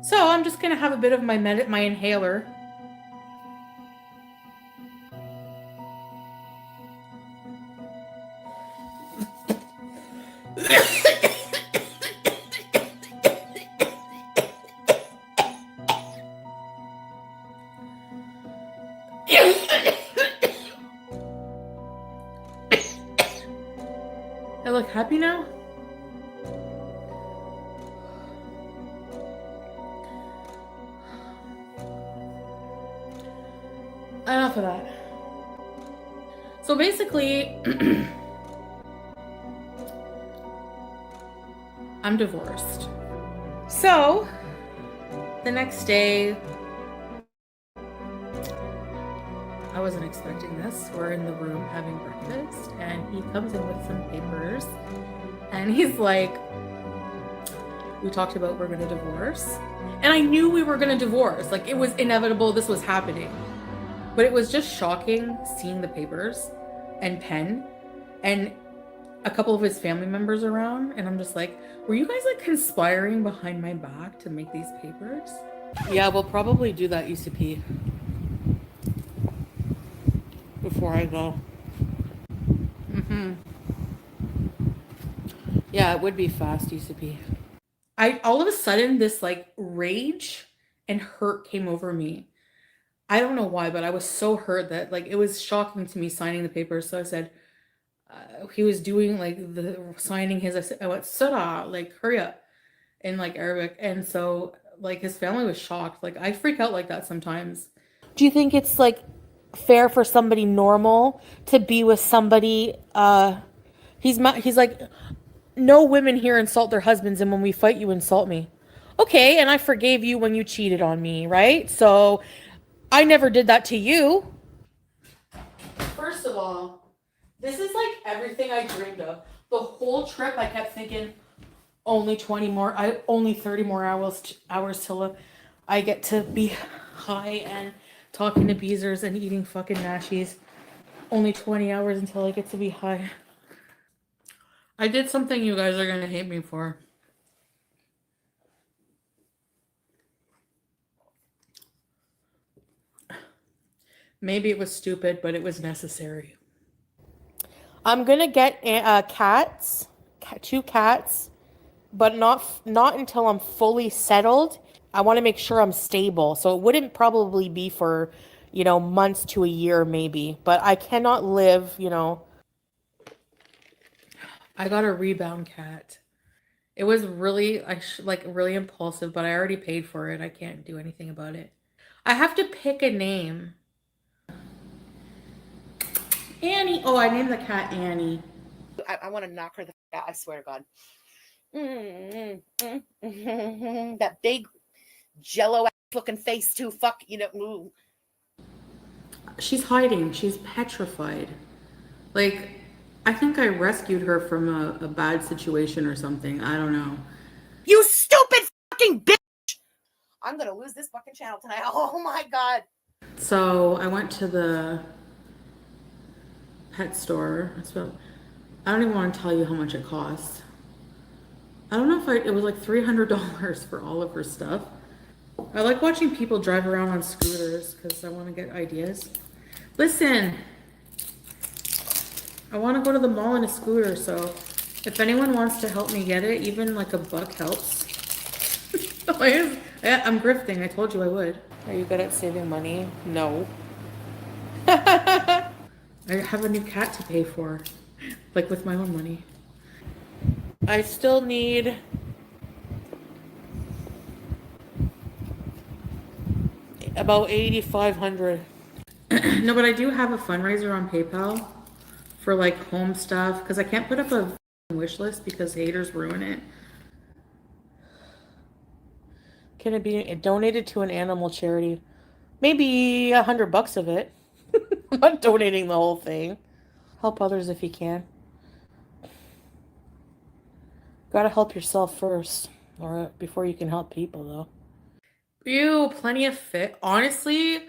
So I'm just gonna have a bit of my inhaler. I look happy now? Enough of that. So basically, I'm divorced. So the next day, I wasn't expecting this. We're in the room having breakfast, and he comes in with some papers, and he's like, we talked about we're gonna divorce. And I knew we were gonna divorce. Like, it was inevitable, this was happening. But it was just shocking seeing the papers and pen and a couple of his family members around. And I'm just like, were you guys like conspiring behind my back to make these papers? Yeah, we'll probably do that UCP before I go. Yeah, it would be fast UCP. All of a sudden this like rage and hurt came over me. I don't know why, but I was so hurt that like it was shocking to me signing the papers. So I said, he was doing like the signing his, I went, Surah, like hurry up in like Arabic. And so like his family was shocked. Like I freak out like that sometimes. Do you think it's like fair for somebody normal to be with somebody, he's like, no women here insult their husbands, and when we fight you insult me. Okay, and I forgave you when you cheated on me, right? So I never did that to you. First of all, this is like everything I dreamed of. The whole trip I kept thinking, only 30 more hours till I get to be high and talking to beezers and eating fucking nashies. Only 20 hours until I get to be high. I did something you guys are gonna hate me for. Maybe it was stupid, but it was necessary. I'm gonna get cats, 2 cats, but not until I'm fully settled. I want to make sure I'm stable, so it wouldn't probably be for, months to a year maybe. But I cannot live, I got a rebound cat. It was really, really impulsive, but I already paid for it. I can't do anything about it. I have to pick a name. Annie. Oh, I named the cat Annie. I want to knock her the out. I swear to God. That big jello looking face too. Fuck, She's hiding. She's petrified. Like, I think I rescued her from a bad situation or something. I don't know. You stupid fucking bitch! I'm gonna lose this fucking channel tonight. Oh my God. So I went to the pet store. So I don't even want to tell you how much it cost. I don't know if it was like $300 for all of her stuff. I like watching people drive around on scooters because I want to get ideas. Listen, I want to go to the mall in a scooter, so if anyone wants to help me get it, even like $1 helps. I'm grifting. I told you I would. Are you good at saving money? No. I have a new cat to pay for, like with my own money. I still need about $8,500. No, but I do have a fundraiser on PayPal for like home stuff because I can't put up a wish list because haters ruin it. Can it be donated to an animal charity? Maybe $100 of it. I'm not donating the whole thing. Help others if you can. Gotta help yourself first, or before you can help people, though. Ew, plenty of fit. Honestly,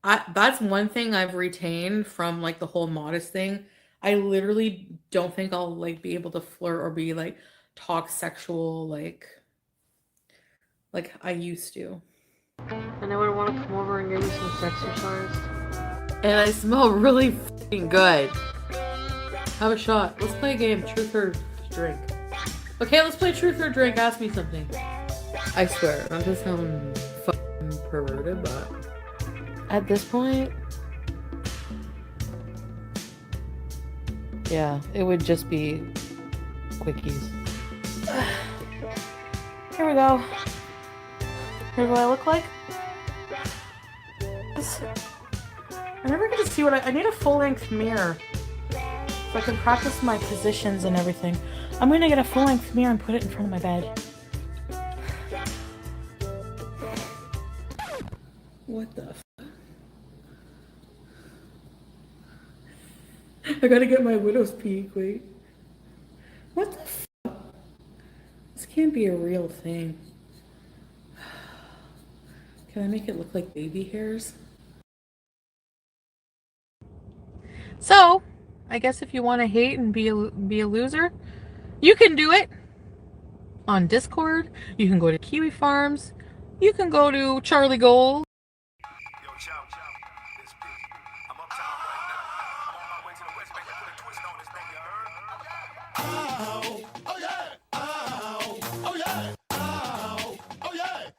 that's one thing I've retained from like the whole modest thing. I literally don't think I'll like be able to flirt or be like talk sexual like I used to. And I would want to come over and give you some sexercise. And I smell really fucking good. Have a shot. Let's play a game. Truth or drink. Okay, let's play truth or drink. Ask me something. I swear, not to sound fucking perverted, but at this point, yeah, it would just be quickies. Here we go. Here's what I look like. I never get to see what I need a full-length mirror so I can practice my positions and everything. I'm gonna get a full-length mirror and put it in front of my bed. What the f? I gotta get my widow's peak, wait. What the f? This can't be a real thing. Can I make it look like baby hairs? So, I guess if you want to hate and be a loser, you can do it on Discord. You can go to Kiwi Farms. You can go to Charlie Gold. Yo, chow, this big. I'm uptown right now. I'm on my way to the west bank to put a twist on this thing, you heard? Oh yeah, oh yeah, oh yeah.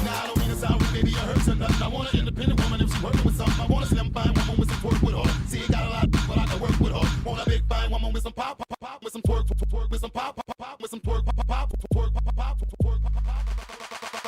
Now I don't mean to sound rude, baby, I hurt or nothing. I want an independent woman if she working with something. I want a slim fine woman with some twerk with her. See, got a lot, but I can work with her. Want a big fine woman with some pop, with some twerk, with some pop, with some twerk, twerk.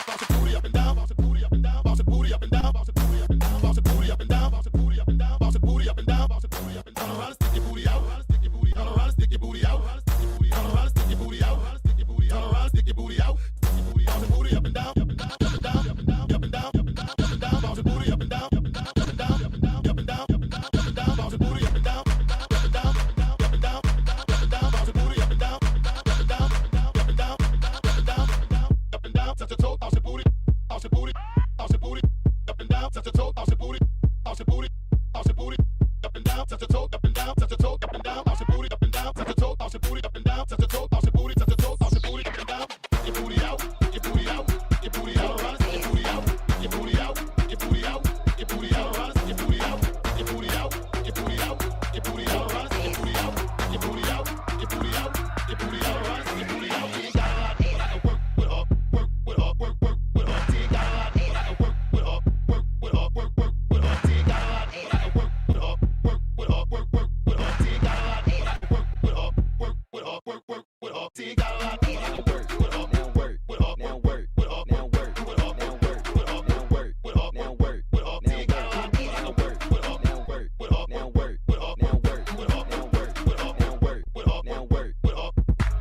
Bounce your booty up and down, bounce your booty up and down, bounce your booty up and down, bounce your booty up and down, bounce your booty up and down, bounce your booty up and down, bounce your booty up and down, bounce your booty up and down. Turn around and stick your booty out, stick your booty, turn around and stick your booty out, turn around and stick your booty out, stick your booty, turn around and stick your booty out, stick your booty, bounce your booty up and down, up and down, up and down, up and down, up and down, up and down, up and down, bounce your booty up and down, up and down, up and down, up and down, up and down, up and down, up and down, bounce your booty up and down, up and down, up and down, up and down, up and down, up and down, bounce your booty up and down, up and down, up and down, up and down, up and down, up and down, touch your toe, bounce your booty. Bounce your booty, bounce your booty, up and down, touch your toe, bounce your booty, bounce your booty, bounce your booty, up and down, touch your toe, up and down, touch your toe, up and down, bounce your booty, up and down, touch your toe, bounce your booty, up and down, touch your toe, bounce your booty, touch your toe, bounce your booty, up and down, your booty out, your booty out, your booty out, around, your booty out, your booty out, your booty out, your booty out, around, your booty out, your booty out, your booty out, your booty out, around, your booty out, your booty out, your booty out, your booty out, around, your booty out. You ain't got a lot, but I can work with her, work with her, work with her. You ain't got a lot, but I can work with her, work with her, work with her. You ain't got a lot, but I can work with her, work with her, work with her. You ain't got a lot, but I can work with her, work with her, work with her. You ain't got a lot, but I can work with her, now work with her, now work with her, now work with her, now work with her, now work with her, now work with her. You ain't got a lot, but I can work with her, now work with her, now work with her, now work with her, now work with her, now work with her, now work with her.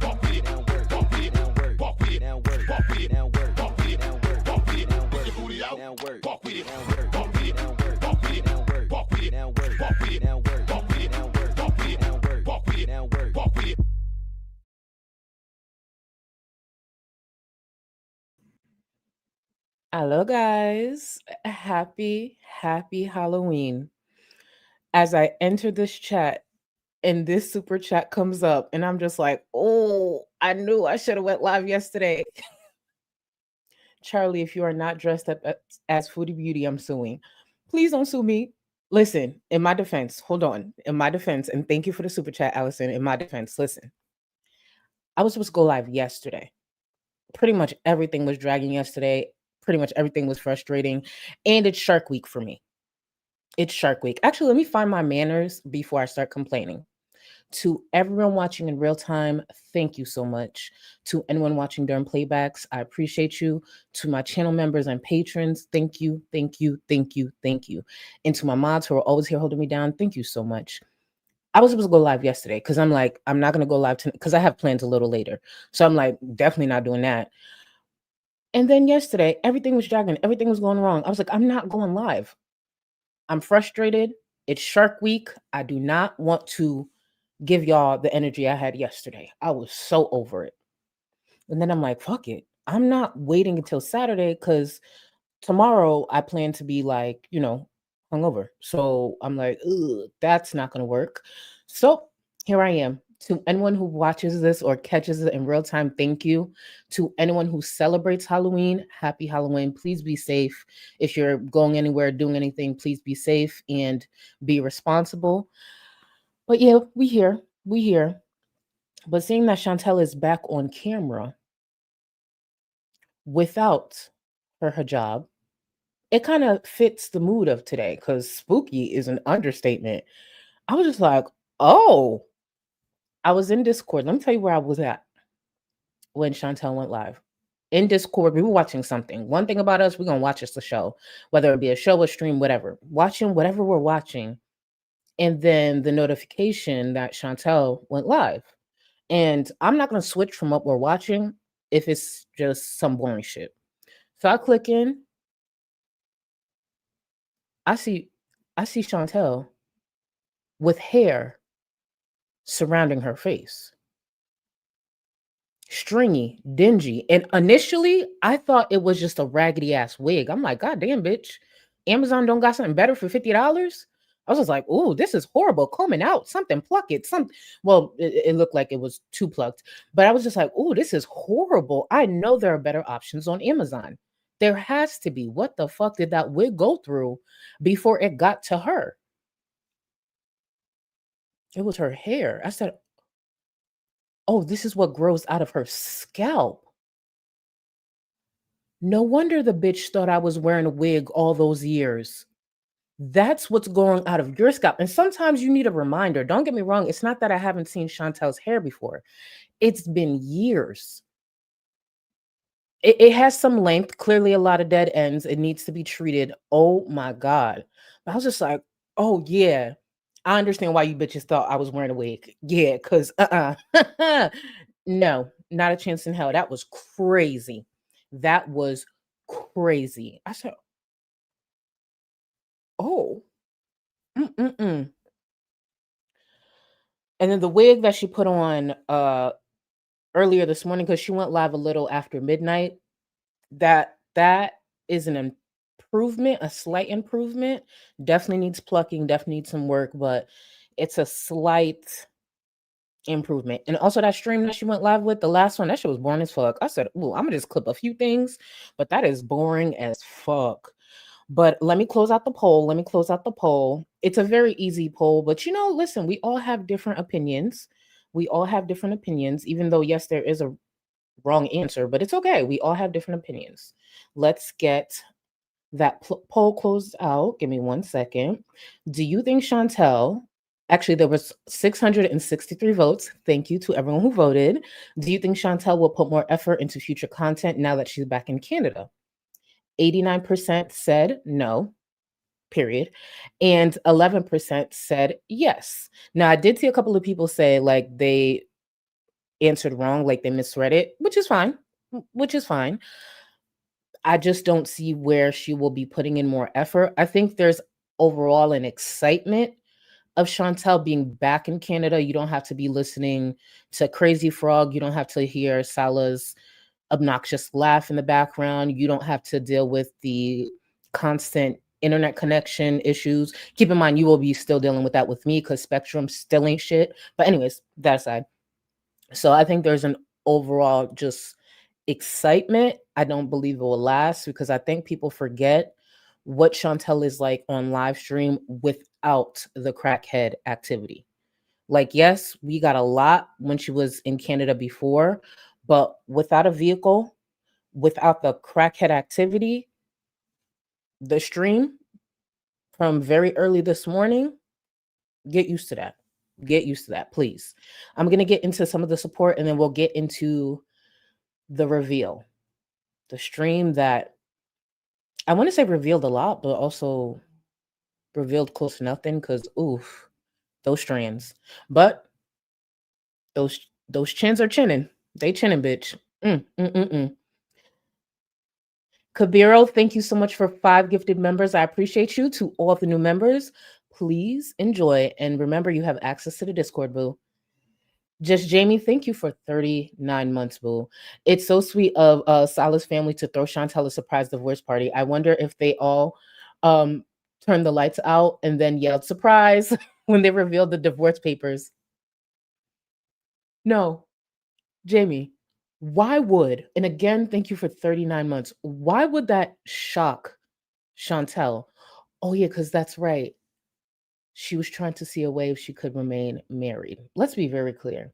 Walk with it, now work, walk with it, now work, walk with it, now work, walk with it, now work, walk with it, now work, walk with it, now work. Your booty out, now work, walk with it, now work, walk with it, now work, walk with it, now work, walk with it, now work, walk with it, now work, walk with it, now work, walk with it, now work, walk with it, now work, walk with it. Hello, guys. Happy Halloween. As I enter this chat and this super chat comes up, and I'm just like, oh, I knew I should have went live yesterday. Charlie, if you are not dressed up as Foodie Beauty, I'm suing. Please don't sue me. Listen, in my defense, hold on. In my defense, and thank you for the super chat, Allison. In my defense, listen. I was supposed to go live yesterday. Pretty much everything was dragging yesterday. Pretty much everything was frustrating. And it's Shark Week for me. It's Shark Week. Actually, let me find my manners before I start complaining. To everyone watching in real time, thank you so much. To anyone watching during playbacks, I appreciate you. To my channel members and patrons, thank you, thank you, thank you, thank you. And to my mods who are always here holding me down, thank you so much. I was supposed to go live yesterday because I'm like, I'm not gonna go live tonight because I have plans a little later. So I'm like, definitely not doing that. And then yesterday, everything was dragging, everything was going wrong. I was like, I'm not going live. I'm frustrated. It's Shark Week. I do not want to give y'all the energy I had yesterday. I was so over it. And then I'm like, fuck it. I'm not waiting until Saturday because tomorrow I plan to be like, hungover. So I'm like, ugh, that's not gonna work. So here I am. To anyone who watches this or catches it in real time, thank you. To anyone who celebrates Halloween, happy Halloween. Please be safe. If you're going anywhere, doing anything, please be safe and be responsible. But yeah, we here. We here. But seeing that Chantel is back on camera without her hijab, it kind of fits the mood of today because spooky is an understatement. I was just like, oh, I was in Discord. Let me tell you where I was at when Chantel went live. In Discord, we were watching something. One thing about us, we're going to watch us a show, whether it be a show, a stream, whatever. Watching whatever we're watching. And then the notification that Chantel went live. And I'm not going to switch from what we're watching if it's just some boring shit. So I click in. I see Chantel with hair surrounding her face. Stringy, dingy. And initially, I thought it was just a raggedy ass wig. I'm like, God damn, bitch. Amazon don't got something better for $50? I was just like, ooh, this is horrible. Combing out, something, pluck it. Well, it looked like it was too plucked. But I was just like, ooh, this is horrible. I know there are better options on Amazon. There has to be. What the fuck did that wig go through before it got to her? It was her hair. I said, oh, this is what grows out of her scalp. No wonder the bitch thought I was wearing a wig all those years. That's what's going out of your scalp. And sometimes you need a reminder. Don't get me wrong. It's not that I haven't seen Chantel's hair before. It's been years. It has some length, clearly a lot of dead ends. It needs to be treated. Oh my God. But I was just like, oh yeah. I understand why you bitches thought I was wearing a wig. Yeah, because no, not a chance in hell. That was crazy. That was crazy. I said, oh. Mm-mm-mm. And then the wig that she put on earlier this morning, because she went live a little after midnight, that is an improvement, a slight improvement. Definitely needs plucking, definitely needs some work, but it's a slight improvement. And also that stream that she went live with, the last one, that shit was boring as fuck. I said, ooh, I'm gonna just clip a few things, but that is boring as fuck. But let me close out the poll. It's a very easy poll, but listen, we all have different opinions. Even though, yes, there is a wrong answer, but it's okay. We all have different opinions. Let's get that poll closed out. Give me 1 second. Do you think Chantel, actually, there was 663 votes. Thank you to everyone who voted. Do you think Chantel will put more effort into future content now that she's back in Canada? 89% said no, period. And 11% said yes. Now, I did see a couple of people say like they answered wrong, like they misread it, which is fine. I just don't see where she will be putting in more effort. I think there's overall an excitement of Chantel being back in Canada. You don't have to be listening to Crazy Frog. You don't have to hear Salah's obnoxious laugh in the background. You don't have to deal with the constant internet connection issues. Keep in mind, you will be still dealing with that with me because Spectrum still ain't shit. But anyways, that aside. So I think there's an overall just excitement. I don't believe it will last because I think people forget what Chantel is like on live stream without the crackhead activity. Like, yes, we got a lot when she was in Canada before, but without a vehicle, without the crackhead activity, the stream from very early this morning, get used to that. Get used to that, please. I'm going to get into some of the support and then we'll get into the reveal. The stream that I want to say revealed a lot, but also revealed close to nothing because, oof, those strands. But those chins are chinning. They chinning, bitch. Kabiro, thank you so much for 5 gifted members. I appreciate you. To all of the new members, please enjoy. And remember, you have access to the Discord, boo. Just Jamie, thank you for 39 months, boo. It's so sweet of Salah's family to throw Chantel a surprise divorce party. I wonder if they all turned the lights out and then yelled surprise when they revealed the divorce papers. No, Jamie, why would, and again, thank you for 39 months. Why would that shock Chantel? Oh, yeah, because that's right. She was trying to see a way if she could remain married. Let's be very clear.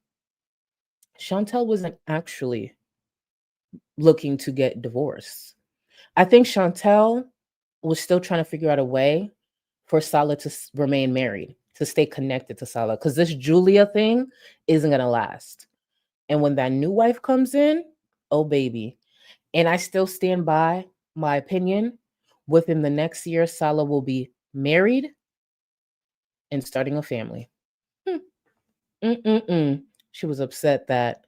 Chantel wasn't actually looking to get divorced. I think Chantel was still trying to figure out a way for Salah to remain married, to stay connected to Salah, because this Julia thing isn't going to last. And when that new wife comes in, oh, baby. And I still stand by my opinion. Within the next year, Salah will be married and starting a family. She was upset that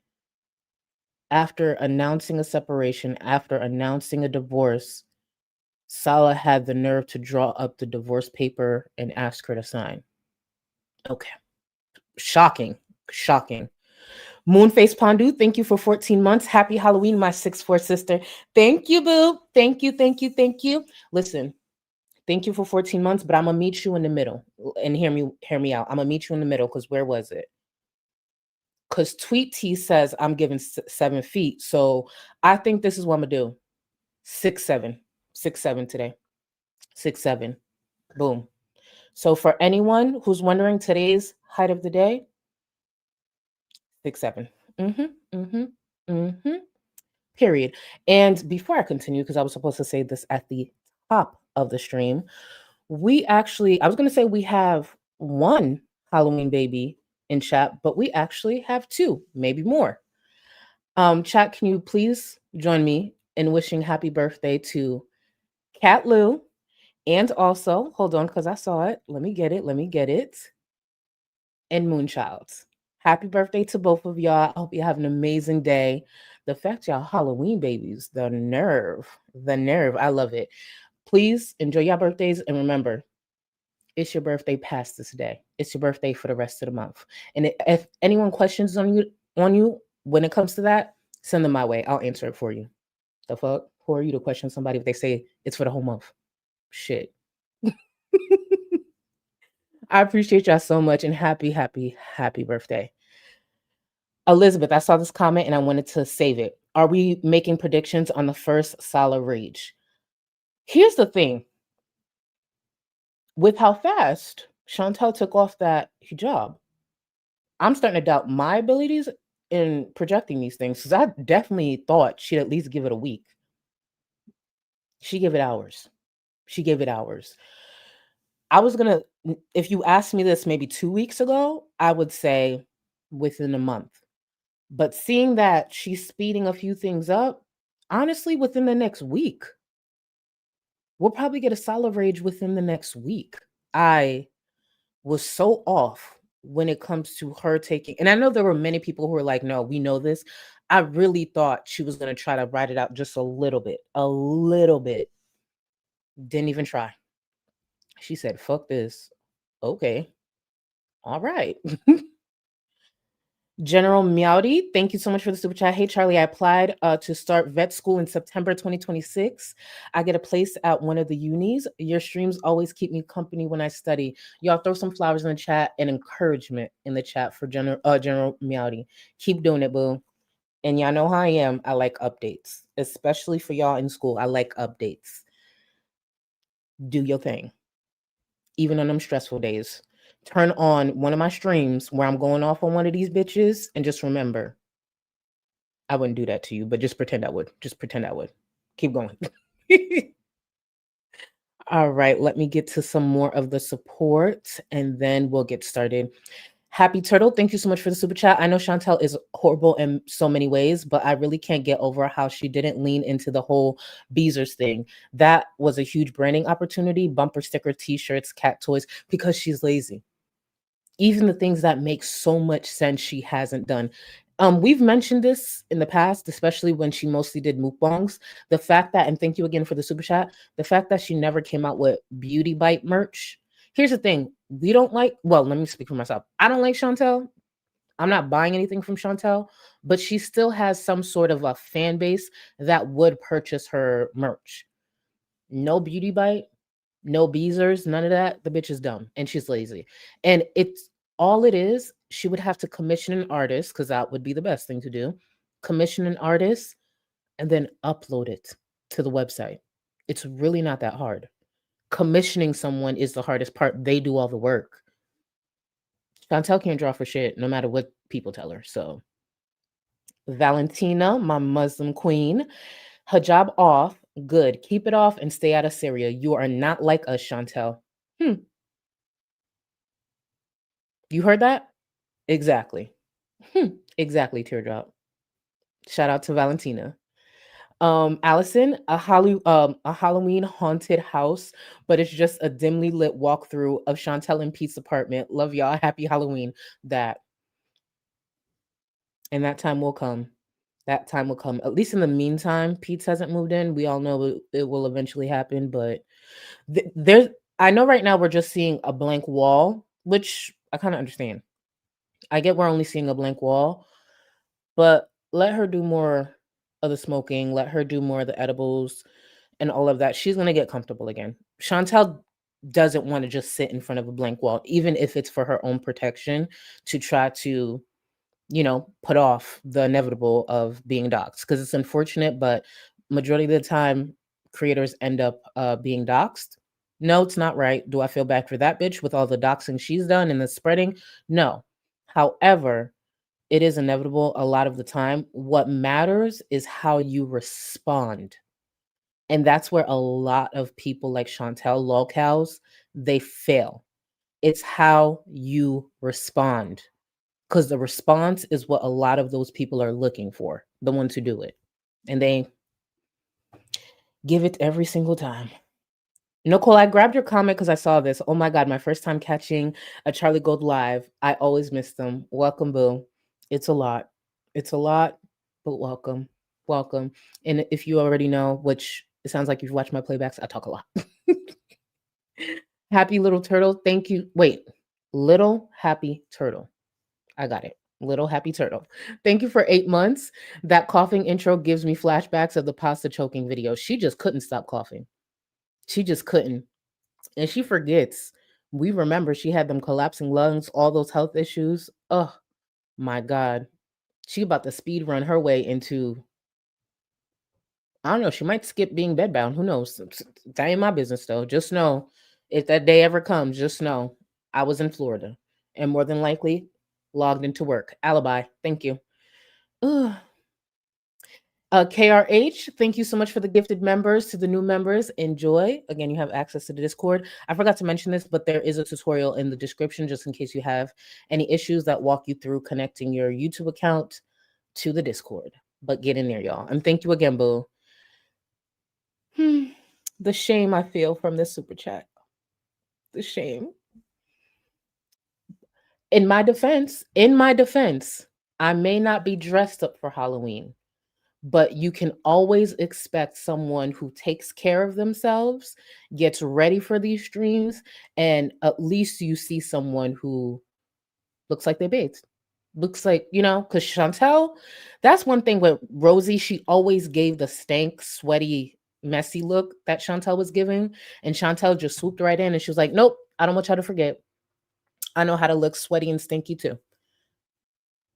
after announcing a separation, after announcing a divorce, Salah had the nerve to draw up the divorce paper and ask her to sign. Okay. Shocking. Moonface Pondu, thank you for 14 months. Happy Halloween, my 6'4" sister. Thank you, boo. Thank you. Listen, thank you for 14 months, but I'm going to meet you in the middle. And hear me out. I'm going to meet you in the middle, because where was it? Because Tweet T says I'm giving 7 feet. So I think this is what I'm going to do. 6'7". 6'7" today. 6'7". Boom. So for anyone who's wondering, today's height of the day, 6'7". Period. And before I continue, because I was supposed to say this at the top of the stream, we actually, I was going to say we have 1 Halloween baby in chat, but we actually have 2, maybe more. Chat, can you please join me in wishing happy birthday to Cat Lou, and also, hold on, because I saw it. Let me get it. And Moonchild. Happy birthday to both of y'all. I hope you have an amazing day. The fact y'all Halloween babies, the nerve. I love it. Please enjoy your birthdays. And remember, it's your birthday past this day. It's your birthday for the rest of the month. And if anyone questions on you when it comes to that, send them my way. I'll answer it for you. The fuck? Who are you to question somebody if they say it's for the whole month? Shit. I appreciate y'all so much, and happy birthday. Elizabeth, I saw this comment and I wanted to save it. Are we making predictions on the first Salah Rage? Here's the thing. With how fast Chantel took off that hijab, I'm starting to doubt my abilities in projecting these things, because I definitely thought she'd at least give it a week. She gave it hours. I was going to, if you asked me this maybe 2 weeks ago, I would say within a month. But seeing that she's speeding a few things up, honestly, within the next week, we'll probably get a Salah Rage within the next week. I was so off when it comes to her taking, and I know there were many people who were like, no, we know this. I really thought she was going to try to ride it out just a little bit. Didn't even try. She said, fuck this. Okay. All right. General Meowdy, thank you so much for the super chat. Hey, Charlie, I applied to start vet school in September 2026. I get a place at one of the unis. Your streams always keep me company when I study. Y'all throw some flowers in the chat and encouragement in the chat for General Meowdy. Keep doing it, boo. And y'all know how I am. I like updates, especially for y'all in school. I like updates. Do your thing. Even on them stressful days. Turn on one of my streams where I'm going off on one of these bitches, and just remember, I wouldn't do that to you, but just pretend I would. Keep going. All right, let me get to some more of the support, and then we'll get started. Happy Turtle, thank you so much for the super chat. I know Chantel is horrible in so many ways, but I really can't get over how she didn't lean into the whole Beezers thing. That was a huge branding opportunity, bumper sticker, t-shirts, cat toys, because she's lazy. Even the things that make so much sense, she hasn't done. We've mentioned this in the past, especially when she mostly did mukbangs. The fact that, and thank you again for the super chat, the fact that she never came out with Beauty Bite merch. Here's the thing: we don't like. Well, let me speak for myself. I don't like Chantel. I'm not buying anything from Chantel, but she still has some sort of a fan base that would purchase her merch. No Beauty Bite, no Beezers, none of that. The bitch is dumb and she's lazy. And it's all it is. She would have to commission an artist because that would be the best thing to do. Commission an artist and then upload it to the website. It's really not that hard. Commissioning someone is the hardest part. They do all the work. Chantel can't draw for shit, no matter what people tell her. So, Valentina, my Muslim queen, hijab off. Good. Keep it off and stay out of Syria. You are not like us, Chantel. You heard that? Exactly. Exactly, teardrop. Shout out to Valentina. Allison, a Halloween haunted house, but it's just a dimly lit walkthrough of Chantel and Pete's apartment. Love y'all. Happy Halloween. That and that time will come. That time will come. At least in the meantime, Pete's hasn't moved in. We all know it will eventually happen, but there's. I know right now we're just seeing a blank wall, which I kind of understand. I get we're only seeing a blank wall, but let her do more of the smoking, let her do more of the edibles and all of that. She's going to get comfortable again. Chantel doesn't want to just sit in front of a blank wall, even if it's for her own protection, to try to, put off the inevitable of being doxxed. Because it's unfortunate, but majority of the time, creators end up being doxxed. No, it's not right. Do I feel bad for that bitch with all the doxing she's done and the spreading? No. However, it is inevitable a lot of the time. What matters is how you respond. And that's where a lot of people like Chantel lolcows, they fail. It's how you respond. Because the response is what a lot of those people are looking for, the ones who do it. And they give it every single time. Nicole, I grabbed your comment because I saw this. Oh my God, my first time catching a Charlie Gold live. I always miss them. Welcome, boo. It's a lot. It's a lot, but welcome. Welcome. And if you already know, which it sounds like you've watched my playbacks, I talk a lot. Happy Little Turtle. Thank you. Wait, Little Happy Turtle. I got it. Little Happy Turtle. Thank you for 8 months. That coughing intro gives me flashbacks of the pasta choking video. She just couldn't stop coughing. She just couldn't. And she forgets. We remember she had them collapsing lungs, all those health issues. Oh my God. She about to speed run her way into, I don't know, she might skip being bedbound. Who knows? That ain't my business though. Just know if that day ever comes, just know I was in Florida and more than likely logged into work. Alibi. Thank you. Ugh. KRH, thank you so much for the gifted members. To the new members, enjoy. Again, you have access to the Discord. I forgot to mention this, but there is a tutorial in the description just in case you have any issues that walk you through connecting your YouTube account to the Discord. But get in there, y'all. And thank you again, boo. The shame I feel from this super chat. The shame. In my defense, I may not be dressed up for Halloween, but you can always expect someone who takes care of themselves, gets ready for these streams, and at least you see someone who looks like they bathed. Looks like, because Chantel, that's one thing with Rosie, she always gave the stank, sweaty, messy look that Chantel was giving. And Chantel just swooped right in and she was like, nope, I don't want y'all to forget. I know how to look sweaty and stinky too.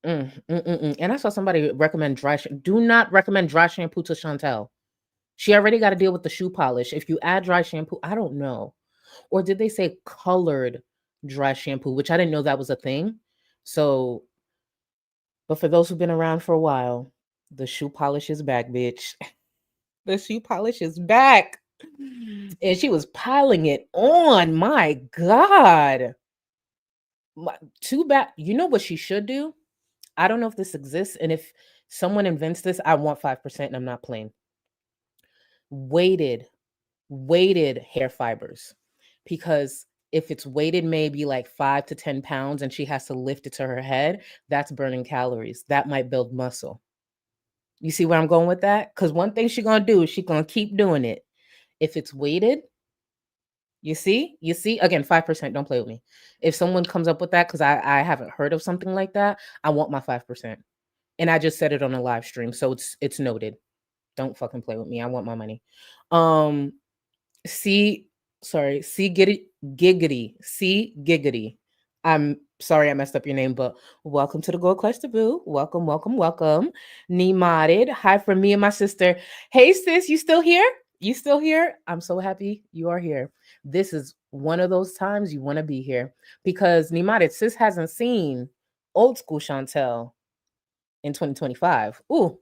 And I saw somebody recommend do not recommend dry shampoo to Chantel. She already got to deal with the shoe polish. If you add dry shampoo, I don't know. Or did they say colored dry shampoo, which I didn't know that was a thing. So, but for those who've been around for a while, the shoe polish is back, bitch. The shoe polish is back. And she was piling it on. My God. Too bad. You know what she should do? I don't know if this exists. And if someone invents this, I want 5% and I'm not playing. Weighted hair fibers. Because If it's weighted maybe like 5 to 10 pounds and she has to lift it to her head, that's burning calories. That might build muscle. You see where I'm going with that? Because one thing she's going to do is she's going to keep doing it. If it's weighted, you see, again, 5%, don't play with me. If someone comes up with that, because I haven't heard of something like that, I want my 5%. And I just said it on a live stream, so it's noted. Don't fucking play with me. I want my money. C Giggity. I'm sorry I messed up your name, but welcome to the Gold Cluster Boo. Welcome, welcome, welcome. Knee modded. Hi from me and my sister. Hey sis, you still here? You still here? I'm so happy you are here. This is one of those times you want to be here because knee modded sis hasn't seen old school Chantel in 2025. Ooh,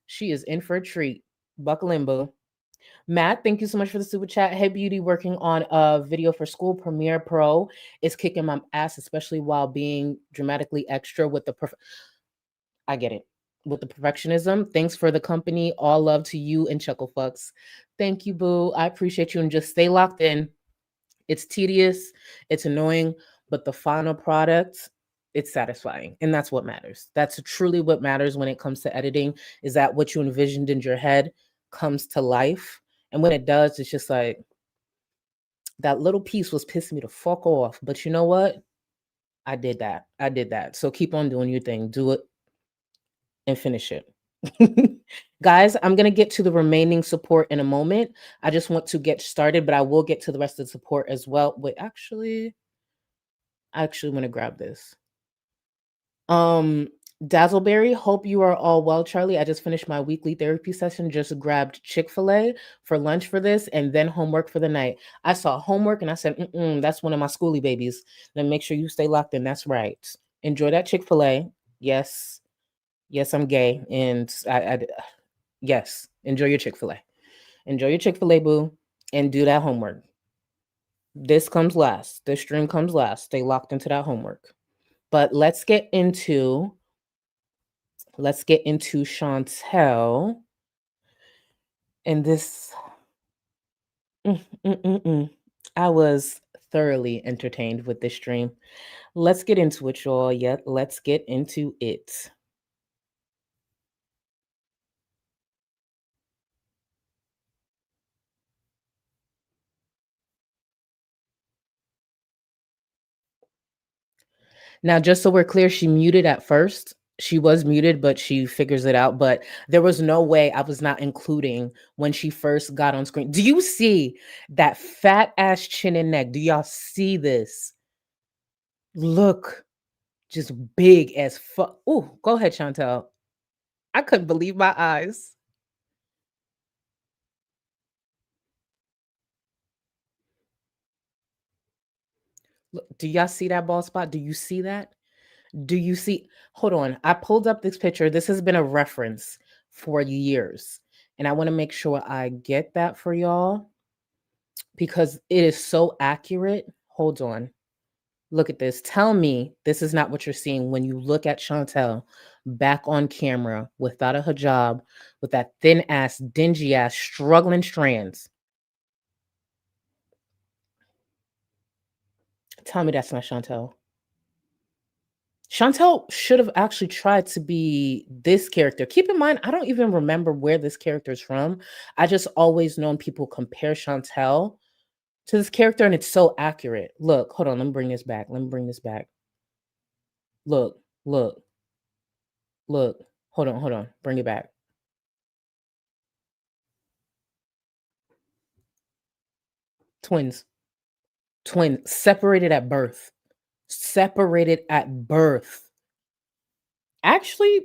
she is in for a treat. Buckle in, boo. Matt, thank you so much for the super chat. Hey Beauty, working on a video for school. Premiere Pro is kicking my ass, especially while being dramatically extra with the I get it. With the perfectionism. Thanks for the company. All love to you and Chuckle Fucks. Thank you, boo. I appreciate you and just stay locked in. It's tedious, it's annoying, but the final product, it's satisfying. And that's what matters. That's truly what matters when it comes to editing, is that what you envisioned in your head comes to life. And when it does, it's just like, that little piece was pissing me the fuck off. But you know what? I did that. So keep on doing your thing. Do it and finish it. Guys, I'm going to get to the remaining support in a moment. I just want to get started, but I will get to the rest of the support as well. Wait, I actually want to grab this. Dazzleberry, hope you are all well, Charlie. I just finished my weekly therapy session, just grabbed Chick-fil-A for lunch for this, and then homework for the night. I saw homework and I said, that's one of my schooly babies. Then make sure you stay locked in. That's right. Enjoy that Chick-fil-A. Yes, I'm gay. And yes, enjoy your Chick-fil-A. Enjoy your Chick-fil-A, boo, and do that homework. This comes last. This stream comes last. Stay locked into that homework. But let's get into Chantel and this. I was thoroughly entertained with this stream. Let's get into it, y'all. Yeah, let's get into it. Now, just so we're clear, she muted at first. She was muted, but she figures it out. But there was no way I was not including when she first got on screen. Do you see that fat ass chin and neck? Do y'all see this? Look, just big as fuck. Oh, go ahead, Chantel. I couldn't believe my eyes. Look, do y'all see that bald spot? Do you see that? Do you see? Hold on. I pulled up this picture. This has been a reference for years. And I want to make sure I get that for y'all because it is so accurate. Hold on. Look at this. Tell me this is not what you're seeing when you look at Chantel back on camera without a hijab, with that thin ass, dingy ass, struggling strands. Tell me that's not Chantel. Chantel should have actually tried to be this character. Keep in mind, I don't even remember where this character is from. I just always known people compare Chantel to this character, and it's so accurate. Look, hold on. Let me bring this back. Look. Hold on. Bring it back. Twins. Separated at birth. Actually,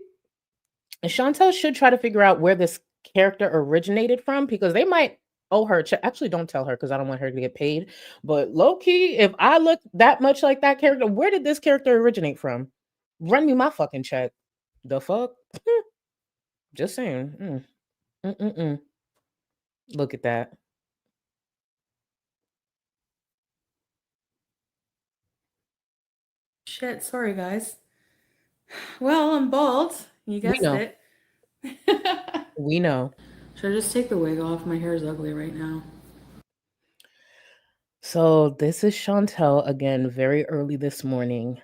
Chantel should try to figure out where this character originated from because they might owe her. Actually, don't tell her because I don't want her to get paid. But low key, if I look that much like that character, where did this character originate from? Run me my fucking check. The fuck? Just saying. Look at that. Shit, sorry guys. Well, I'm bald. You guessed it. We know. Should I just take the wig off? My hair is ugly right now. So this is Chantel again, very early this morning.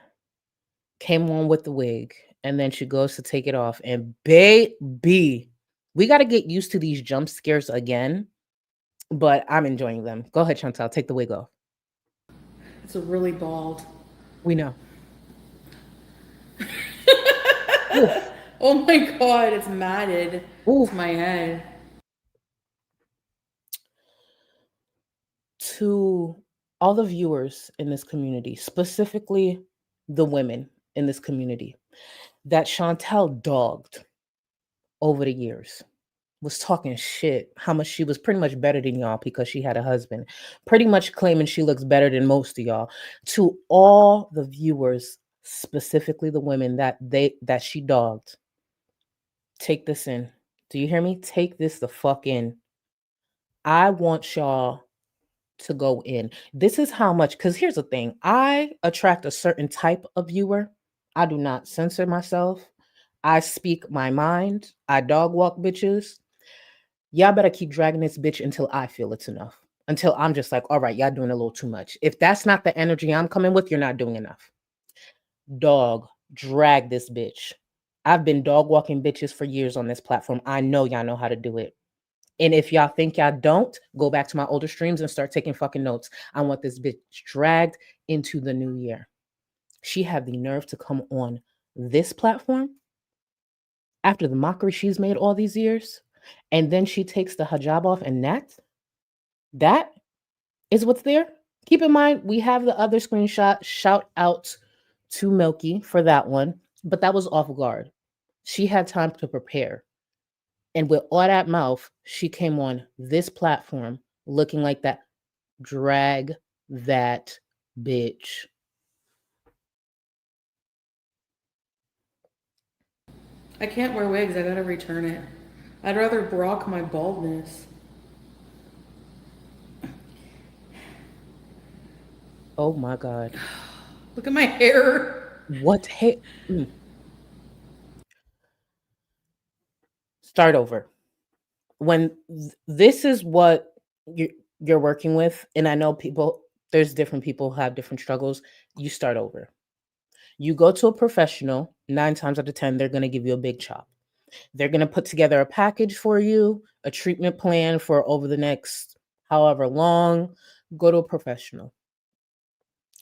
Came on with the wig, and then she goes to take it off. And baby, we got to get used to these jump scares again, but I'm enjoying them. Go ahead, Chantel, take the wig off. It's a really bald. We know. Oof. Oh my god, it's matted Oof. to my head. To all the viewers in this community, specifically the women in this community that Chantel dogged over the years, was talking shit, how much she was pretty much better than y'all because she had a husband, pretty much claiming she looks better than most of y'all. To all the viewers, specifically the women that she dogged, take this in. Do you hear me? Take this the fuck in. I want y'all to go in. This is how much, because here's the thing. I attract a certain type of viewer. I do not censor myself. I speak my mind. I dog walk bitches. Y'all better keep dragging this bitch until I feel it's enough. Until I'm just like, all right, y'all doing a little too much. If that's not the energy I'm coming with, you're not doing enough. Dog, drag this bitch. I've been dog walking bitches for years on this platform. I know y'all know how to do it. And if y'all think y'all don't, go back to my older streams and start taking fucking notes. I want this bitch dragged into the new year. She had the nerve to come on this platform after the mockery she's made all these years. And then she takes the hijab off, and that is what's there. Keep in mind, we have the other screenshot. Shout out to Milky for that one. But that was off guard. She had time to prepare. And with all that mouth, she came on this platform looking like that. Drag that bitch. I can't wear wigs. I gotta return it. I'd rather rock my baldness. Oh my God. Look at my hair. What? Start over. When this is what you're working with, and I know there's different people who have different struggles, you start over. You go to a professional, 9 times out of 10, they're going to give you a big chop. They're going to put together a package for you, a treatment plan for over the next however long. Go to a professional.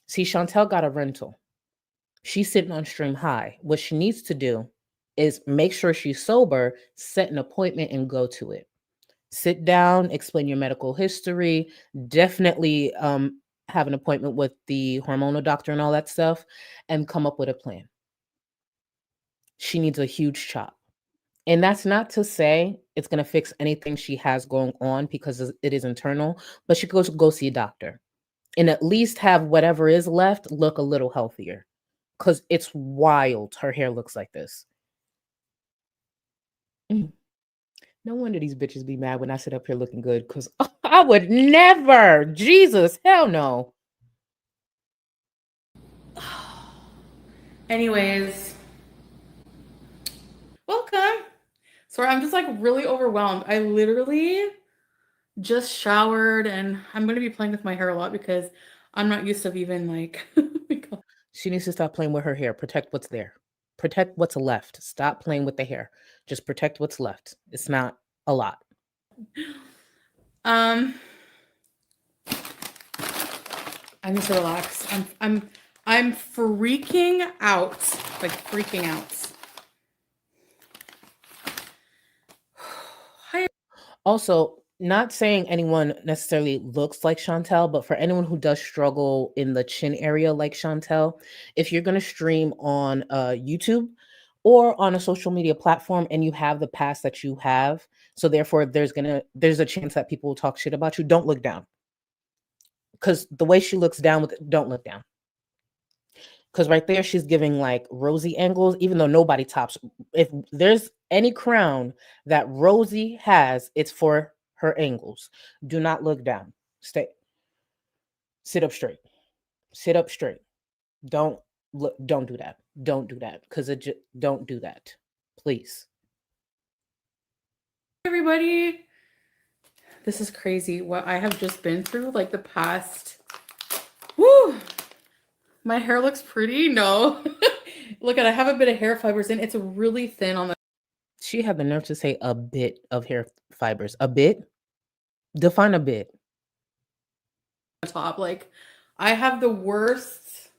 See, Chantel got a rental. She's sitting on Stream High. What she needs to do is make sure she's sober, set an appointment, and go to it. Sit down, explain your medical history, definitely have an appointment with the hormonal doctor and all that stuff, and come up with a plan. She needs a huge chop. And that's not to say it's going to fix anything she has going on because it is internal, but she goes to go see a doctor and at least have whatever is left look a little healthier because it's wild. Her hair looks like this. No wonder these bitches be mad when I sit up here looking good because I would never. Jesus, hell no. Anyways, welcome. Sorry, I'm just like really overwhelmed. I literally just showered and I'm going to be playing with my hair a lot because I'm not used to even like. She needs to stop playing with her hair. Protect what's there. Protect what's left. Stop playing with the hair. Just protect what's left. It's not a lot. I need to relax. I'm freaking out. Like freaking out. Also, not saying anyone necessarily looks like Chantel, but for anyone who does struggle in the chin area like Chantel, if you're going to stream on YouTube or on a social media platform and you have the past that you have, so therefore there's a chance that people will talk shit about you, don't look down. Because the way she looks down don't look down. Because right there, she's giving like rosy angles, even though nobody tops. If there's any crown that Rosie has, it's for her angles. Do not look down. Sit up straight. Sit up straight. Don't do that. Don't do that. Because don't do that. Please. Everybody, this is crazy what I have just been through like the past Woo! My hair looks pretty. No. Look at, I have a bit of hair fibers in. It's really thin on the She had the nerve to say a bit of hair fibers. A bit? Define a bit. top. Like, I have the worst.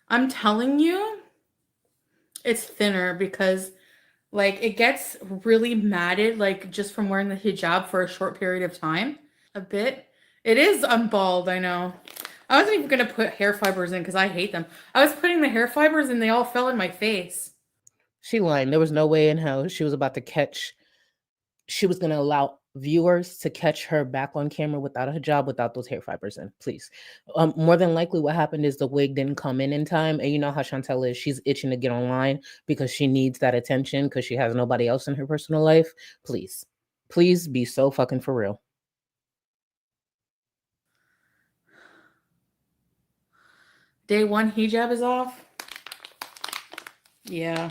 I'm telling you, it's thinner because like it gets really matted like just from wearing the hijab for a short period of time. A bit. It is unbald, I know. I wasn't even gonna put hair fibers in because I hate them. I was putting the hair fibers and they all fell in my face. She lying. There was no way in hell she was about to catch. She was going to allow viewers to catch her back on camera without a hijab, without those hair fibers in. Please. More than likely, what happened is the wig didn't come in time, and you know how Chantel is. She's itching to get online because she needs that attention because she has nobody else in her personal life. Please be so fucking for real. Day one hijab is off. Yeah.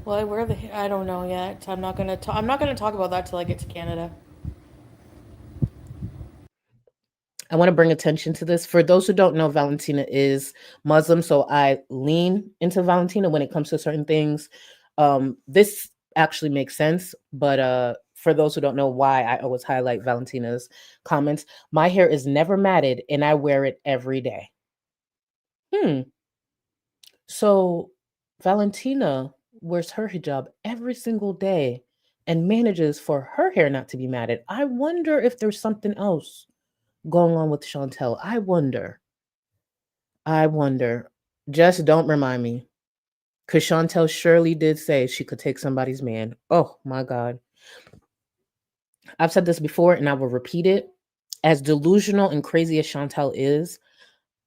Well, I wear the. I don't know yet. I'm not gonna talk about that till I get to Canada. I want to bring attention to this. For those who don't know, Valentina is Muslim, so I lean into Valentina when it comes to certain things. This actually makes sense, but for those who don't know why I always highlight Valentina's comments, my hair is never matted and I wear it every day. So Valentina wears her hijab every single day and manages for her hair not to be matted. I wonder if there's something else going on with Chantel. I wonder. Just don't remind me. Because Chantel surely did say she could take somebody's man. Oh my God. I've said this before and I will repeat it. As delusional and crazy as Chantel is,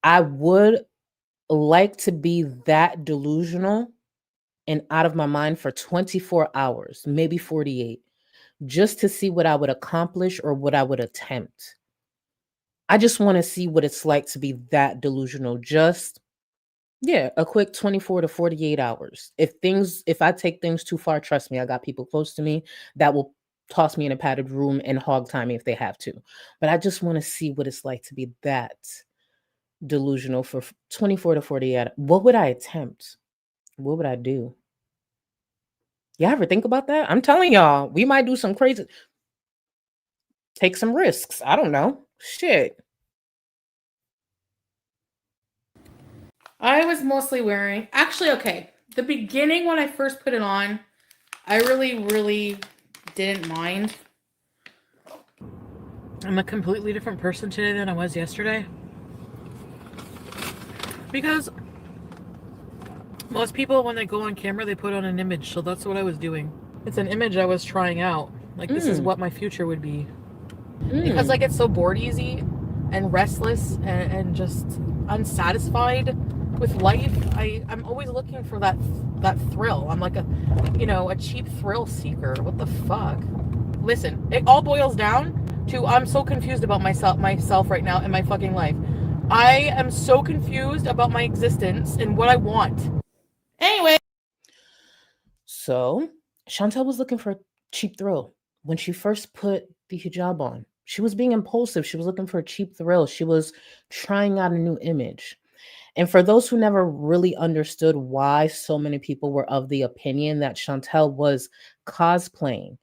I would like to be that delusional and out of my mind for 24 hours, maybe 48, just to see what I would accomplish or what I would attempt. I just want to see what it's like to be that delusional. Just, yeah, a quick 24 to 48 hours. If I take things too far, trust me, I got people close to me that will toss me in a padded room and hog tie me if they have to. But I just want to see what it's like to be that delusional for 24 to 48. What would I attempt? What would I do? You ever think about that? I'm telling y'all, we might do some crazy, take some risks. I don't know. Shit. I was mostly wearing, actually, okay, the beginning when I first put it on, I really didn't mind. I'm a completely different person today than I was yesterday. Because most people, when they go on camera, they put on an image, so that's what I was doing. It's an image I was trying out. Like, this is what my future would be. Because I get so bored easy and restless and just unsatisfied with life. I'm always looking for that thrill. I'm like a cheap thrill seeker. What the fuck? Listen, it all boils down to I'm so confused about myself right now in my fucking life. I am so confused about my existence and what I want. Anyway. So Chantel was looking for a cheap thrill. When she first put the hijab on, she was being impulsive. She was looking for a cheap thrill. She was trying out a new image. And for those who never really understood why so many people were of the opinion that Chantel was cosplaying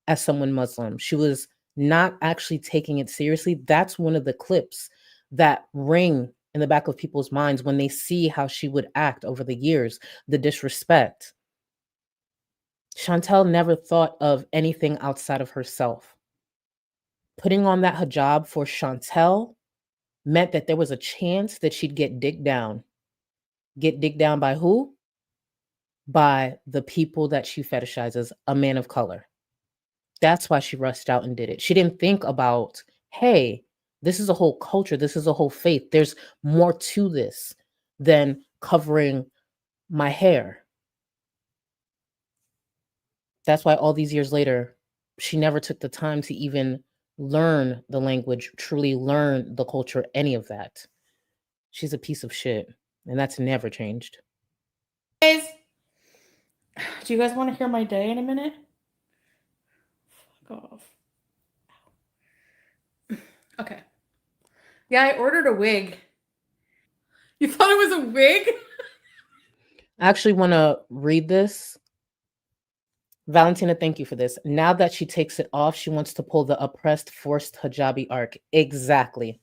as someone Muslim, she was not actually taking it seriously. That's one of the clips that ring in the back of people's minds when they see how she would act over the years, the disrespect. Chantel never thought of anything outside of herself. Putting on that hijab for Chantel meant that there was a chance that she'd get digged down. Get digged down by who? By the people that she fetishizes, a man of color. That's why she rushed out and did it. She didn't think about, hey, this is a whole culture. This is a whole faith. There's more to this than covering my hair. That's why all these years later, she never took the time to even learn the language, truly learn the culture, any of that. She's a piece of shit, and that's never changed. Guys, do you guys want to hear my day in a minute? Fuck off. Okay. Yeah, I ordered a wig. You thought it was a wig? I actually want to read this. Valentina, thank you for this. Now that she takes it off, she wants to pull the oppressed, forced hijabi arc. Exactly.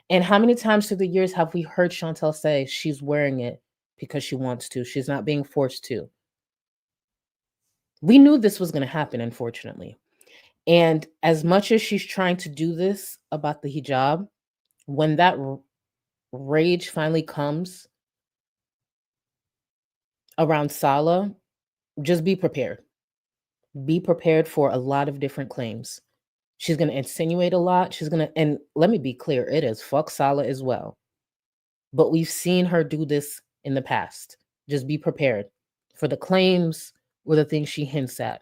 And how many times through the years have we heard Chantel say she's wearing it because she wants to? She's not being forced to. We knew this was going to happen, unfortunately. And as much as she's trying to do this about the hijab, when that rage finally comes around Salah, just be prepared. Be prepared for a lot of different claims. She's going to insinuate a lot. She's going to, and let me be clear, it is fuck Salah as well. But we've seen her do this in the past. Just be prepared for the claims or the things she hints at.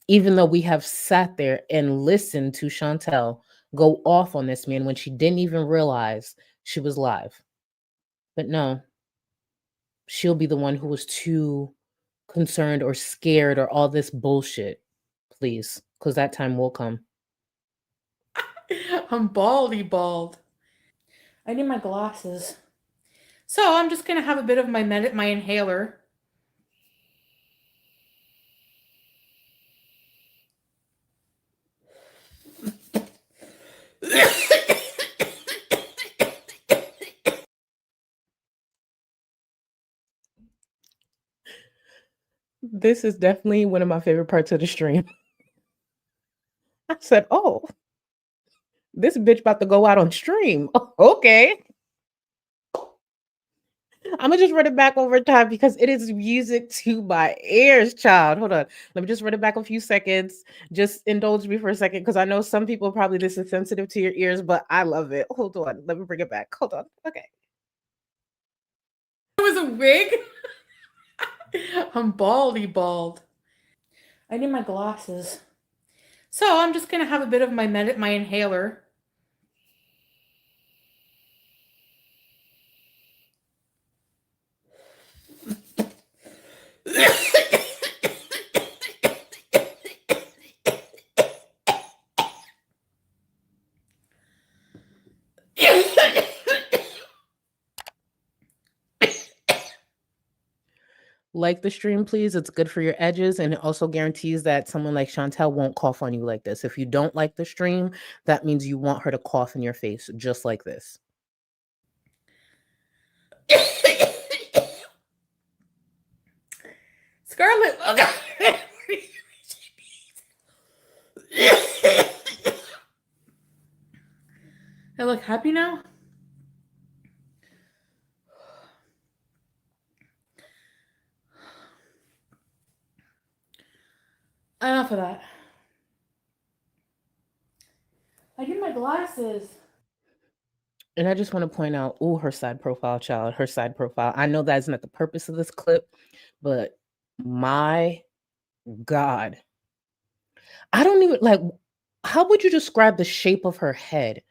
Even though we have sat there and listened to Chantel go off on this man when she didn't even realize she was live. But no, she'll be the one who was too concerned or scared or all this bullshit. Please, because that time will come. I'm baldy bald. I need my glasses. So I'm just gonna have a bit of my inhaler. This is definitely one of my favorite parts of the stream. I said, oh, this bitch about to go out on stream. Okay. I'm gonna just run it back over time because it is music to my ears, child. Hold on. Let me just run it back a few seconds. Just indulge me for a second because I know some people probably this is sensitive to your ears, but I love it. Hold on. Let me bring it back. Hold on. Okay. It was a wig? I'm baldy bald. I need my glasses. So I'm just gonna have a bit of my inhaler. Like the stream, please. It's good for your edges, and it also guarantees that someone like Chantel won't cough on you like this. If you don't like the stream, that means you want her to cough in your face, just like this. Scarlett, oh God. I look happy now? Enough of that. I need my glasses. And I just want to point out, oh, her side profile, child, her side profile. I know that's not the purpose of this clip, but my God. I don't even like, how would you describe the shape of her head?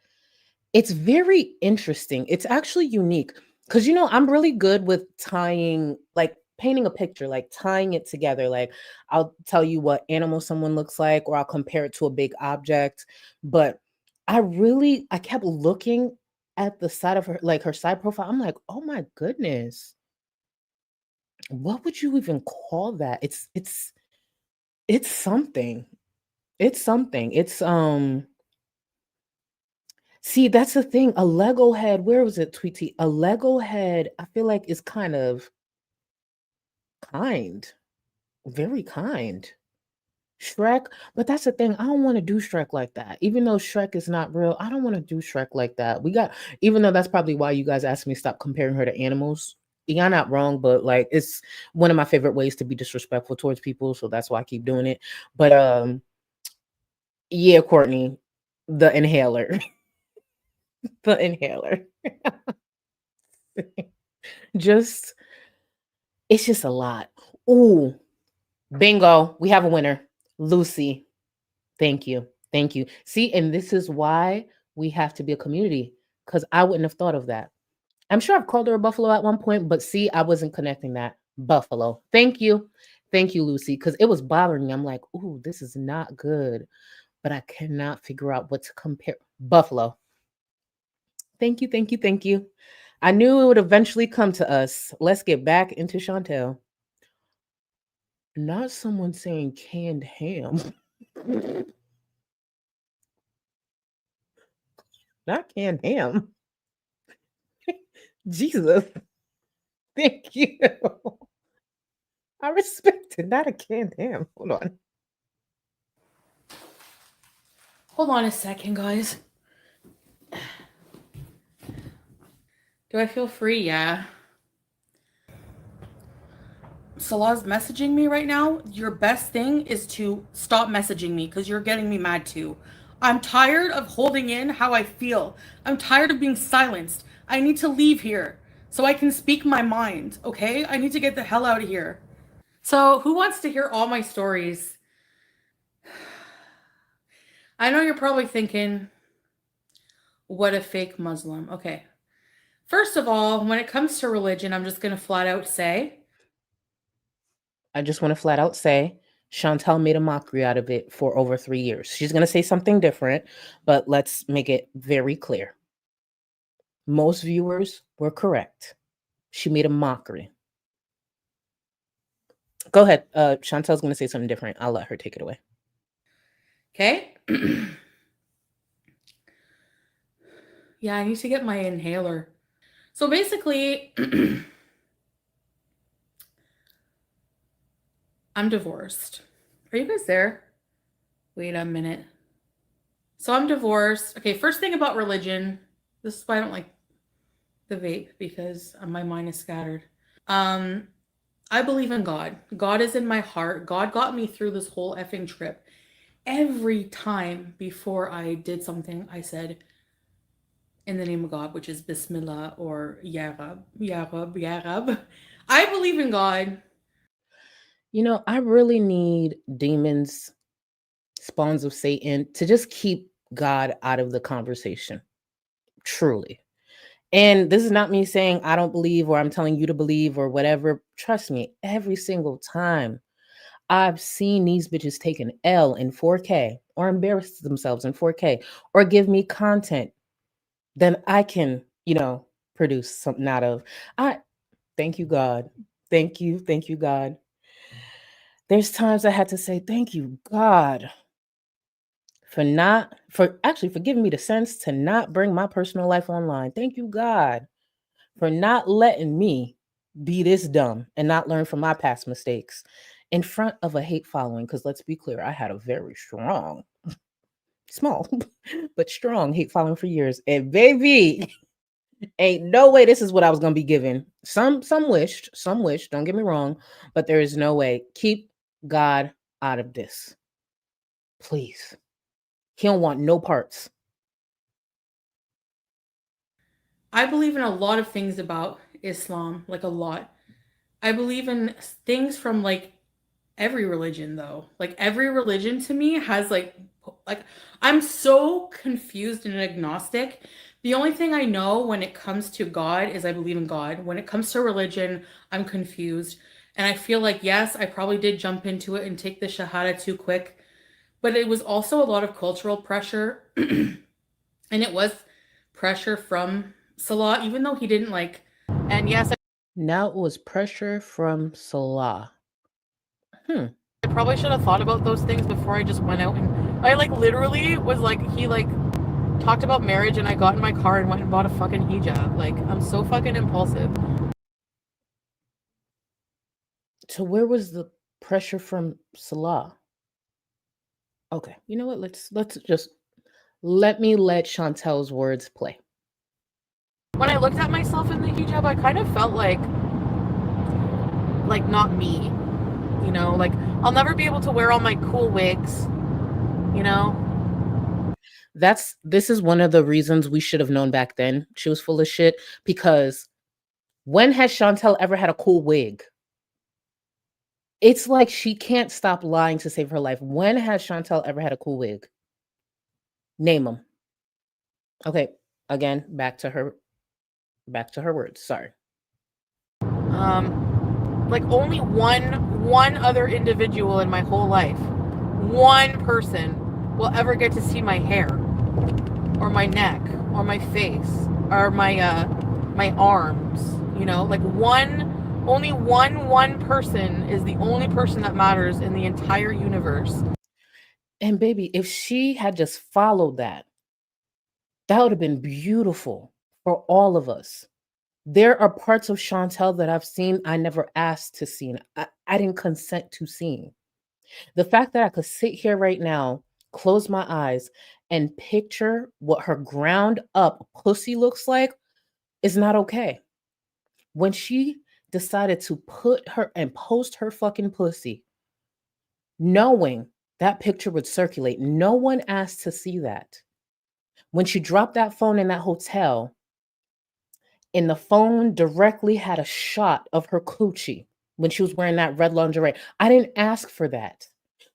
It's very interesting. It's actually unique because, I'm really good with tying, like painting a picture, like tying it together. Like I'll tell you what animal someone looks like, or I'll compare it to a big object. But I kept looking at the side of her, like her side profile. I'm like, oh my goodness. What would you even call that? It's something. It's something. See, that's the thing. A Lego head, where was it, Tweety? A Lego head, I feel like is kind of kind, very kind. Shrek, but that's the thing. I don't want to do Shrek like that. Even though Shrek is not real, I don't want to do Shrek like that. Even though that's probably why you guys asked me to stop comparing her to animals. You're not wrong, but like it's one of my favorite ways to be disrespectful towards people, so that's why I keep doing it. But yeah, Courtney, the inhaler. The inhaler. Just it's just a lot. Ooh, bingo. We have a winner. Lucy. Thank you. Thank you. See, and this is why we have to be a community, because I wouldn't have thought of that. I'm sure I've called her a buffalo at one point, but see, I wasn't connecting that. Buffalo. Thank you. Thank you, Lucy, because it was bothering me. I'm like, ooh, this is not good, but I cannot figure out what to compare. Buffalo. Thank you, thank you, thank you. I knew it would eventually come to us. Let's get back into Chantel. Not someone saying canned ham. Not canned ham. Jesus. Thank you. I respect it. Not a canned ham. Hold on. Hold on a second, guys. Do I feel free? Yeah. Salah's messaging me right now. Your best thing is to stop messaging me because you're getting me mad too. I'm tired of holding in how I feel. I'm tired of being silenced. I need to leave here so I can speak my mind, okay? I need to get the hell out of here. So, who wants to hear all my stories? I know you're probably thinking, what a fake Muslim. Okay. First of all, when it comes to religion, I'm just going to flat out say, I just want to flat out say Chantel made a mockery out of it for over 3 years. She's going to say something different, but let's make it very clear. Most viewers were correct. She made a mockery. Go ahead. Chantel's going to say something different. I'll let her take it away. okay? Yeah, I need to get my inhaler. So basically, I'm divorced. Are you guys there? Wait a minute. So I'm divorced. Okay, first thing about religion. This is why I don't like the vape, because my mind is scattered. I believe in God. God is in my heart. God got me through this whole effing trip. Every time before I did something, I said, in the name of God, which is Bismillah or Yarab, Yarab, Yarab. I believe in God. You know, I really need demons, spawns of Satan, to just keep God out of the conversation. Truly. And this is not me saying I don't believe or I'm telling you to believe or whatever. Trust me, every single time I've seen these bitches take an L in 4K or embarrass themselves in 4K or give me content, then I can, produce something out of. Thank you, God. Thank you, God. There's times I had to say, thank you, God, for giving me the sense to not bring my personal life online. Thank you, God, for not letting me be this dumb and not learn from my past mistakes in front of a hate following. Because let's be clear, I had a very strong, small, but strong hate following for years. And baby, ain't no way this is what I was going to be given. Some wished, don't get me wrong, but there is no way. Keep God out of this. Please. He don't want no parts. I believe in a lot of things about Islam, like a lot. I believe in things from like every religion though. Like every religion to me has like I'm so confused and agnostic. The only thing I know when it comes to God is I believe in God. When it comes to religion, I'm confused. And I feel like, yes, I probably did jump into it and take the Shahada too quick. But it was also a lot of cultural pressure. And it was pressure from Salah, even though he didn't like. And yes, Now it was pressure from Salah. I probably should have thought about those things before I just went out. And I literally was he talked about marriage and I got in my car and went and bought a fucking hijab. I'm so fucking impulsive. So where was the pressure from Salah? Okay, you know what? Let's just let Chantel's words play. When I looked at myself in the hijab, I kind of felt like not me, I'll never be able to wear all my cool wigs, This is one of the reasons we should have known back then she was full of shit, because when has Chantel ever had a cool wig? It's like she can't stop lying to save her life. When has Chantel ever had a cool wig? Name them. Okay, again, back to her words. Sorry. Only one other individual in my whole life, one person will ever get to see my hair or my neck or my face or my arms, you know, like only one person is the only person that matters in the entire universe. And baby, if she had just followed that, that would have been beautiful for all of us. There are parts of Chantel that I've seen I never asked to see. I didn't consent to seeing. The fact that I could sit here right now, close my eyes, and picture what her ground up pussy looks like is not okay. When she decided to put her and post her fucking pussy, knowing that picture would circulate, no one asked to see that. When she dropped that phone in that hotel, and the phone directly had a shot of her coochie when she was wearing that red lingerie. I didn't ask for that.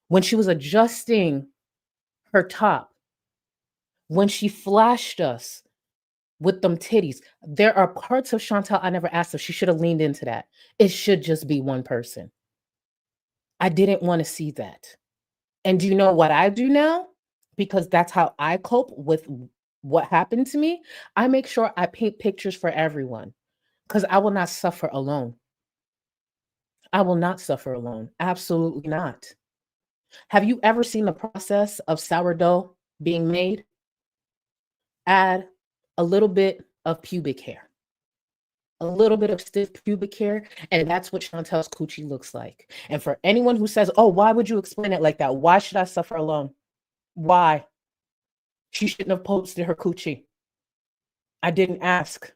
When she was adjusting her top, when she flashed us with them titties, there are parts of Chantel I never asked if she should have leaned into that. It should just be one person. I didn't want to see that. And do you know what I do now? Because that's how I cope with what happened to me. I make sure I paint pictures for everyone because I will not suffer alone. I will not suffer alone. Absolutely not. Have you ever seen the process of sourdough being made? Add a little bit of pubic hair, a little bit of stiff pubic hair, and that's what Chantel's coochie looks like. And for anyone who says, oh, why would you explain it like that? Why should I suffer alone? Why? She shouldn't have posted her coochie. I didn't ask.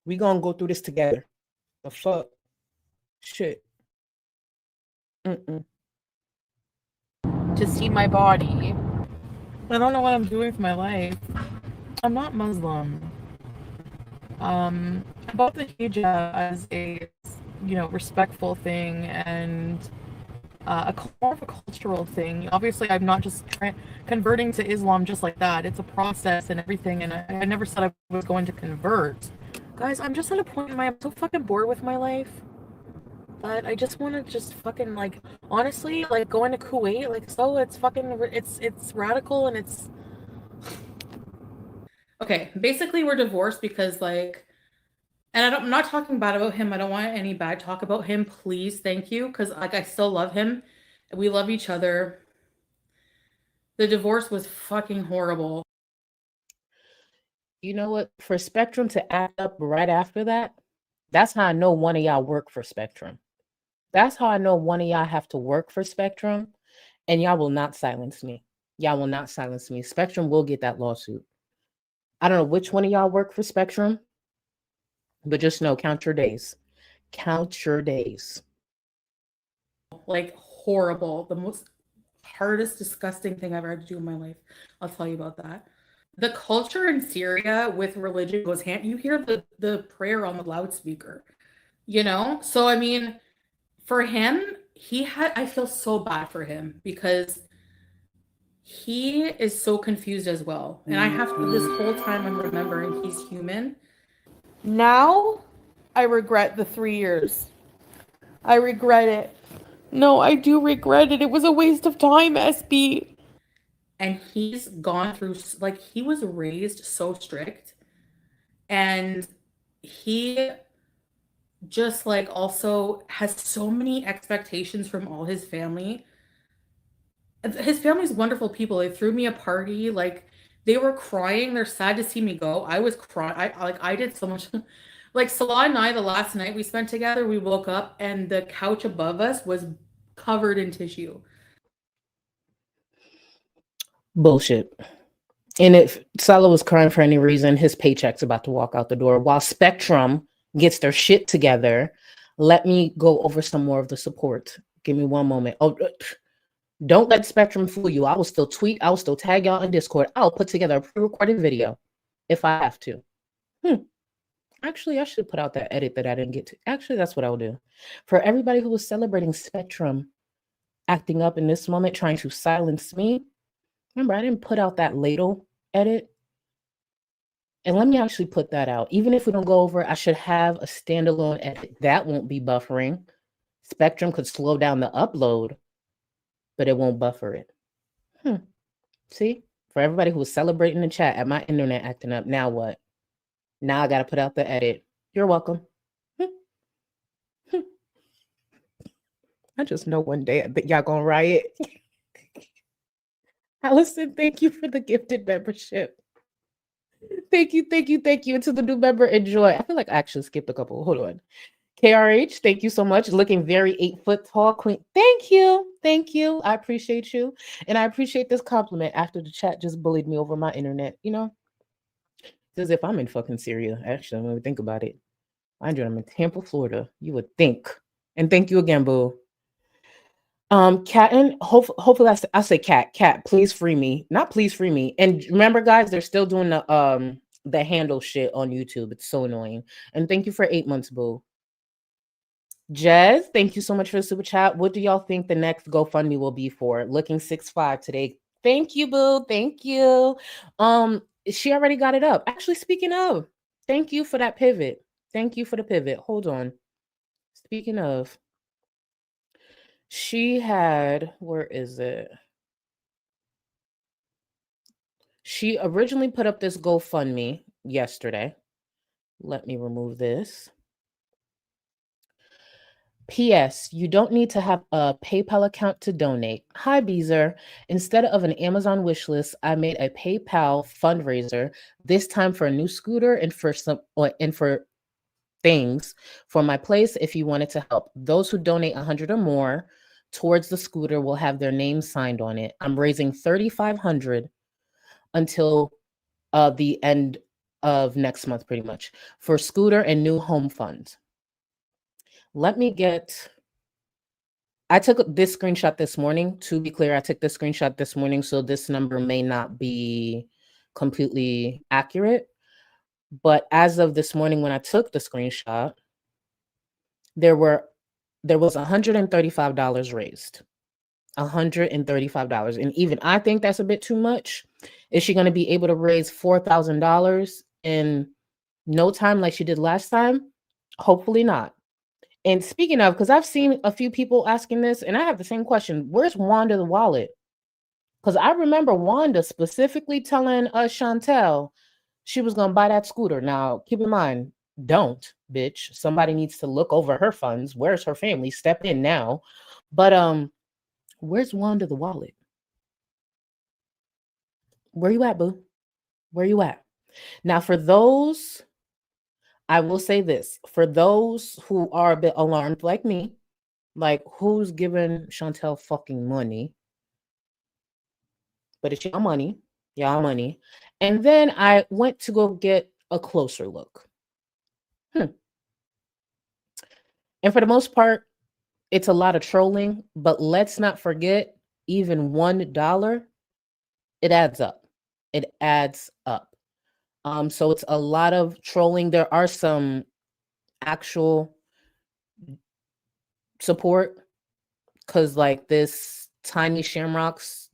We gonna go through this together. The fuck? Shit. To see my body. I don't know what I'm doing with my life. I'm not Muslim. I bought the hijab as a, respectful thing and more of a cultural thing. Obviously, I'm not just converting to Islam just like that. It's a process and everything, and I never said I was going to convert. Guys, I'm just at a point in I'm so fucking bored with my life. But I just want to just fucking, honestly, going to Kuwait, it's fucking, it's radical and it's... Okay, basically we're divorced because, and I'm not talking bad about him. I don't want any bad talk about him, please, thank you, because, I still love him. We love each other. The divorce was fucking horrible. You know what? For Spectrum to act up right after that, that's how I know one of y'all work for Spectrum. That's how I know one of y'all have to work for Spectrum, and y'all will not silence me. Y'all will not silence me. Spectrum will get that lawsuit. I don't know which one of y'all work for Spectrum, but just know, count your days. Count your days. Horrible. The most hardest, disgusting thing I've ever had to do in my life. I'll tell you about that. The culture in Syria with religion goes hand. You hear the prayer on the loudspeaker, So, I mean, for him, I feel so bad for him because he is so confused as well. And I have to, this whole time I'm remembering he's human. Now, I regret the 3 years. I regret it. No, I do regret it. It was a waste of time, SB. And he's gone through, he was raised so strict. And he just, also has so many expectations from all his family. His family's wonderful people. They threw me a party. They were crying. They're sad to see me go. I was crying. I did so much. Salah and I, the last night we spent together, we woke up and the couch above us was covered in tissue. Bullshit. And if Salah was crying for any reason, his paycheck's about to walk out the door. While Spectrum gets their shit together, let me go over some more of the support. Give me one moment. Oh, don't let Spectrum fool you. I will still tweet. I will still tag y'all in Discord. I'll put together a pre-recorded video if I have to. Actually, I should put out that edit that I didn't get to. Actually, that's what I will do. For everybody who was celebrating Spectrum acting up in this moment, trying to silence me, remember, I didn't put out that ladle edit. And let me actually put that out. Even if we don't go over, I should have a standalone edit. That won't be buffering. Spectrum could slow down the upload, but it won't buffer it. See? For everybody who was celebrating the chat at my internet acting up, now what? Now I got to put out the edit. You're welcome. I just know one day that y'all gonna riot. Allison, thank you for the gifted membership. Thank you. And to the new member, enjoy. I feel like I actually skipped a couple. Hold on. KRH, thank you so much. Looking very 8 foot tall, queen. Thank you. I appreciate you. And I appreciate this compliment after the chat just bullied me over my internet. You know, it's as if I'm in fucking Syria. Actually, when we think about it. I'm in Tampa, Florida. You would think. And thank you again, boo. Cat and hopefully I say cat, please free me. Not please free me. And remember, guys, they're still doing the handle shit on YouTube. It's so annoying. And thank you for 8 months, boo. Jez, thank you so much for the super chat. What do y'all think the next GoFundMe will be for? Looking 6'5" today. Thank you, boo. Thank you. She already got it up. Actually, speaking of, thank you for that pivot. Thank you for the pivot. Hold on. Speaking of, she had, where is it? She originally put up this GoFundMe yesterday. Let me remove this. P.S. You don't need to have a PayPal account to donate. Hi, Beezer. Instead of an Amazon wish list, I made a PayPal fundraiser, this time for a new scooter and for things for my place if you wanted to help. Those who donate 100 or more towards the scooter will have their name signed on it. I'm raising $3,500 until the end of next month, pretty much, for scooter and new home funds. Let me get, I took this screenshot this morning. To be clear, I took this screenshot this morning, so this number may not be completely accurate. But as of this morning, when I took the screenshot, there was $135 raised. $135. And even I think that's a bit too much. Is she going to be able to raise $4,000 in no time like she did last time? Hopefully not. And speaking of, because I've seen a few people asking this, and I have the same question. Where's Wanda the wallet? Because I remember Wanda specifically telling us, Chantel, she was going to buy that scooter. Now, keep in mind, don't, bitch. Somebody needs to look over her funds. Where's her family? Step in now. But where's Wanda the wallet? Where you at, boo? Where you at? Now, for those, I will say this. For those who are a bit alarmed like me, like who's giving Chantel fucking money? But it's y'all money. And then I went to go get a closer look. And for the most part, it's a lot of trolling, but let's not forget, even $1, it adds up. So it's a lot of trolling. There are some actual support, because like this Tiny Shamrocks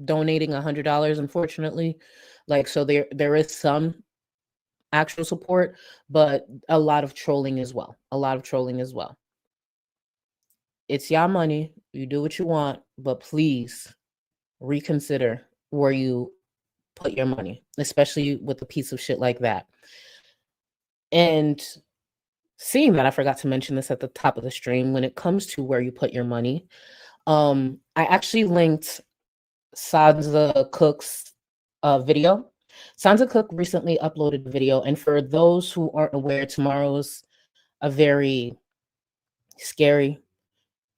donating $100, unfortunately. Like, so there is some actual support, but a lot of trolling as well. It's y'all money. You do what you want, but please reconsider where you put your money, especially with a piece of shit like that. And seeing that, I forgot to mention this at the top of the stream, when it comes to where you put your money, I actually linked Sansa Cook's video. Sansa Cook recently uploaded a video, and for those who aren't aware, tomorrow's a very scary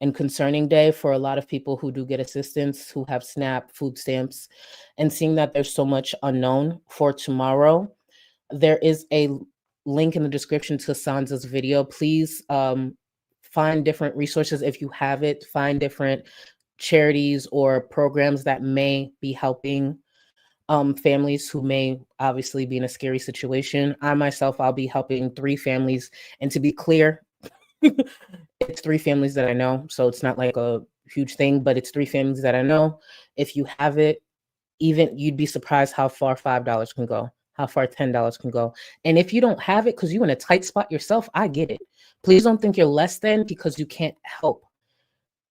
and concerning day for a lot of people who do get assistance, who have SNAP, food stamps, and seeing that there's so much unknown for tomorrow, there is a link in the description to Sansa's video. Please find different resources if you have it. Find different charities or programs that may be helping families who may obviously be in a scary situation. I myself, I'll be helping 3 families. And to be clear, it's 3 families that I know. So it's not like a huge thing, but it's 3 families that I know. If you have it, even you'd be surprised how far $5 can go, how far $10 can go. And if you don't have it because you're in a tight spot yourself, I get it. Please don't think you're less than because you can't help,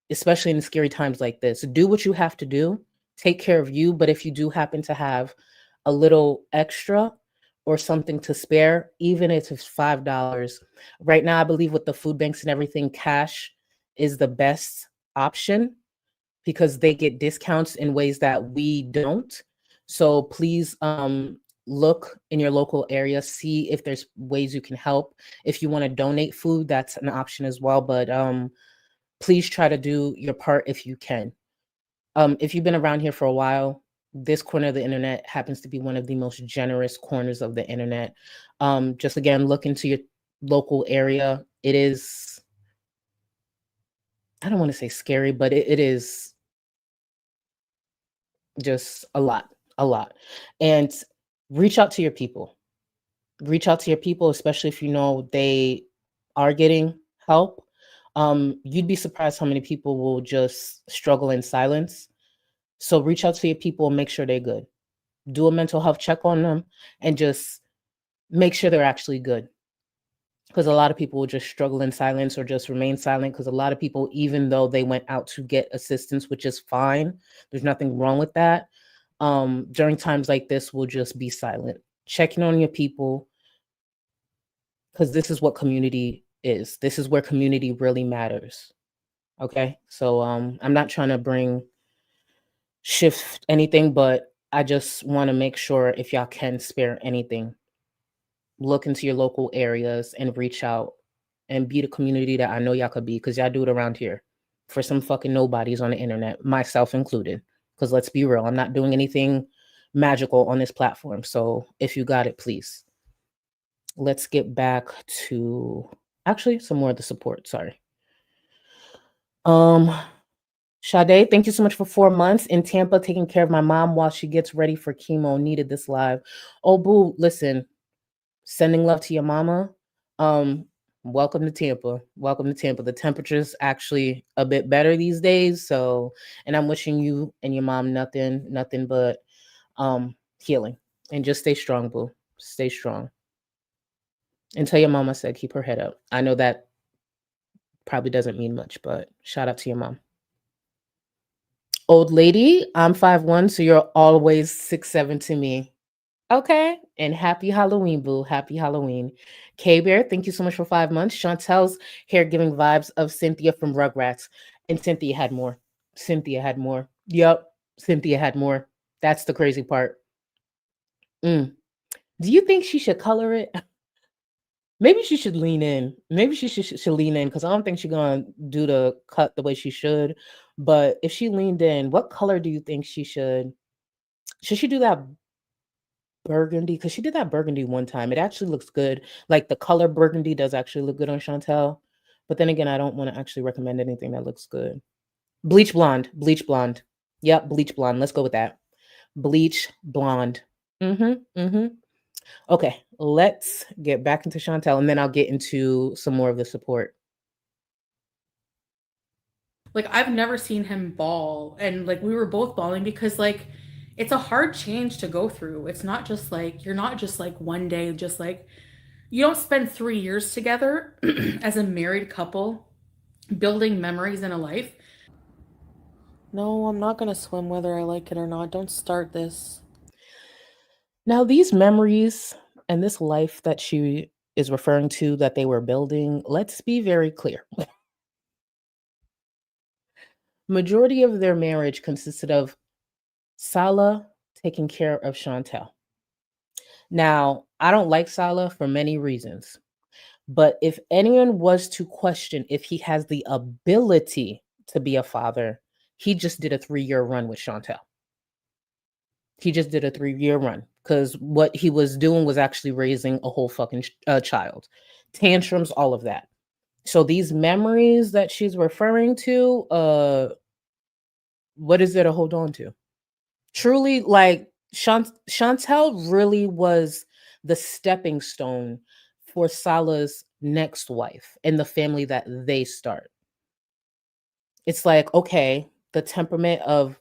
especially in scary times like this. Do what you have to do take care of you. But if you do happen to have a little extra or something to spare, even if it's $5, right now, I believe with the food banks and everything, cash is the best option because they get discounts in ways that we don't. So please look in your local area, see if there's ways you can help. If you want to donate food, that's an option as well. But please try to do your part if you can. If you've been around here for a while, this corner of the internet happens to be one of the most generous corners of the internet. Just again, look into your local area. It is, I don't want to say scary, but it is just a lot, a lot. And reach out to your people. Reach out to your people, especially if you know they are getting help. You'd be surprised how many people will just struggle in silence. So reach out to your people and make sure they're good. Do a mental health check on them and just make sure they're actually good. Because a lot of people will just struggle in silence or just remain silent. Because a lot of people, even though they went out to get assistance, which is fine, there's nothing wrong with that. During times like this, will just be silent. Checking on your people, because this is what community is. This is where community really matters. Okay, so I'm not trying to shift anything, but I just want to make sure if y'all can spare anything, look into your local areas and reach out and be the community that I know y'all could be, because y'all do it around here for some fucking nobodies on the internet, myself included. Because let's be real, I'm not doing anything magical on this platform. So if you got it, please. Let's get back to actually some more of the support. Sorry. Sade, thank you so much for 4 months in Tampa, taking care of my mom while she gets ready for chemo. Needed this live. Oh, boo, listen, sending love to your mama. Welcome to Tampa. Welcome to Tampa. The temperature's actually a bit better these days. So, and I'm wishing you and your mom nothing but healing. And just stay strong, boo. Stay strong. And tell your mama I said keep her head up. I know that probably doesn't mean much, but shout out to your mom. Old lady, I'm 5'1", so you're always 6'7" to me. Okay. And happy Halloween, boo. Happy Halloween. K-Bear, thank you so much for 5 months. Chantel's hair giving vibes of Cynthia from Rugrats. And Cynthia had more. Cynthia had more. Yep. Cynthia had more. That's the crazy part. Do you think she should color it? Maybe she should lean in. Maybe she should lean in, because I don't think she's going to do the cut the way she should. But if she leaned in, what color do you think she should? Should she do that burgundy? Because she did that burgundy one time. It actually looks good. Like the color burgundy does actually look good on Chantel. But then again, I don't want to actually recommend anything that looks good. Bleach blonde. Bleach blonde. Yep, bleach blonde. Let's go with that. Bleach blonde. Okay, let's get back into Chantel, and then I'll get into some more of the support. Like, I've never seen him bawl, and like we were both bawling because like it's a hard change to go through. It's not just like you're not just like one day, just like you don't spend 3 years together as a married couple building memories in a life. No, I'm not gonna swim whether I like it or not. Don't start this. Now, these memories and this life that she is referring to that they were building, let's be very clear. Majority of their marriage consisted of Salah taking care of Chantel. Now, I don't like Salah for many reasons, but if anyone was to question if he has the ability to be a father, he just did a 3-year run with Chantel. He just did a 3-year run, because what he was doing was actually raising a whole fucking child. Tantrums, all of that. So these memories that she's referring to, what is there to hold on to? Truly, like Chantel really was the stepping stone for Salah's next wife and the family that they start. It's like, okay, the temperament of,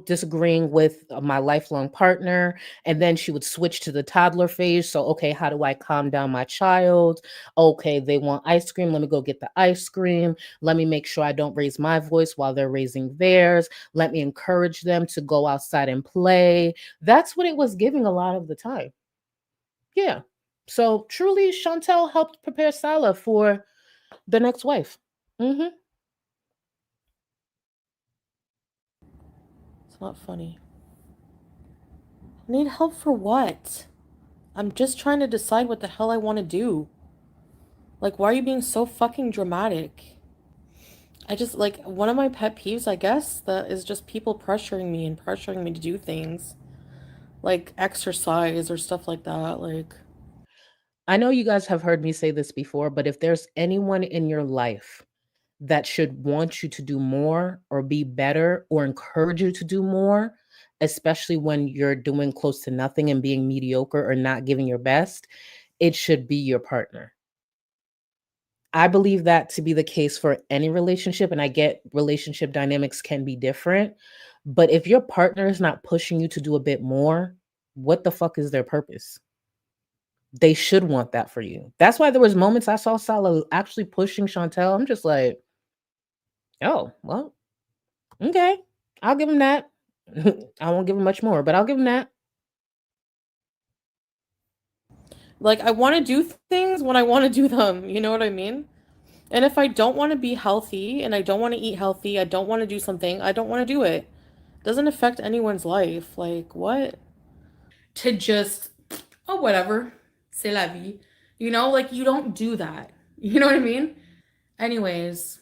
disagreeing with my lifelong partner. And then she would switch to the toddler phase. So, okay, how do I calm down my child? Okay, they want ice cream. Let me go get the ice cream. Let me make sure I don't raise my voice while they're raising theirs. Let me encourage them to go outside and play. That's what it was giving a lot of the time. Yeah. So truly, Chantel helped prepare Salah for the next wife. Mm-hmm. It's not funny. Need help for what? I'm just trying to decide what the hell I want to do. Like, why are you being so fucking dramatic? I just, like, one of my pet peeves, I guess, that is just people pressuring me and pressuring me to do things. Like exercise or stuff like that. Like, I know you guys have heard me say this before, but if there's anyone in your life that should want you to do more or be better or encourage you to do more, especially when you're doing close to nothing and being mediocre or not giving your best, it should be your partner. I believe that to be the case for any relationship, and I get relationship dynamics can be different, but if your partner is not pushing you to do a bit more, what the fuck is their purpose? They should want that for you. That's why there was moments I saw Salah actually pushing Chantel. I'm just like, oh, well, okay. I'll give him that. I won't give him much more, but I'll give him that. Like, I want to do things when I want to do them. You know what I mean? And if I don't want to be healthy and I don't want to eat healthy, I don't want to do something, I don't want to do it. It doesn't affect anyone's life. Like, what? To just, oh, whatever. C'est la vie. You know, like, you don't do that. You know what I mean? Anyways,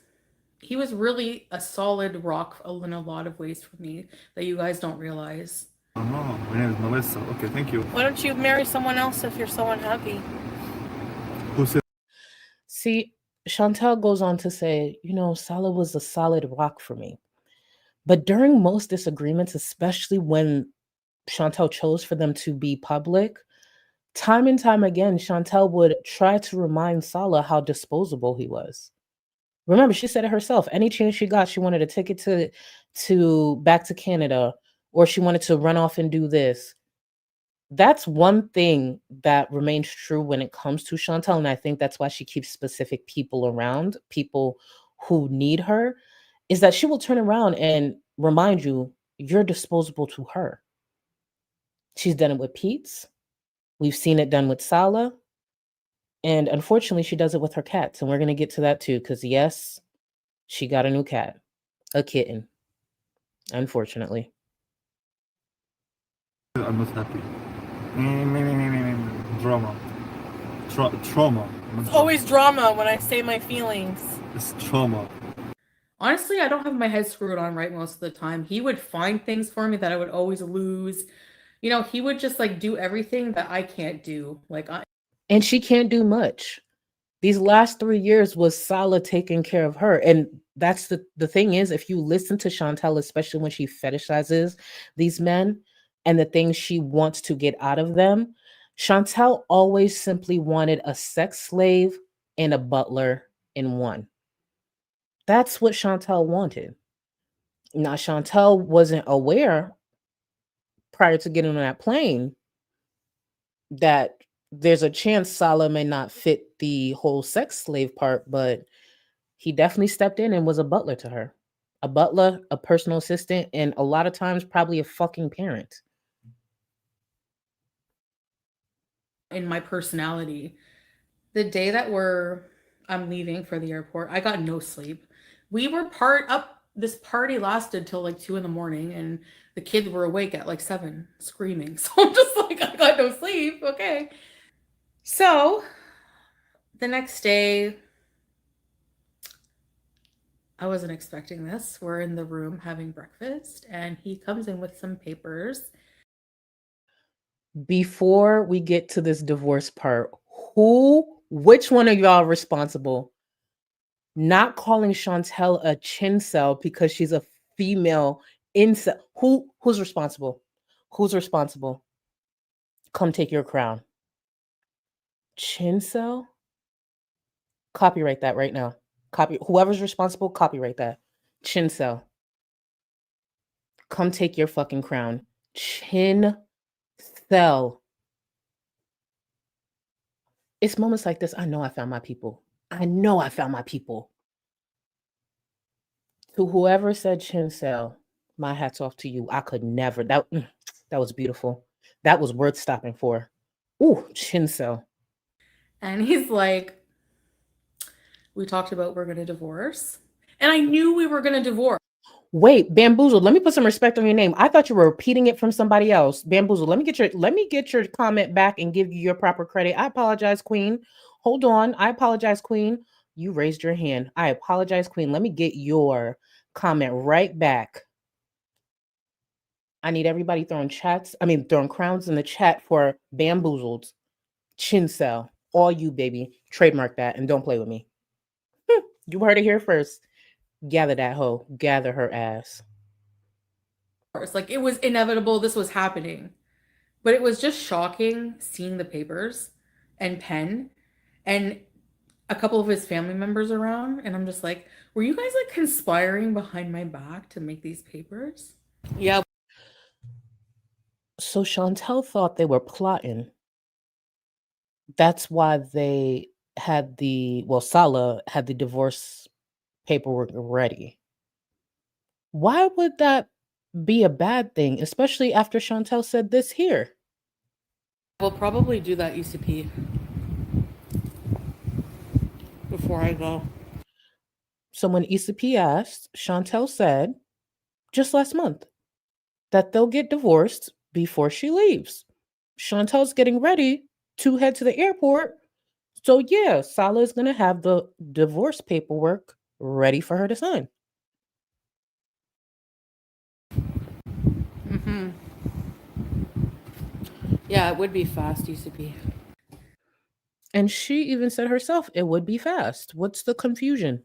he was really a solid rock in a lot of ways for me that you guys don't realize. Oh, my name is Melissa. Okay, thank you. Why don't you marry someone else if you're so unhappy? Who said? See, Chantel goes on to say, Salah was a solid rock for me. But during most disagreements, especially when Chantel chose for them to be public, time and time again, Chantel would try to remind Salah how disposable he was. Remember, she said it herself. Any chance she got, she wanted a ticket to back to Canada, or she wanted to run off and do this. That's one thing that remains true when it comes to Chantel, and I think that's why she keeps specific people around, people who need her, is that she will turn around and remind you you're disposable to her. She's done it with Pete's. We've seen it done with Salah. And unfortunately, she does it with her cats. And we're going to get to that too, because yes, she got a new cat, a kitten, unfortunately. I'm not happy. Drama. Trauma. It's always drama when I say my feelings. It's trauma. Honestly, I don't have my head screwed on right most of the time. He would find things for me that I would always lose. You know, he would just like do everything that I can't do. And she can't do much. These last 3 years was Salah taking care of her. And that's the thing is, if you listen to Chantel, especially when she fetishizes these men and the things she wants to get out of them, Chantel always simply wanted a sex slave and a butler in one. That's what Chantel wanted. Now, Chantel wasn't aware prior to getting on that plane that there's a chance Salah may not fit the whole sex slave part, but he definitely stepped in and was a butler to her. A butler, a personal assistant, and a lot of times probably a fucking parent. In my personality, the day that I'm leaving for the airport, I got no sleep. We were this party lasted till like 2 a.m, and the kids were awake at like 7 screaming. So I'm just like, I got no sleep. Okay. So the next day, I wasn't expecting this. We're in the room having breakfast, and he comes in with some papers. Before we get to this divorce part, which one of y'all responsible not calling Chantel a chincel because she's a female incel? Who's responsible? Who's responsible? Come take your crown. Chincel? Copyright that right now. Whoever's responsible, copyright that. Chincel. Come take your fucking crown. Chin Cell. It's moments like this. I know I found my people. I know I found my people. To whoever said Chin Cell, my hat's off to you. I could never. That was beautiful. That was worth stopping for. Ooh, Chin Cell. And he's like, we talked about we're going to divorce. And I knew we were going to divorce. Wait, Bamboozled. Let me put some respect on your name. I thought you were repeating it from somebody else. Bamboozled. Let me get your comment back and give you your proper credit. I apologize, Queen. Hold on. I apologize, Queen. You raised your hand. I apologize, Queen. Let me get your comment right back. I need everybody throwing crowns in the chat for Bamboozled, Chin Cell, all you, baby. Trademark that and don't play with me. You heard it here first. Gather that hoe. Gather her ass. Like, it was inevitable this was happening. But it was just shocking seeing the papers and pen and a couple of his family members around. And I'm just like, were you guys like conspiring behind my back to make these papers? Yeah. So Chantel thought they were plotting. That's why they had Sala had the divorce paperwork ready. Why would that be a bad thing, especially after Chantel said this here? We'll probably do that ECP before I go. So when ECP asked, Chantel said just last month that they'll get divorced before she leaves. Chantel's getting ready to head to the airport. So yeah, Sala is going to have the divorce paperwork ready for her to sign. Mm-hmm. Yeah, it would be fast, ECP. And she even said herself, it would be fast. What's the confusion?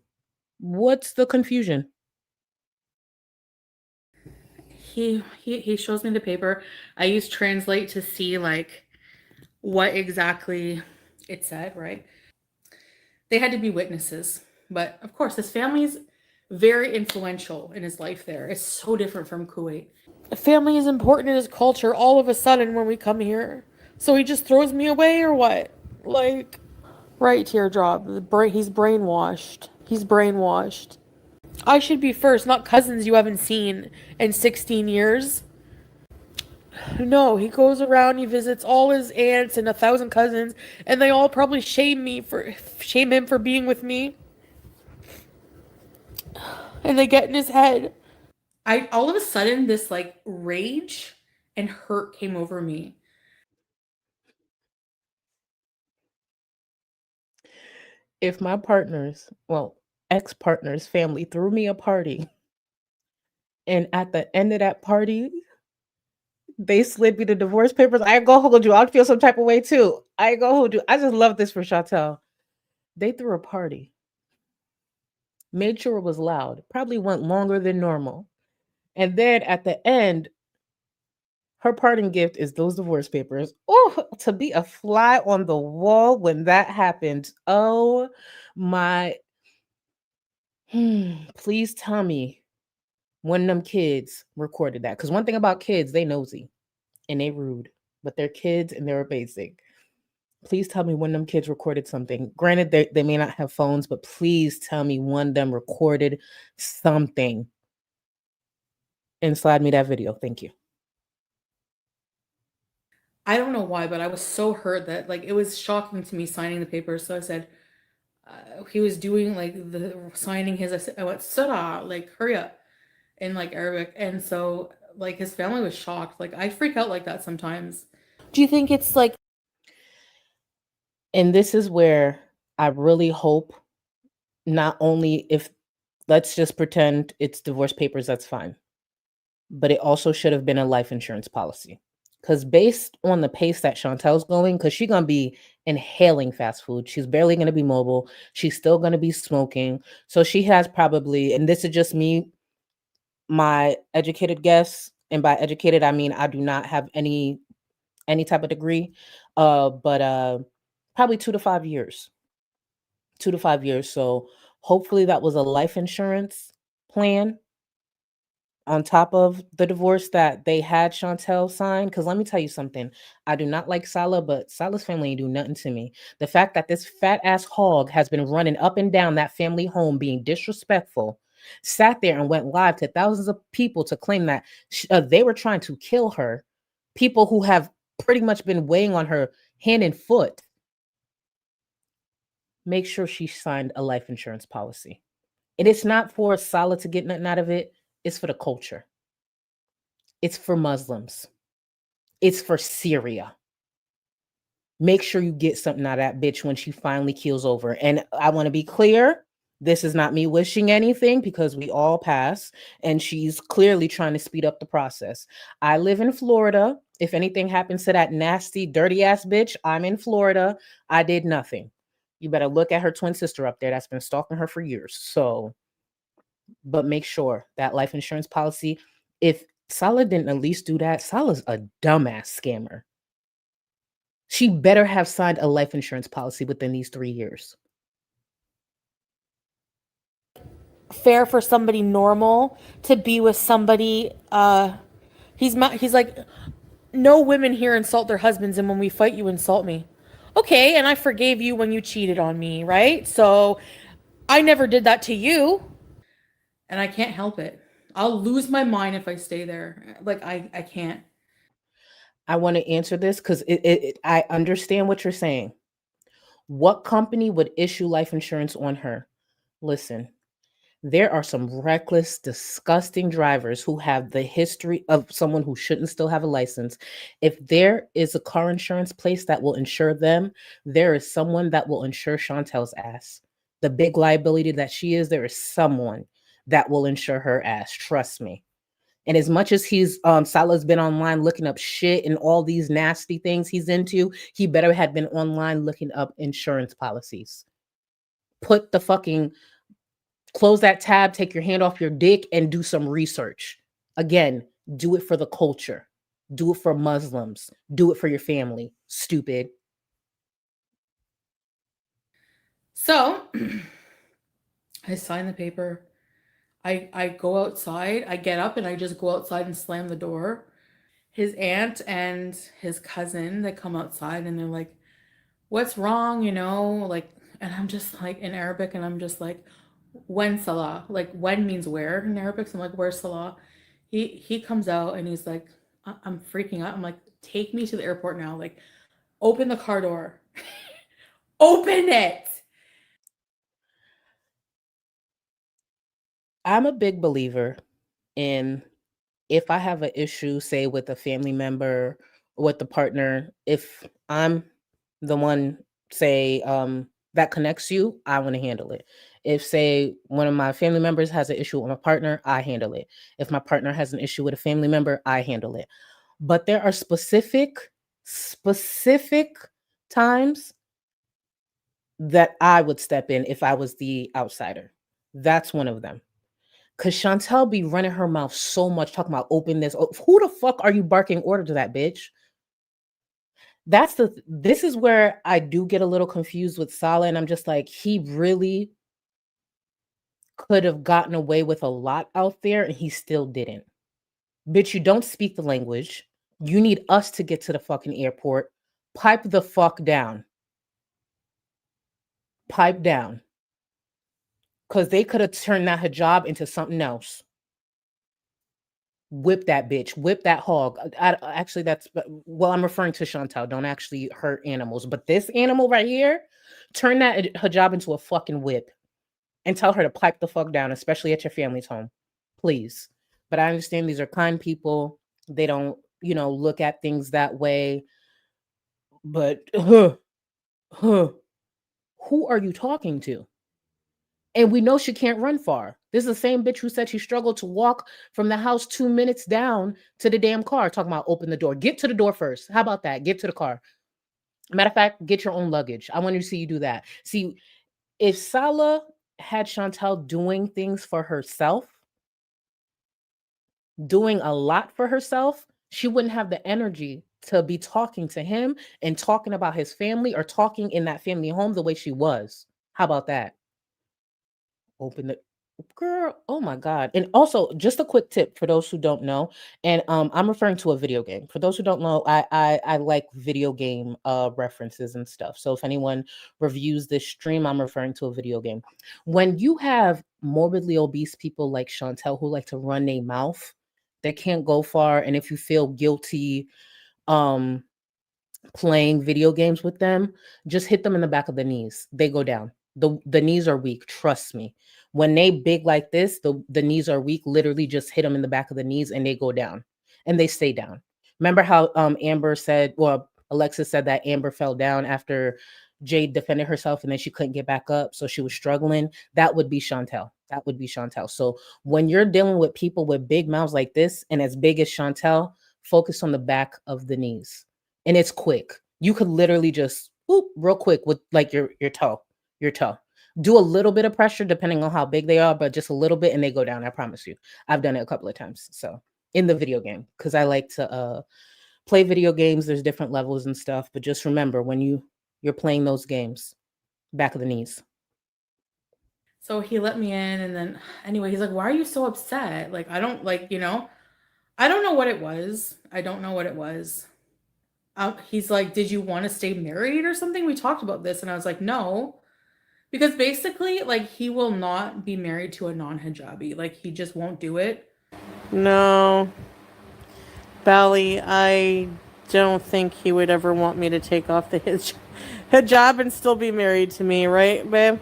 What's the confusion? He shows me the paper. I use Translate to see like what exactly it said, right? They had to be witnesses. But of course, his family's very influential in his life there. It's so different from Kuwait. Family is important in his culture all of a sudden when we come here. So he just throws me away or what? Like, right, teardrop. He's brainwashed. He's brainwashed. I should be first, not cousins you haven't seen in 16 years. No, he goes around, he visits all his aunts and 1,000 cousins, and they all probably shame him for being with me. And they get in his head. All of a sudden this like rage and hurt came over me. If my ex-partner's family threw me a party, and at the end of that party, they slid me the divorce papers, I ain't gonna hold you. I'd feel some type of way too. I ain't gonna hold you. I just love this for Chantel. They threw a party. Made sure it was loud. Probably went longer than normal. And then at the end, her parting gift is those divorce papers. Oh, to be a fly on the wall when that happened. Oh my. Please tell me when them kids recorded that. Because one thing about kids, they nosy and they rude, but they're kids and they're basic. Please tell me when them kids recorded something. Granted, they may not have phones, but please tell me when them recorded something. And slide me that video. Thank you. I don't know why, but I was so hurt that like it was shocking to me signing the papers. So I said, he was doing like the signing his, I went, Surah, like hurry up in like Arabic. And so like his family was shocked. Like I freak out like that sometimes. Do you think it's like, and this is where I really hope not only if, let's just pretend it's divorce papers, that's fine. But it also should have been a life insurance policy. Because based on the pace that Chantel's going, because she's going to be inhaling fast food. She's barely going to be mobile. She's still going to be smoking. So she has probably, and this is just me, my educated guess, and by educated, I mean I do not have any type of degree, but probably 2 to 5 years. 2 to 5 years. So hopefully that was a life insurance plan on top of the divorce that they had Chantel sign. Because let me tell you something. I do not like Salah, but Salah's family ain't do nothing to me. The fact that this fat ass hog has been running up and down that family home being disrespectful, sat there and went live to thousands of people to claim that they were trying to kill her. People who have pretty much been weighing on her hand and foot. Make sure she signed a life insurance policy. And it's not for Salah to get nothing out of it. It's for the culture. It's for Muslims. It's for Syria. Make sure you get something out of that bitch when she finally keels over. And I want to be clear, this is not me wishing anything because we all pass, and she's clearly trying to speed up the process. I live in Florida. If anything happens to that nasty, dirty ass bitch, I'm in Florida. I did nothing. You better look at her twin sister up there that's been stalking her for years. So, but make sure that life insurance policy, if Salah didn't at least do that, Salah's a dumbass scammer. She better have signed a life insurance policy within these 3 years. Fair for somebody normal to be with somebody. He's like, no women here insult their husbands, and when we fight, you insult me. Okay, and I forgave you when you cheated on me, right? So I never did that to you, and I can't help it. I'll lose my mind if I stay there. Like I can't. I want to answer this because I understand what you're saying. What company would issue life insurance on her? Listen, there are some reckless, disgusting drivers who have the history of someone who shouldn't still have a license. If there is a car insurance place that will insure them, there is someone that will insure Chantel's ass. The big liability that she is, there is someone that will insure her ass. Trust me. And as much as Salah's been online looking up shit and all these nasty things he's into, he better had been online looking up insurance policies. Put the fucking, close that tab, take your hand off your dick, and do some research. Again, do it for the culture. Do it for Muslims. Do it for your family. Stupid. So I sign the paper. I go outside. I get up and I just go outside and slam the door. His aunt and his cousin, they come outside and they're like, what's wrong? Like, and I'm just like in Arabic, and I'm just like, when Salah? Like, when means where in Arabic. So I'm like, where's Salah? He comes out and he's like, I'm freaking out. I'm like, take me to the airport now. Like, open the car door. Open it. I'm a big believer in, if I have an issue, say with a family member or with the partner, if I'm the one, say, that connects you, I want to handle it. If, say, one of my family members has an issue with my partner, I handle it. If my partner has an issue with a family member, I handle it. But there are specific times that I would step in if I was the outsider. That's one of them. Cause Chantel be running her mouth so much, talking about open this. Who the fuck are you barking order to that bitch? This is where I do get a little confused with Salah, and I'm just like, he really could have gotten away with a lot out there, and he still didn't. Bitch, you don't speak the language. You need us to get to the fucking airport. Pipe the fuck down. Pipe down. Because they could have turned that hijab into something else. Whip that bitch. Whip that hog. Actually, I'm referring to Chantal. Don't actually hurt animals. But this animal right here, turn that hijab into a fucking whip. And tell her to pipe the fuck down, especially at your family's home. Please. But I understand these are kind people. They don't, look at things that way. But, who are you talking to? And we know she can't run far. This is the same bitch who said she struggled to walk from the house 2 minutes down to the damn car, talking about open the door. Get to the door first. How about that? Get to the car. Matter of fact, get your own luggage. I want to see you do that. See, if Salah had Chantal doing things for herself, doing a lot for herself, she wouldn't have the energy to be talking to him and talking about his family or talking in that family home the way she was. How about that? Girl, oh my God. And also, just a quick tip for those who don't know, and I'm referring to a video game. For those who don't know, I like video game references and stuff. So if anyone reviews this stream, I'm referring to a video game. When you have morbidly obese people like Chantel who like to run their mouth, they can't go far, and if you feel guilty um playing video games with them, just hit them in the back of the knees. They go down. The knees are weak, trust me. When they big like this, the knees are weak. Literally just hit them in the back of the knees and they go down. And they stay down. Remember how Amber said, well, Alexis said that Amber fell down after Jade defended herself and then she couldn't get back up, so she was struggling. That would be Chantel. That would be Chantel. So when you're dealing with people with big mouths like this and as big as Chantel, focus on the back of the knees. And it's quick. You could literally just whoop real quick with like your toe. Do a little bit of pressure depending on how big they are, but just a little bit and they go down. I promise you. I've done it a couple of times. So in the video game, because I like to play video games. There's different levels and stuff, but just remember when you're playing those games, back of the knees. So he let me in, and then anyway, he's like, "Why are you so upset?" Like, I don't like, I don't know what it was. He's like, "Did you want to stay married or something?" We talked about this, and I was like, "No." Because basically, like, he will not be married to a non-hijabi. Like, he just won't do it. No. Bally, I don't think he would ever want me to take off the hijab and still be married to me, right, babe?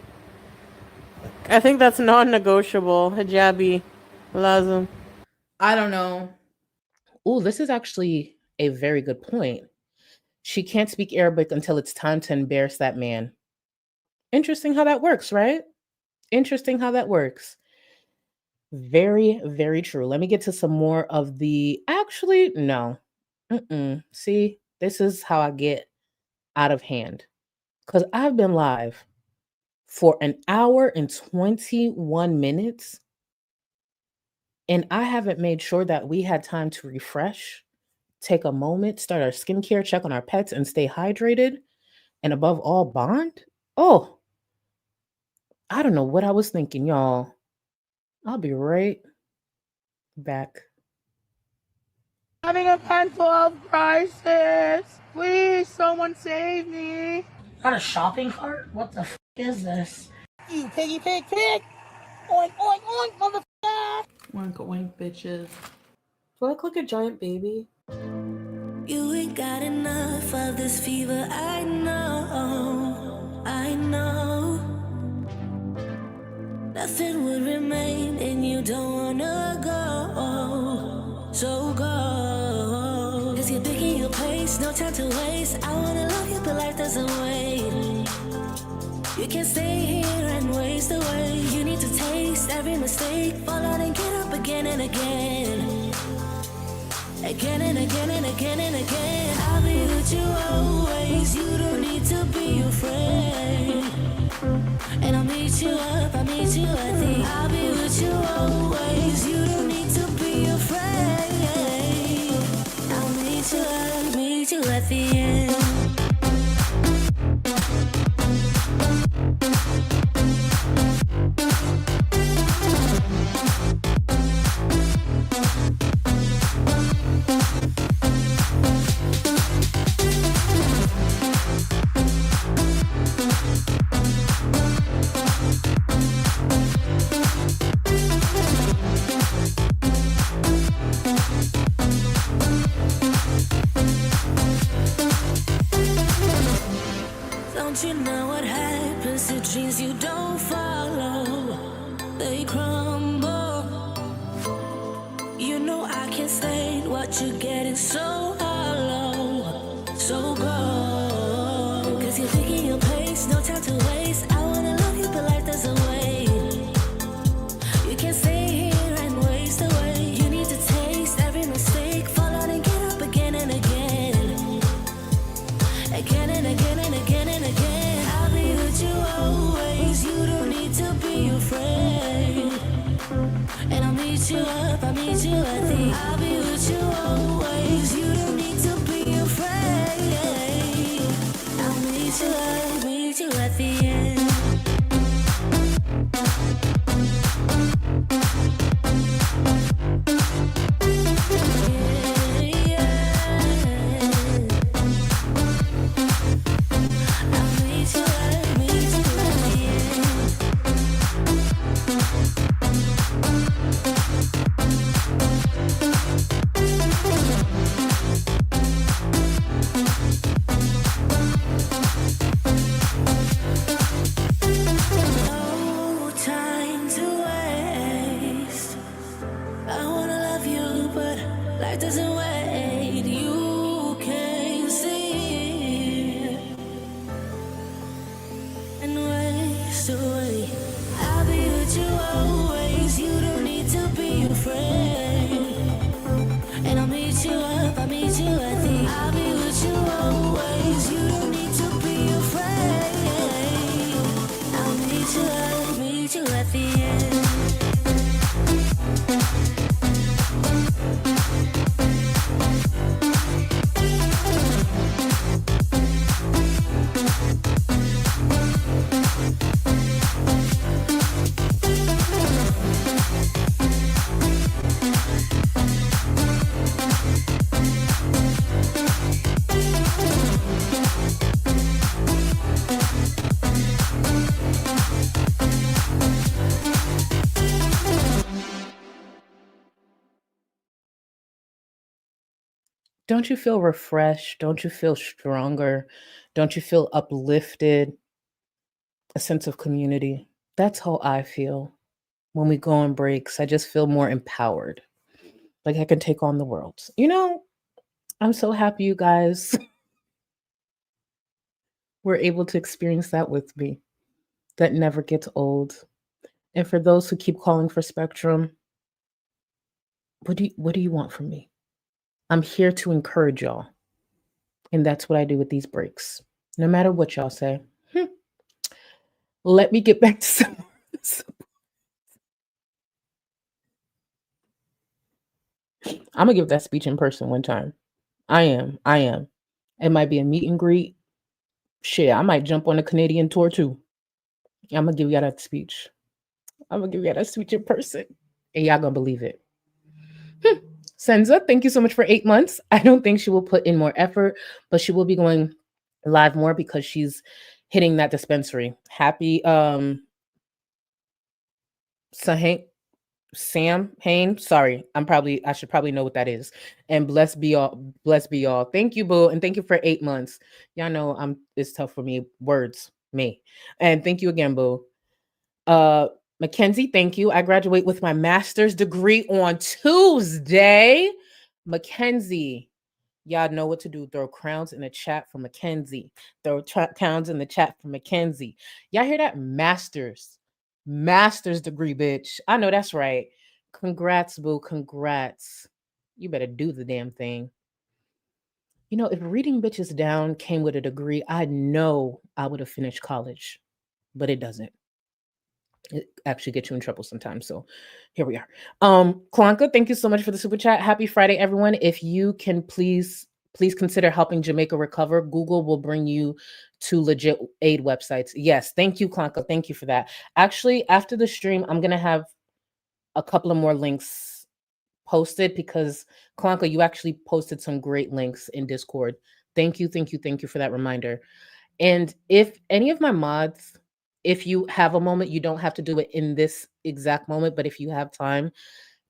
I think that's non-negotiable. Hijabi. Lazim. I don't know. Oh, this is actually a very good point. She can't speak Arabic until it's time to embarrass that man. Interesting how that works, right? Interesting how that works. Very, very true. Let me get to some more of the... Actually, no. See, this is how I get out of hand. Because I've been live for 1 hour and 21 minutes. And I haven't made sure that we had time to refresh, take a moment, start our skincare, check on our pets, and stay hydrated. And above all, bond? Oh, I don't know what I was thinking, y'all. I'll be right back. Having a mental health crisis. Please, someone save me. Got a shopping cart? What the f is this? You piggy pig pig. Oink, oink, oink, motherfucker. Oink, oink, bitches. Do I look like a giant baby? You ain't got enough of this fever, I know, I know. Nothing would remain and you don't wanna go, so go. Cause you're picking your place, no time to waste. I wanna love you but life doesn't wait. You can't stay here and waste away. You need to taste every mistake, fall out and get up again and again. Again and again and again and again. I'll be with you always. You don't need to be afraid. And I'll meet you up, I'll meet you at the... I'll be with you always. You don't need to be afraid. I'll meet you up, meet you at the end. Don't you know what happens to dreams you don't follow? They crumble. You know I can't stand what you're getting so hollow. So go. Cause you're taking your pace, no time to waste. I wanna love you but life doesn't wait. You can't stay here and waste away. You need to taste every mistake, fall out and get up again and again. Again and again and again and again. I'll be with you always. You don't need to be afraid. And I'll meet you up, I'll meet you at the... I'll be with you always. You don't need to be afraid. I'll meet you up, meet you at the end. Life doesn't wait, you can see it and waste away. I'll be with you always, you don't need to be afraid. And I'll meet you at the I'll be with you always, you don't need to be afraid. I'll meet you at the end. Don't you feel refreshed? Don't you feel stronger? Don't you feel uplifted? A sense of community. That's how I feel when we go on breaks. I just feel more empowered. Like I can take on the world. You know, I'm so happy you guys were able to experience that with me. That never gets old. And for those who keep calling for Spectrum, what do you want from me? I'm here to encourage y'all. And that's what I do with these breaks. No matter what y'all say. Let me get back to some. I'm gonna give that speech in person one time. I am. It might be a meet and greet. Shit, I might jump on a Canadian tour too. I'm gonna give y'all that speech. I'm gonna give y'all that speech in person. And y'all gonna believe it. Senza, thank you so much for 8 months. I don't think she will put in more effort, but she will be going live more because she's hitting that dispensary. Happy Sam Hain. Sorry, I should probably know what that is. And blessed be y'all. Thank you, boo, and thank you for 8 months. Y'all know it's tough for me. Words, me. And thank you again, boo. Mackenzie, thank you. I graduate with my master's degree on Tuesday. Mackenzie, y'all know what to do. Throw crowns in the chat for Mackenzie. Throw crowns in the chat for Mackenzie. Y'all hear that? Master's degree, bitch. I know that's right. Congrats, boo. Congrats. You better do the damn thing. You know, if reading bitches down came with a degree, I know I would have finished college, but it doesn't. It actually gets you in trouble sometimes. So here we are. Kwanka, thank you so much for the super chat. Happy Friday, everyone. If you can please consider helping Jamaica recover. Google will bring you to legit aid websites. Yes, thank you, Kwanka. Thank you for that. Actually, after the stream, I'm gonna have a couple of more links posted because Kwanka, you actually posted some great links in Discord. Thank you for that reminder. And if any of my mods, if you have a moment, you don't have to do it in this exact moment, but if you have time,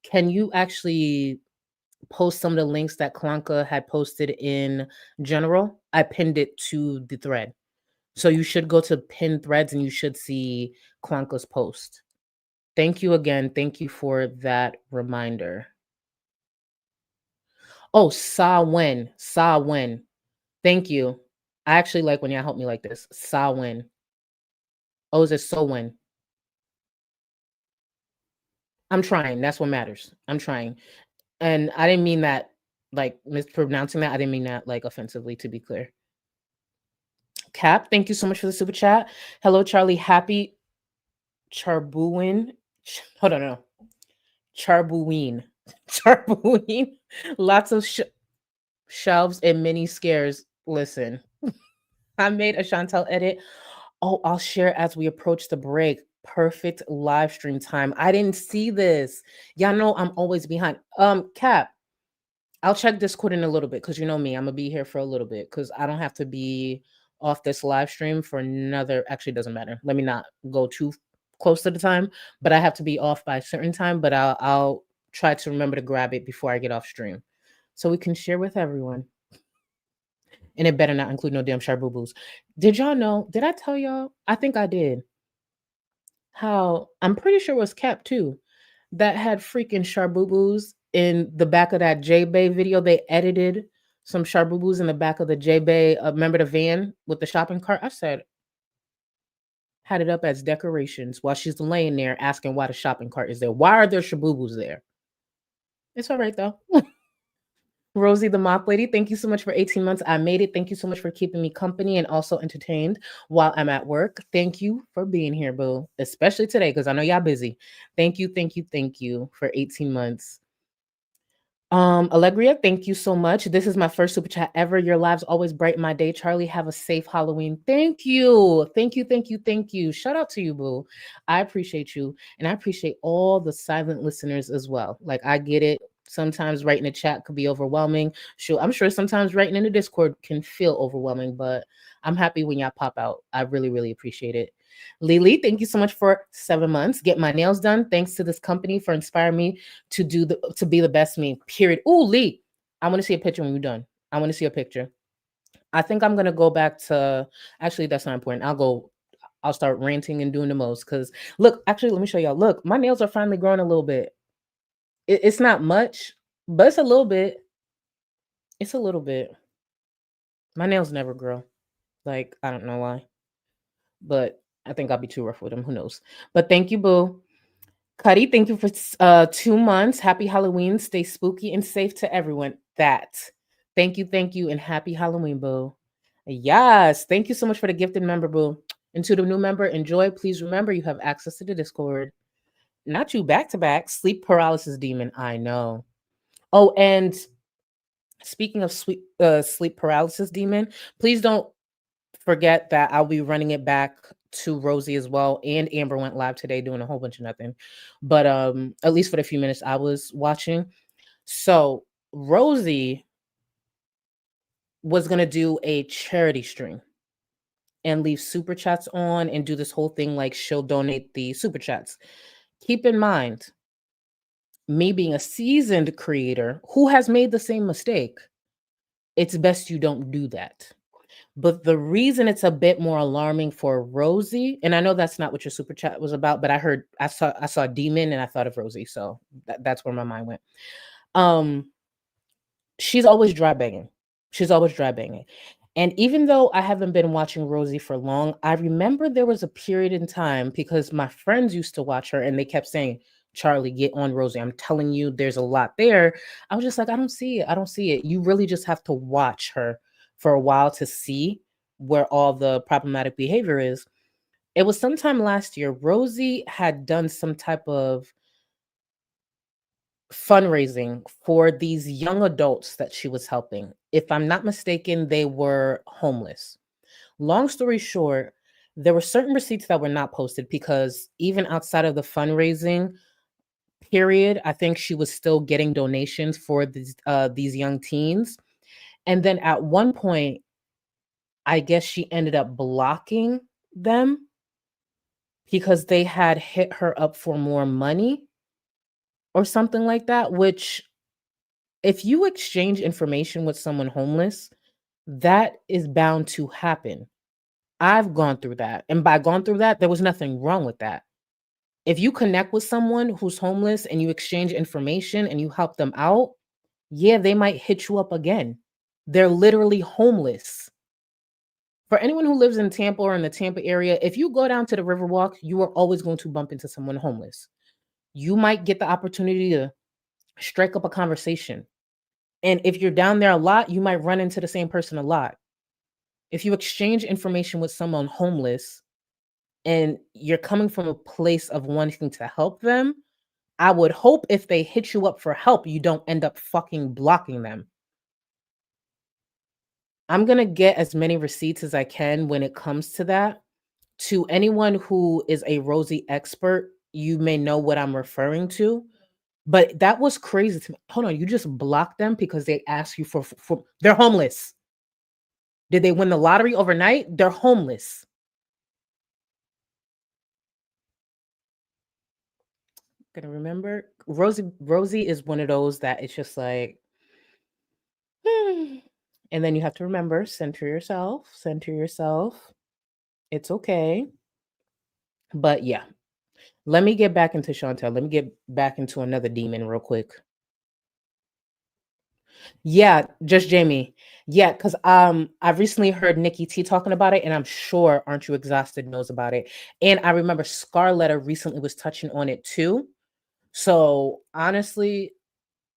can you actually post some of the links that Kwanka had posted in general? I pinned it to the thread. So you should go to pinned threads and you should see Kwanka's post. Thank you again. Thank you for that reminder. Oh, Sa Wen. Thank you. I actually like when y'all help me like this. Sa Wen. Oh, is it So Wen? I'm trying. That's what matters. I'm trying. And I didn't mean that like mispronouncing that. I didn't mean that like offensively, to be clear. Cap, thank you so much for the super chat. Hello, Charlie. Happy Charbuin. Hold on, no. Charbuin. Charbuin. Lots of shelves and mini scares. Listen, I made a Chantel edit. Oh, I'll share as we approach the break. Perfect live stream time. I didn't see this. Y'all know I'm always behind. Cap, I'll check Discord in a little bit because you know me, I'm gonna be here for a little bit because I don't have to be off this live stream for another. Actually, it doesn't matter. Let me not go too close to the time, but I have to be off by a certain time. But I'll try to remember to grab it before I get off stream, so we can share with everyone. And it better not include no damn Sharboo-boos. Did y'all know? Did I tell y'all? I think I did. How I'm pretty sure it was Cap too that had freaking Sharboo-boos in the back of that J Bay video, they edited some Sharboobos in the back of the J Bay. Remember the van with the shopping cart? I said, had it up as decorations while she's laying there asking why the shopping cart is there. Why are there Sharboobos there? It's all right though. Rosie the Mop Lady, thank you so much for 18 months. I made it. Thank you so much for keeping me company and also entertained while I'm at work. Thank you for being here, boo, especially today because I know y'all busy. Thank you for 18 months. Allegria, thank you so much. This is my first super chat ever. Your lives always brighten my day. Charlie, have a safe Halloween. Thank you. Thank you. Shout out to you, boo. I appreciate you. And I appreciate all the silent listeners as well. Like, I get it. Sometimes writing a chat could be overwhelming. Sure, I'm sure sometimes writing in the Discord can feel overwhelming, but I'm happy when y'all pop out. I really, really appreciate it. Lily, thank you so much for 7 months. Get my nails done. Thanks to this company for inspiring me to be the best me. Period. Ooh, Lee, I want to see a picture when you're done. I want to see a picture. I think I'm gonna go back to. Actually, that's not important. I'll start ranting and doing the most. Cause look, actually, let me show y'all. Look, my nails are finally growing a little bit. It's not much, but it's a little bit. It's a little bit. My nails never grow. Like, I don't know why, but I think I'll be too rough with them. Who knows? But thank you, boo. Cuddy, thank you for 2 months. Happy Halloween. Stay spooky and safe to everyone. Thank you, and happy Halloween, boo. Yes, thank you so much for the gifted member, boo. And to the new member, enjoy. Please remember you have access to the Discord. Not you back to back. Sleep paralysis demon. I know. Oh, and speaking of sleep paralysis demon, please don't forget that I'll be running it back to Rosie as well. And Amber went live today doing a whole bunch of nothing. But at least for the few minutes I was watching. So Rosie was gonna do a charity stream and leave super chats on and do this whole thing like she'll donate the super chats. Keep in mind, me being a seasoned creator who has made the same mistake, it's best you don't do that. But the reason it's a bit more alarming for Rosie, and I know that's not what your super chat was about, but I saw Demon and I thought of Rosie, so that's where my mind went. She's always dry banging. And even though I haven't been watching Rosie for long, I remember there was a period in time because my friends used to watch her and they kept saying, Charlie, get on Rosie. I'm telling you, there's a lot there. I was just like, I don't see it. You really just have to watch her for a while to see where all the problematic behavior is. It was sometime last year, Rosie had done some type of fundraising for these young adults that she was helping. If I'm not mistaken, they were homeless. Long story short, there were certain receipts that were not posted because even outside of the fundraising period, I think she was still getting donations for these young teens. And then at one point, I guess she ended up blocking them because they had hit her up for more money or something like that, which if you exchange information with someone homeless, that is bound to happen. I've gone through that. And by gone through that, there was nothing wrong with that. If you connect with someone who's homeless and you exchange information and you help them out, yeah, they might hit you up again. They're literally homeless. For anyone who lives in Tampa or in the Tampa area, if you go down to the Riverwalk, you are always going to bump into someone homeless. You might get the opportunity to strike up a conversation. And if you're down there a lot, you might run into the same person a lot. If you exchange information with someone homeless and you're coming from a place of wanting to help them, I would hope if they hit you up for help, you don't end up fucking blocking them. I'm going to get as many receipts as I can when it comes to that. To anyone who is a Rosie expert, you may know what I'm referring to. But that was crazy to me. Hold on, you just blocked them because they asked you for they're homeless. Did they win the lottery overnight? They're homeless. Gonna remember Rosie is one of those that it's just like and then you have to remember, center yourself. It's okay. But yeah, let me get back into Chantel. Let me get back into another demon real quick. Yeah, just Jamie. Yeah, because I've recently heard Nikki T talking about it, and I'm sure Aren't You Exhausted knows about it. And I remember Scarletta recently was touching on it too. So honestly,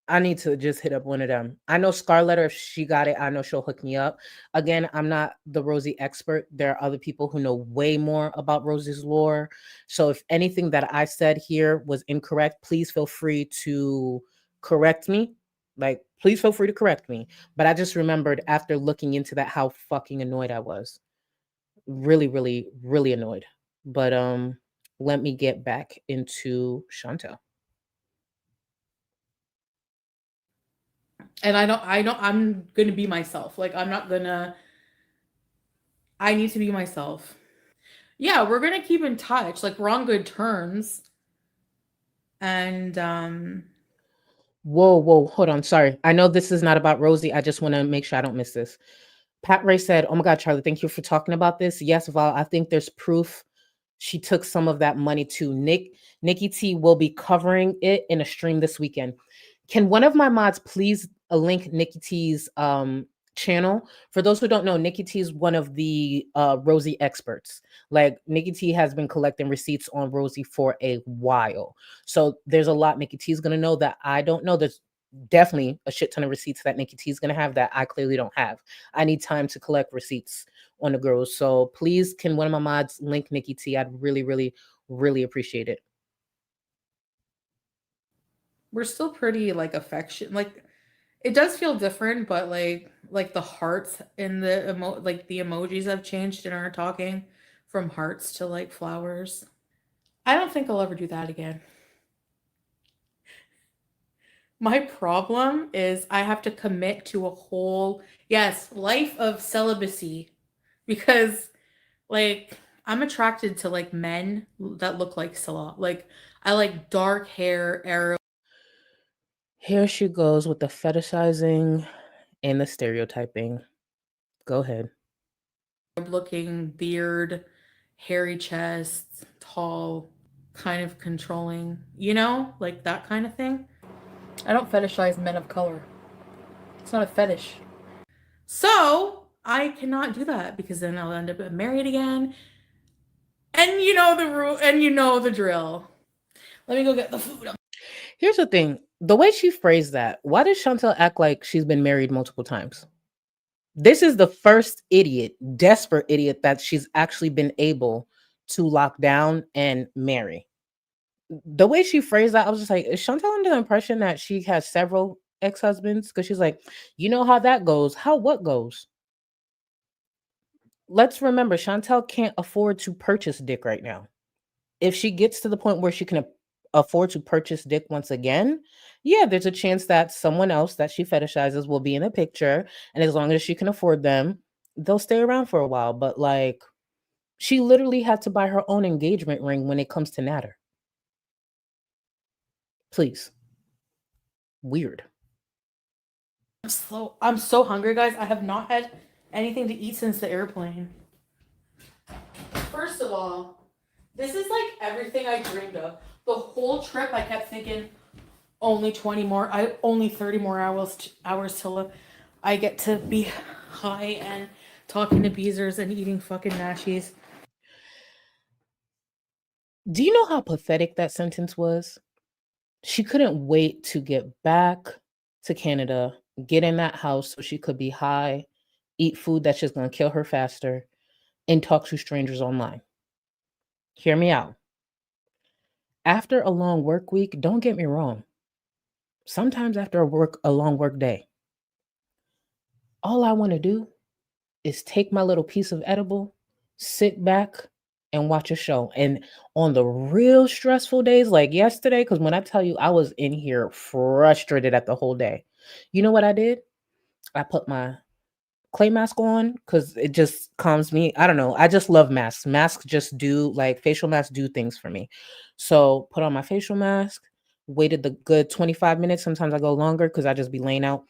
I need to just hit up one of them. I know Scarletta, if she got it, I know she'll hook me up. Again, I'm not the Rosie expert. There are other people who know way more about Rosie's lore. So if anything that I said here was incorrect, please feel free to correct me. Like, please feel free to correct me. But I just remembered after looking into that how fucking annoyed I was. Really, really, really annoyed. But let me get back into Chantel. And I'm gonna be myself. Like, I'm not gonna, I need to be myself. Yeah, we're gonna keep in touch. Like, we're on good terms. And Whoa, whoa, hold on. Sorry. I know this is not about Rosie. I just want to make sure I don't miss this. Pat Ray said, "Oh my God, Charlie, thank you for talking about this. Yes, Val, I think there's proof she took some of that money too. Nikki T will be covering it in a stream this weekend. Can one of my mods please link Nikki T's channel? For those who don't know, Nikki T is one of the Rosie experts. Like Nikki T has been collecting receipts on Rosie for a while. So there's a lot Nikki T is gonna know that I don't know. There's definitely a shit ton of receipts that Nikki T is gonna have that I clearly don't have. I need time to collect receipts on the girls. So please, can one of my mods link Nikki T? I'd really, really, really appreciate it. we're still pretty like affection. Like, it does feel different, but like the hearts and like the emojis have changed in our talking from hearts to like flowers. I don't think I'll ever do that again. My problem is I have to commit to a whole, yes, life of celibacy because like I'm attracted to like men that look like Salah. Like I like dark hair, arrow Here she goes with the fetishizing and the stereotyping. Go ahead. looking beard, hairy chest, tall, kind of controlling, like that kind of thing. I don't fetishize men of color. It's not a fetish. So I cannot do that because then I'll end up married again. And you know the rule and you know the drill. Let me go get the food. Here's the thing. The way she phrased that, why does Chantel act like she's been married multiple times? This is the first idiot, desperate idiot that she's actually been able to lock down and marry. The way she phrased that, I was just like, is Chantel under the impression that she has several ex-husbands? Because she's like, you know how that goes. How what goes? Let's remember, Chantel can't afford to purchase dick right now. If she gets to the point where she can afford to purchase dick once again, yeah, there's a chance that someone else that she fetishizes will be in the picture. And as long as she can afford them, they'll stay around for a while. But like, she literally had to buy her own engagement ring when it comes to Natter. Please. Weird. I'm so hungry, guys. I have not had anything to eat since the airplane. First of all, this is like everything I dreamed of. The whole trip, I kept thinking, only 30 more hours till I get to be high and talking to Beezers and eating fucking nashies. Do you know how pathetic that sentence was? She couldn't wait to get back to Canada, get in that house so she could be high, eat food that's just going to kill her faster, and talk to strangers online. Hear me out. After a long work week, don't get me wrong. Sometimes after a long work day, all I want to do is take my little piece of edible, sit back and watch a show. And on the real stressful days like yesterday, because when I tell you I was in here frustrated at the whole day, you know what I did? I put my clay mask on because it just calms me. I don't know. I just love masks. Masks just do like facial masks do things for me. So put on my facial mask, waited the good 25 minutes. Sometimes I go longer because I just be laying out.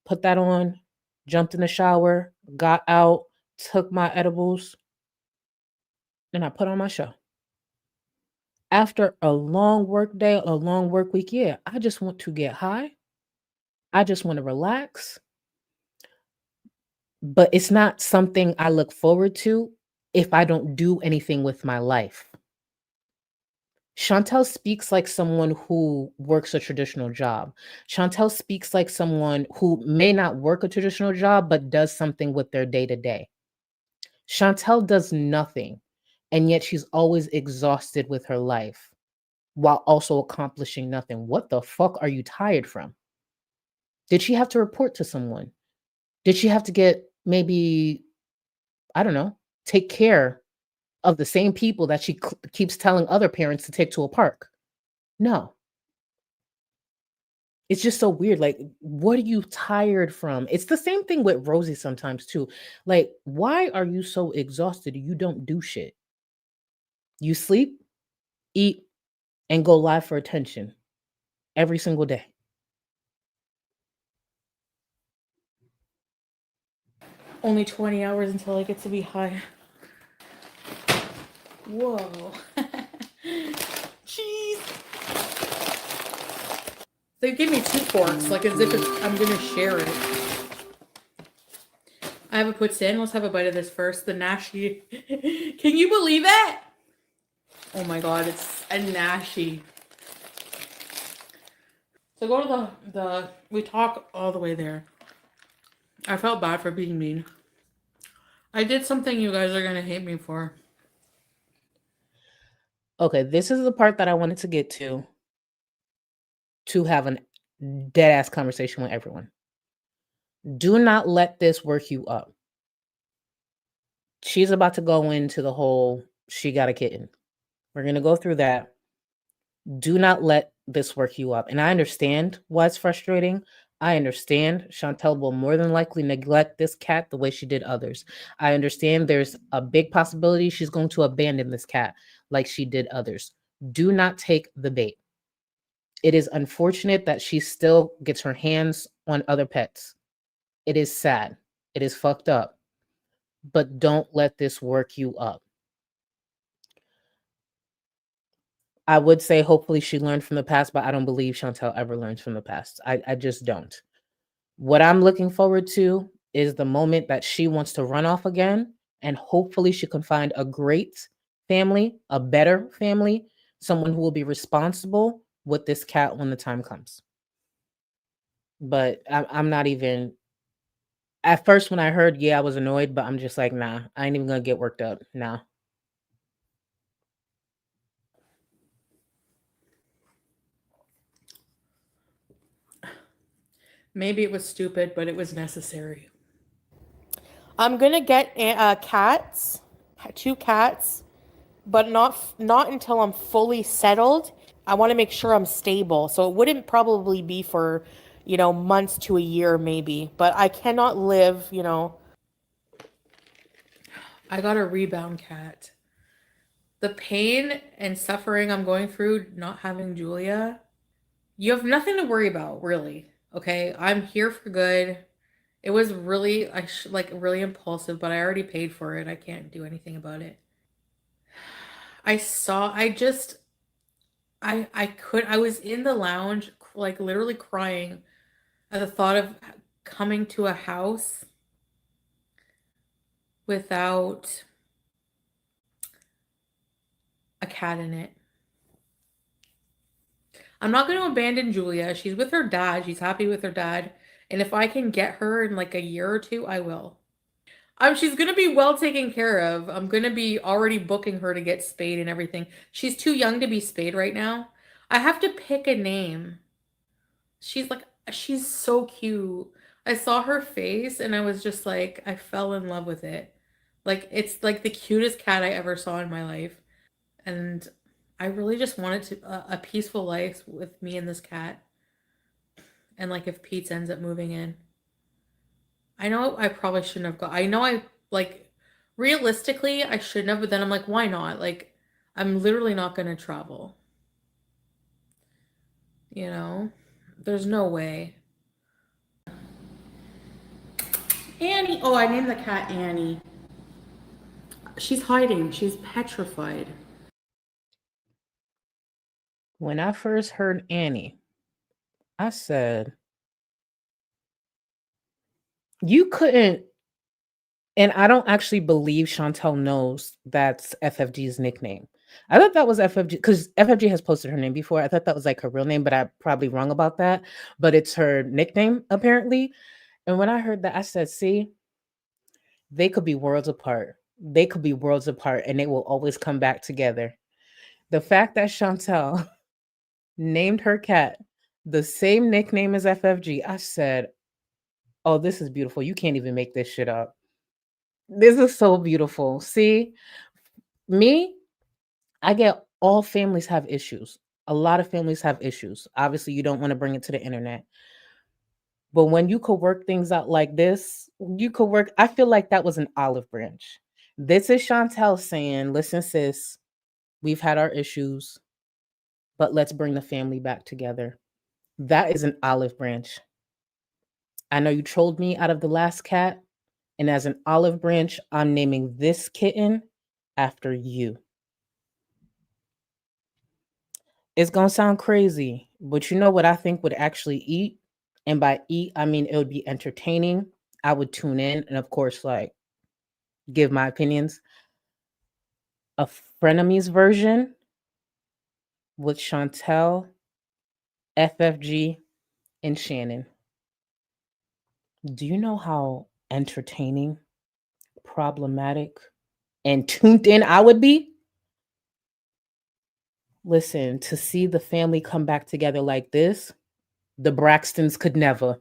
Put that on, jumped in the shower, got out, took my edibles, then I put on my show. After a long work day, a long work week, yeah, I just want to get high I just want to relax, but it's not something I look forward to if I don't do anything with my life. Chantel speaks like someone who works a traditional job. Chantel speaks like someone who may not work a traditional job, but does something with their day to day. Chantel does nothing, and yet she's always exhausted with her life while also accomplishing nothing. What the fuck are you tired from? Did she have to report to someone? Did she have to get maybe, I don't know, take care of the same people that she keeps telling other parents to take to a park? No. It's just so weird. Like, what are you tired from? It's the same thing with Rosie sometimes too. Like, why are you so exhausted? You don't do shit. You sleep, eat, and go live for attention every single day. Only 20 hours until I get to be high. Whoa. Jeez. They gave me 2 forks, like as if I'm gonna share it. I haven't put in. Let's have a bite of this first. The Nashi. Can you believe it? Oh my god, it's a Nashi. So go to the we talk all the way there. I felt bad for being mean. I did something you guys are gonna hate me for. Okay, this is the part that I wanted to get to have a dead ass conversation with everyone. Do not let this work you up. She's about to go into the whole she got a kitten. We're going to go through that. Do not let this work you up. And I understand why it's frustrating. I understand Chantel will more than likely neglect this cat the way she did others. I understand there's a big possibility she's going to abandon this cat like she did others. Do not take the bait. It is unfortunate that she still gets her hands on other pets. It is sad. It is fucked up. But don't let this work you up. I would say hopefully she learned from the past, but I don't believe Chantel ever learns from the past. I just don't. What I'm looking forward to is the moment that she wants to run off again, and hopefully she can find a great family, a better family, someone who will be responsible with this cat when the time comes. But I'm not even. At first, when I heard, yeah, I was annoyed, but I'm just like, nah, I ain't even gonna get worked up. Nah. Maybe it was stupid, but it was necessary. I'm gonna get cats, 2 cats, but not until I'm fully settled. I want to make sure I'm stable, so it wouldn't probably be for, months to a year maybe. But I cannot live, I got a rebound cat. The pain and suffering I'm going through not having Julia, you have nothing to worry about, really. Okay, I'm here for good. It was really, like really impulsive, but I already paid for it. I can't do anything about it. I was in the lounge, like literally crying at the thought of coming to a house without a cat in it. I'm not going to abandon Julia. She's with her dad. She's happy with her dad. And if I can get her in like a year or 2, I will. She's going to be well taken care of. I'm going to be already booking her to get spayed and everything. She's too young to be spayed right now. I have to pick a name. She's so cute. I saw her face and I was just like, I fell in love with it. Like, it's like the cutest cat I ever saw in my life. And I really just wanted a peaceful life with me and this cat. And like if Pete ends up moving in. I know I probably shouldn't have I know realistically I shouldn't have, but then I'm like, why not? Like, I'm literally not gonna travel. There's no way. Annie. Oh, I named the cat Annie. She's hiding. She's petrified. When I first heard Annie, I said, You couldn't, and I don't actually believe Chantel knows that's FFG's nickname. I thought that was FFG because FFG has posted her name before. I thought that was like her real name, but I'm probably wrong about that. But it's her nickname apparently. And when I heard that, I said, "See, they could be worlds apart. They could be worlds apart, and they will always come back together." The fact that Chantel named her cat the same nickname as FFG, I said, "Oh, this is beautiful. You can't even make this shit up. This is so beautiful." See, me, I get all families have issues. A lot of families have issues. Obviously, you don't want to bring it to the internet. But when you could work things out like this, you could work. I feel like that was an olive branch. This is Chantel saying, "Listen, sis, we've had our issues, but let's bring the family back together." That is an olive branch. I know you trolled me out of the last cat, and as an olive branch, I'm naming this kitten after you. It's gonna sound crazy, but you know what I think would actually eat? And by eat, I mean it would be entertaining. I would tune in and of course like give my opinions. A frenemies version with Chantel, FFG, and Shannon. Do you know how entertaining, problematic, and tuned in I would be? Listen, to see the family come back together like this, the Braxtons could never.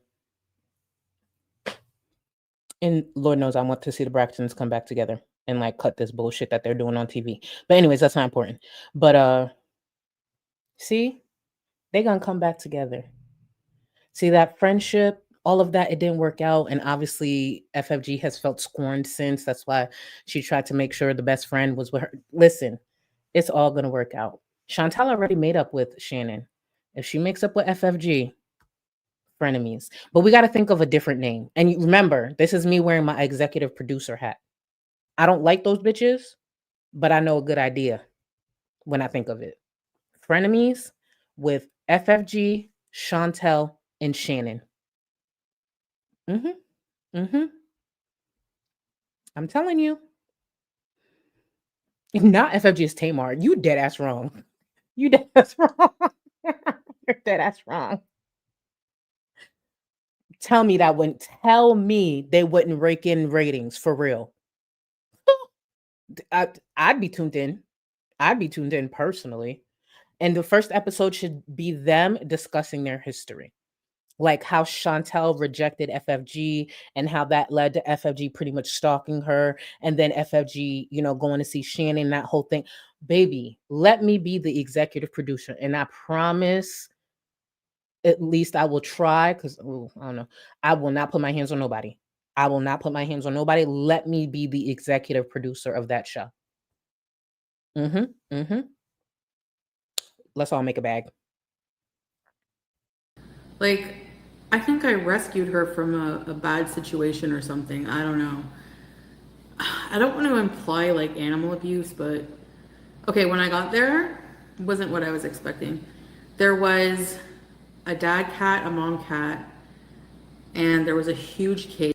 And Lord knows I want to see the Braxtons come back together and like cut this bullshit that they're doing on TV. But anyways, that's not important. But see, they gonna come back together. See that friendship, all of that, it didn't work out. And obviously FFG has felt scorned since. That's why she tried to make sure the best friend was with her. Listen, it's all gonna work out. Chantal already made up with Shannon. If she makes up with FFG, frenemies. But we got to think of a different name. And remember, this is me wearing my executive producer hat. I don't like those bitches, but I know a good idea when I think of it. Frenemies with FFG, Chantel, and Shannon. Mm-hmm. Mm-hmm. I'm telling you. Not FFG is Tamar. You dead ass wrong. You dead ass wrong. You're dead ass wrong. Tell me that wouldn't tell me they wouldn't rake in ratings for real. I'd be tuned in. I'd be tuned in personally. And the first episode should be them discussing their history, like how Chantel rejected FFG and how that led to FFG pretty much stalking her. And then FFG, going to see Shannon, that whole thing. Baby, let me be the executive producer. And I promise, at least I will try, because I don't know. I will not put my hands on nobody. I will not put my hands on nobody. Let me be the executive producer of that show. Mm-hmm. Mm-hmm. Let's all make a bag. Like, I think I rescued her from a bad situation or something. I don't know. I don't want to imply like animal abuse, but okay, when I got there, wasn't what I was expecting. There was a dad cat, a mom cat, and there was a huge cage.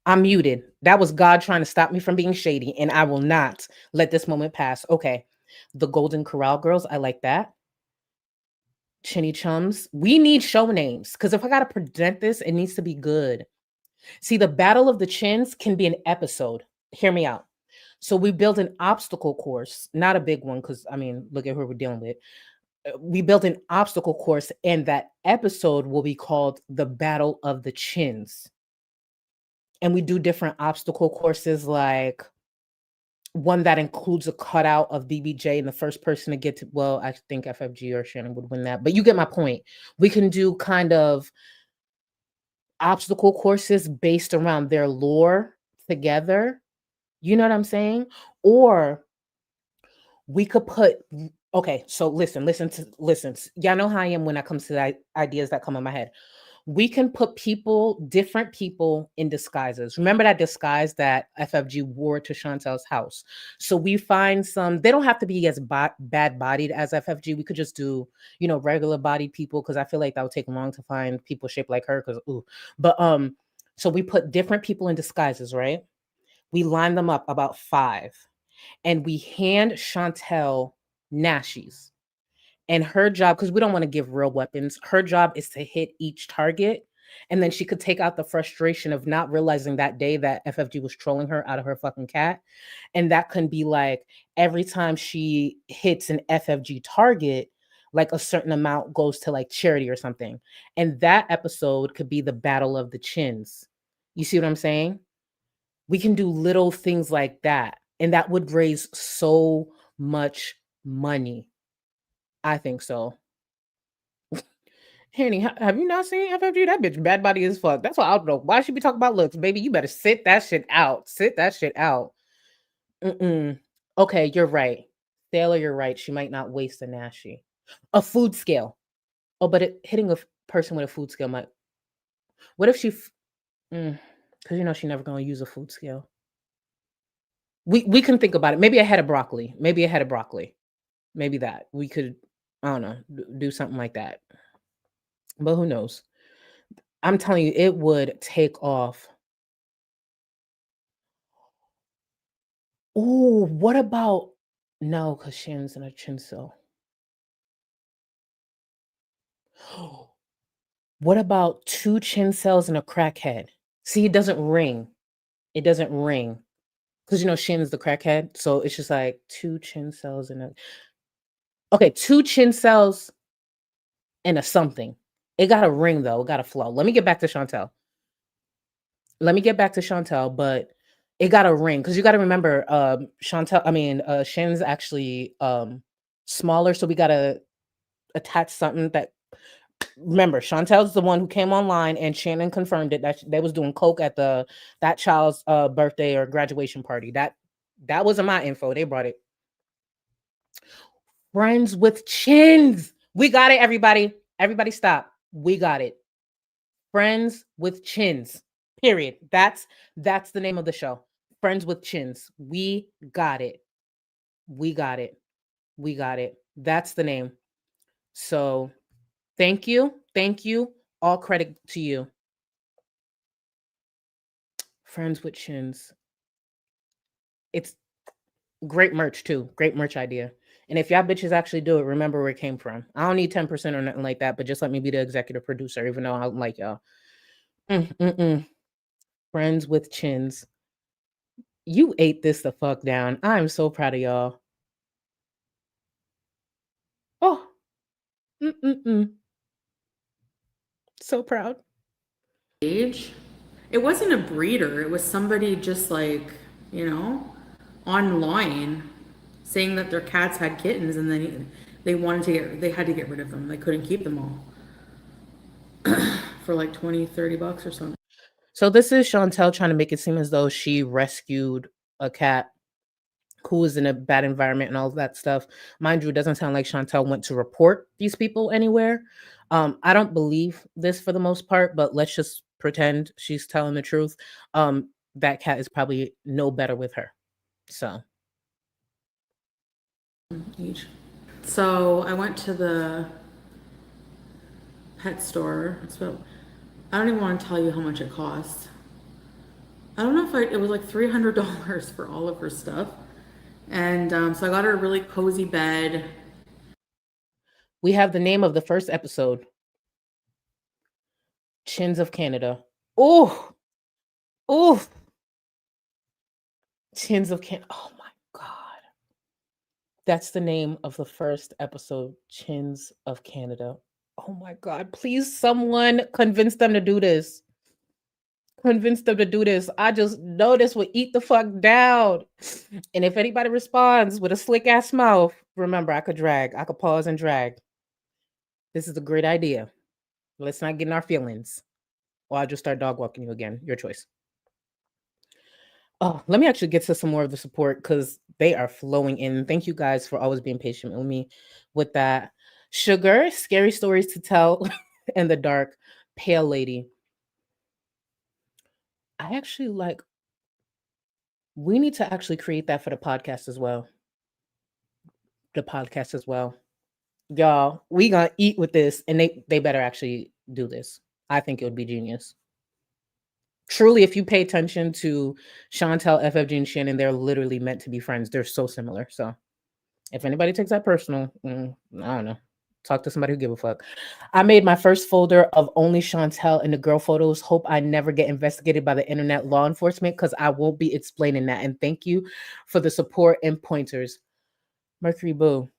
I'm muted. That was God trying to stop me from being shady, and I will not let this moment pass. Okay. The Golden Corral Girls, I like that. Chinny Chums. We need show names because if I got to present this, it needs to be good. See, the Battle of the Chins can be an episode. Hear me out. So we built an obstacle course, not a big one because, I mean, look at who we're dealing with. We built an obstacle course, and that episode will be called The Battle of the Chins. And we do different obstacle courses, like one that includes a cutout of BBJ, and the first person to get to, well, I think FFG or Shannon would win that, but you get my point. We can do kind of obstacle courses based around their lore together. You know what I'm saying? Or we could put, okay, so listen. Y'all know how I am when it comes to the ideas that come in my head. We can put different people in disguises. Remember that disguise that FFG wore to Chantel's house. So we find they don't have to be as bad bodied as FFG. We could just do, regular bodied people, because I feel like that would take long to find people shaped like her. So we put different people in disguises, right? We line them up about 5, and we hand Chantel Nashies. And her job, because we don't want to give real weapons, her job is to hit each target. And then she could take out the frustration of not realizing that day that FFG was trolling her out of her fucking cat. And that can be like every time she hits an FFG target, like a certain amount goes to like charity or something. And that episode could be the Battle of the Chins. You see what I'm saying? We can do little things like that. And that would raise so much money. I think so. Henny, have you not seen FFG? That bitch bad body as fuck. That's why I don't know. Why should we talk about looks, baby? You better sit that shit out. Sit that shit out. Okay, you're right. Sailor, you're right. She might not waste a Nashi. A food scale. Oh, but hitting a person with a food scale might. What if she? Because she's never gonna use a food scale. We can think about it. Maybe a head of broccoli. Maybe that we could. I don't know. Do something like that. But who knows? I'm telling you, it would take off. Oh, what about no? Because Shannon's in a chin cell. What about 2 chin cells and a crackhead? See, it doesn't ring. Because Shannon's the crackhead, so it's just like 2 chin cells and a. Okay, 2 chin cells and a something. It got to ring though. It got to flow. Let me get back to Chantel. But it got to ring, because you got to remember, Shannon's actually smaller, so we got to attach something that. Remember, Chantel's the one who came online, and Shannon confirmed it that they was doing coke at that child's birthday or graduation party. That wasn't my info. They brought it. Friends with chins. We got it, everybody. Everybody stop. We got it. Friends with chins. Period. That's the name of the show. Friends with chins. We got it. That's the name. So thank you. All credit to you. Friends with chins. It's great merch too. Great merch idea. And if y'all bitches actually do it, remember where it came from. I don't need 10% or nothing like that, but just let me be the executive producer, even though I don't like y'all. Friends with chins. You ate this the fuck down. I'm so proud of y'all. Oh. So proud. Age. It wasn't a breeder. It was somebody just like, online saying that their cats had kittens, and then they had to get rid of them. They couldn't keep them all for like $20-$30 or something. So this is Chantel trying to make it seem as though she rescued a cat who was in a bad environment and all of that stuff. Mind you, it doesn't sound like Chantel went to report these people anywhere. I don't believe this for the most part, but let's just pretend she's telling the truth. That cat is probably no better with her. So I went to the pet store. I don't even want to tell you how much it cost. I don't know if it was like $300 for all of her stuff. And so I got her a really cozy bed. We have the name of the first episode. Chins of Canada. Oh. Chins of Canada. Oh my God. That's the name of the first episode. Chins of Canada. Oh my God. Please, someone convince them to do this. I just know this will eat the fuck down. And if anybody responds with a slick ass mouth, remember, I could pause and drag. This is a great idea. Let's not get in our feelings. Or I'll just start dog walking you again. Your choice. Oh, let me actually get to some more of the support, because they are flowing in. Thank you guys for always being patient with me with that. Sugar, scary stories to tell in the dark. pale lady. I actually like, we need to actually create that for the podcast as well. The podcast as well. Y'all, we gonna eat with this, and they better actually do this. I think it would be genius. Truly, if you pay attention to Chantel, FFG, and Shannon, they're literally meant to be friends. They're so similar. So if anybody takes that personal, I don't know. Talk to somebody who give a fuck. I made my first folder of only Chantel and the girl photos. Hope I never get investigated by the internet law enforcement because I won't be explaining that. And thank you for the support and pointers. Mercury Boo,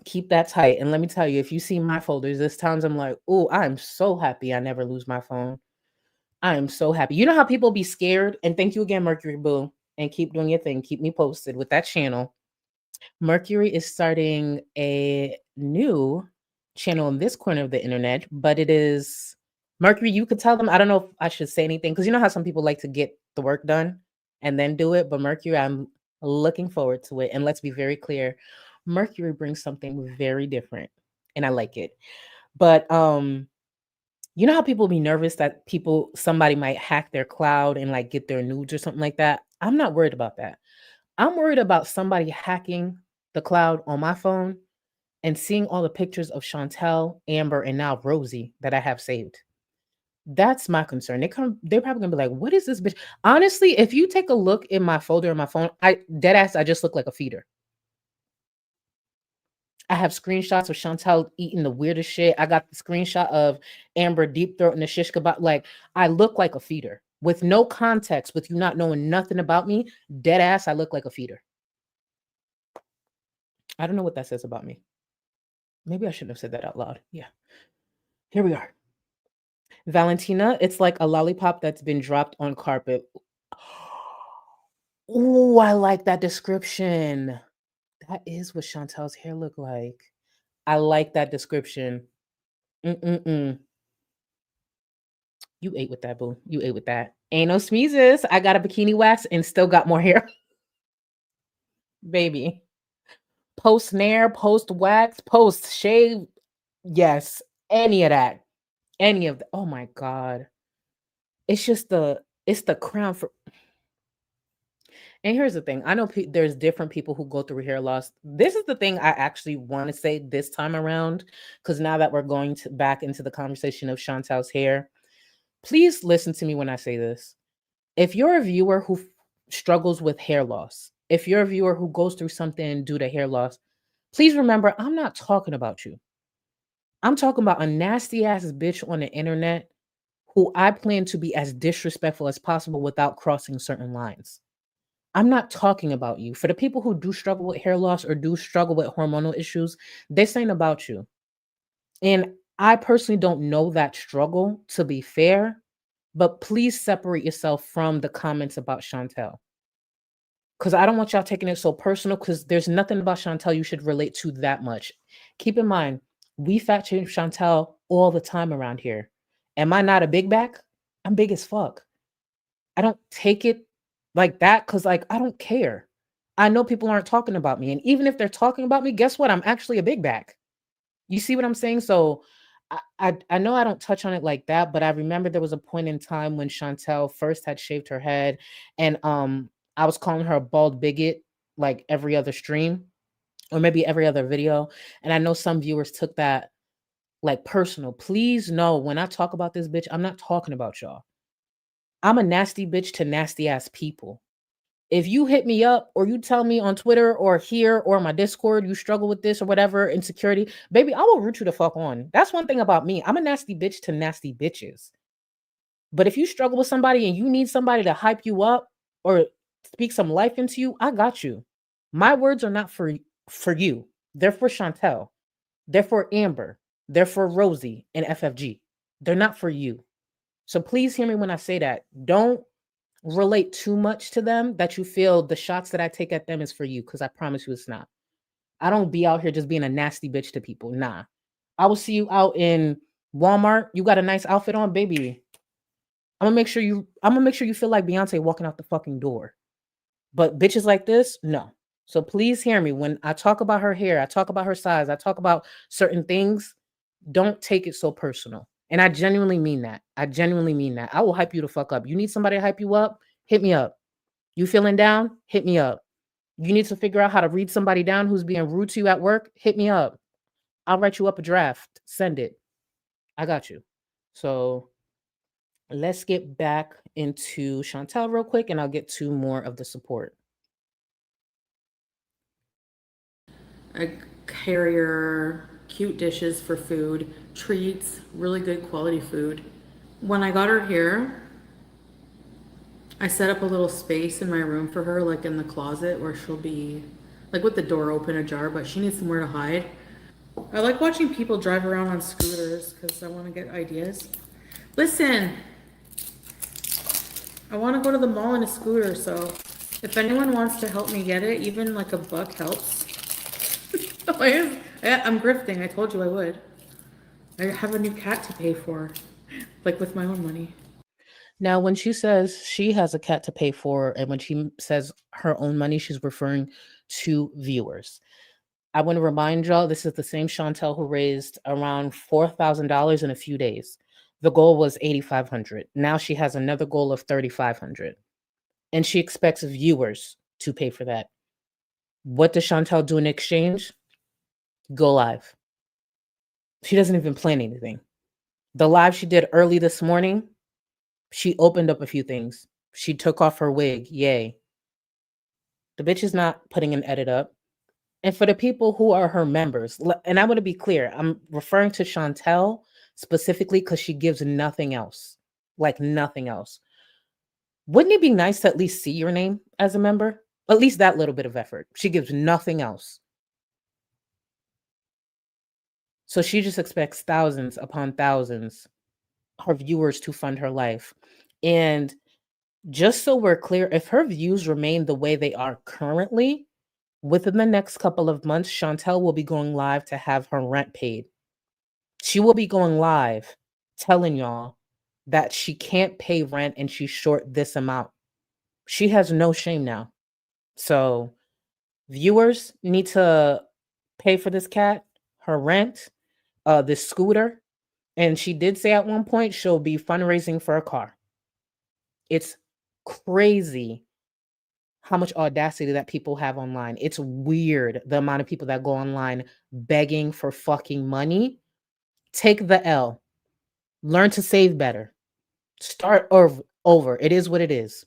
keep that tight. And let me tell you, if you see my folders, there's times I'm like, oh, I'm so happy I never lose my phone. I am so happy. You know how people be scared? And thank you again, Mercury Boo. And keep doing your thing. Keep me posted with that channel. Mercury is starting a new channel in this corner of the internet, but it is Mercury. You could tell them, I don't know if I should say anything because you know how some people like to get the work done and then do it. But Mercury, I'm looking forward to it. And let's be very clear, Mercury brings something very different and I like it. But you know how people be nervous that somebody might hack their cloud and like get their nudes or something like that? I'm not worried about that. I'm worried about somebody hacking the cloud on my phone and seeing all the pictures of Chantel, Amber, and now Rosie that I have saved. That's my concern. They're probably gonna be like, "What is this bitch?" Honestly, if you take a look in my folder on my phone, I just look like a feeder. I have screenshots of Chantel eating the weirdest shit. I got the screenshot of Amber deep throating the shish kebab. Like, I look like a feeder with no context, with you not knowing nothing about me. Dead ass, I look like a feeder. I don't know what that says about me. Maybe I shouldn't have said that out loud. Yeah. Here we are. Valentina, it's like a lollipop that's been dropped on carpet. Oh, I like that description. That is what Chantel's hair look like. I like that description. You ate with that, boo. You ate with that. Ain't no sneezes. I got a bikini wax and still got more hair. Baby. Post nair, post wax, post shave. Yes. Any of that. Any of that. Oh my God. It's just it's the crown for. And here's the thing. I know there's different people who go through hair loss. This is the thing I actually want to say this time around, because now that we're going back into the conversation of Chantel's hair, please listen to me when I say this. If you're a viewer who struggles with hair loss, if you're a viewer who goes through something due to hair loss, please remember, I'm not talking about you. I'm talking about a nasty ass bitch on the internet who I plan to be as disrespectful as possible without crossing certain lines. I'm not talking about you. For the people who do struggle with hair loss or do struggle with hormonal issues, this ain't about you. And I personally don't know that struggle, to be fair, but please separate yourself from the comments about Chantel. Because I don't want y'all taking it so personal, because there's nothing about Chantel you should relate to that much. Keep in mind, we fat shame Chantel all the time around here. Am I not a big back? I'm big as fuck. I don't take it like that because, like, I don't care. I know people aren't talking about me. And even if they're talking about me, guess what? I'm actually a big back. You see what I'm saying? So I know I don't touch on it like that, but I remember there was a point in time when Chantel first had shaved her head and I was calling her a bald bigot like every other stream or maybe every other video. And I know some viewers took that like personal. Please know when I talk about this bitch, I'm not talking about y'all. I'm a nasty bitch to nasty ass people. If you hit me up or you tell me on Twitter or here or my Discord, you struggle with this or whatever, insecurity, baby, I will root you the fuck on. That's one thing about me. I'm a nasty bitch to nasty bitches. But if you struggle with somebody and you need somebody to hype you up or speak some life into you, I got you. My words are not for you. They're for Chantel. They're for Amber. They're for Rosie and FFG. They're not for you. So please hear me when I say that. Don't relate too much to them that you feel the shots that I take at them is for you, because I promise you it's not. I don't be out here just being a nasty bitch to people. Nah. I will see you out in Walmart. You got a nice outfit on, baby. I'm gonna make sure you feel like Beyonce walking out the fucking door. But bitches like this, no. So please hear me when I talk about her hair, I talk about her size, I talk about certain things. Don't take it so personal. And I genuinely mean that. I genuinely mean that. I will hype you the fuck up. You need somebody to hype you up? Hit me up. You feeling down? Hit me up. You need to figure out how to read somebody down who's being rude to you at work? Hit me up. I'll write you up a draft. Send it. I got you. So let's get back into Chantel real quick and I'll get to more of the support. A carrier, cute dishes for food, treats, really good quality food. When I got her here, I set up a little space in my room for her, like in the closet where she'll be like with the door open ajar, but she needs somewhere to hide. I like watching people drive around on scooters because I want to get ideas. Listen, I want to go to the mall in a scooter, so if anyone wants to help me get it, even like $1 helps. I'm grifting. I told you I would. I have a new cat to pay for, like with my own money. Now, when she says she has a cat to pay for, and when she says her own money, she's referring to viewers. I want to remind y'all, this is the same Chantel who raised around $4,000 in a few days. The goal was $8,500. Now she has another goal of $3,500. And she expects viewers to pay for that. What does Chantel do in exchange? Go live. She doesn't even plan anything. The live she did early this morning, she opened up a few things. She took off her wig. Yay. The bitch is not putting an edit up. And for the people who are her members, and I want to be clear, I'm referring to Chantel specifically because she gives nothing else. Like nothing else. Wouldn't it be nice to at least see your name as a member? At least that little bit of effort. She gives nothing else. So she just expects thousands upon thousands her viewers to fund her life. And just so we're clear, if her views remain the way they are currently, within the next couple of months, Chantel will be going live to have her rent paid. She will be going live telling y'all that she can't pay rent and she's short this amount. She has no shame now. So viewers need to pay for this cat, her rent, this scooter. And she did say at one point she'll be fundraising for a car. It's crazy how much audacity that people have online. It's weird the amount of people that go online begging for fucking money. Take the L. Learn to save better. Start over. It is what it is.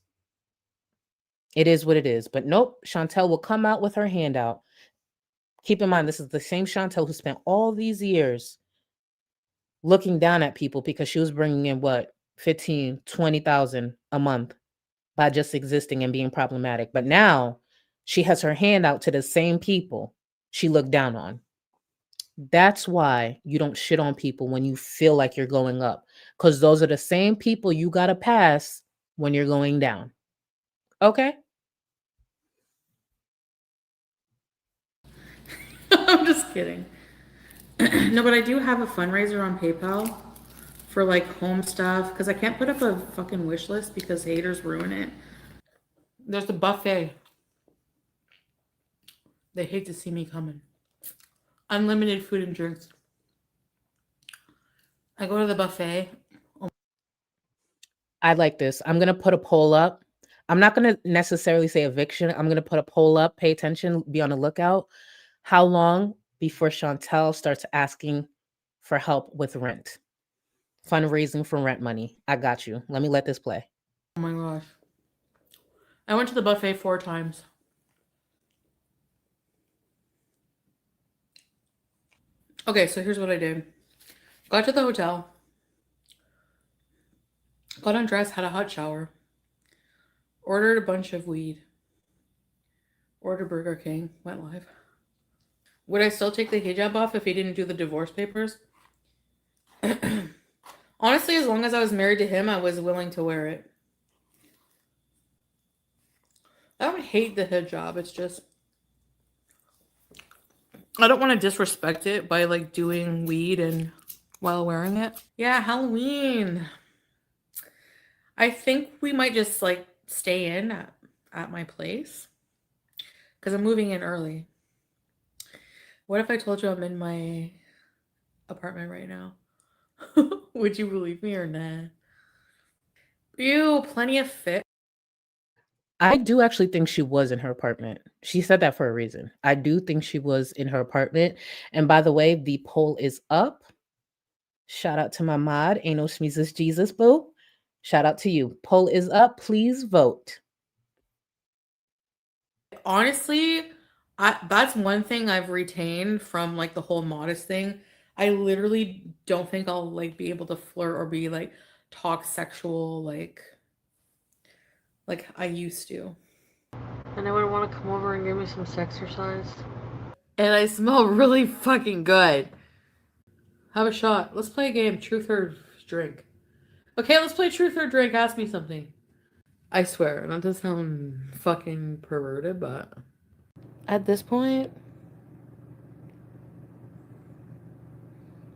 It is what it is. But nope, Chantel will come out with her handout. Keep in mind, this is the same Chantel who spent all these years looking down at people because she was bringing in what, 15, 20,000 a month by just existing and being problematic. But now she has her hand out to the same people she looked down on. That's why you don't shit on people when you feel like you're going up, because those are the same people you got to pass when you're going down. Okay? I'm just kidding. No, but I do have a fundraiser on PayPal for like home stuff because I can't put up a fucking wish list because haters ruin it. There's the buffet. They hate to see me coming. Unlimited food and drinks. I go to the buffet. I like this. I'm going to put a poll up. I'm not going to necessarily say eviction. I'm going to put a poll up. Pay attention. Be on the lookout. How long before Chantel starts asking for help with rent? Fundraising for rent money. I got you. Let me let this play. Oh my gosh. I went to the buffet 4 times. Okay, so here's what I did. Got to the hotel. Got undressed, had a hot shower. Ordered a bunch of weed. Ordered Burger King. Went live. Would I still take the hijab off if he didn't do the divorce papers? Honestly, as long as I was married to him, I was willing to wear it. I don't hate the hijab. It's just I don't want to disrespect it by like doing weed and while wearing it. Yeah, Halloween. I think we might just like stay in at my place because I'm moving in early. What if I told you I'm in my apartment right now? Would you believe me or nah? Ew, plenty of fit. I do actually think she was in her apartment. She said that for a reason. I do think she was in her apartment. And by the way, the poll is up. Shout out to my mod, Ain't No Smeezus Jesus Boo. Shout out to you. Poll is up. Please vote. Honestly, that's one thing I've retained from like the whole modest thing. I literally don't think I'll like be able to flirt or be like talk sexual like I used to. And I would want to come over and give me some sexercise. And I smell really fucking good. Have a shot. Let's play a game. Truth or drink. Okay, let's play truth or drink. Ask me something. I swear, not to sound fucking perverted, but At this point,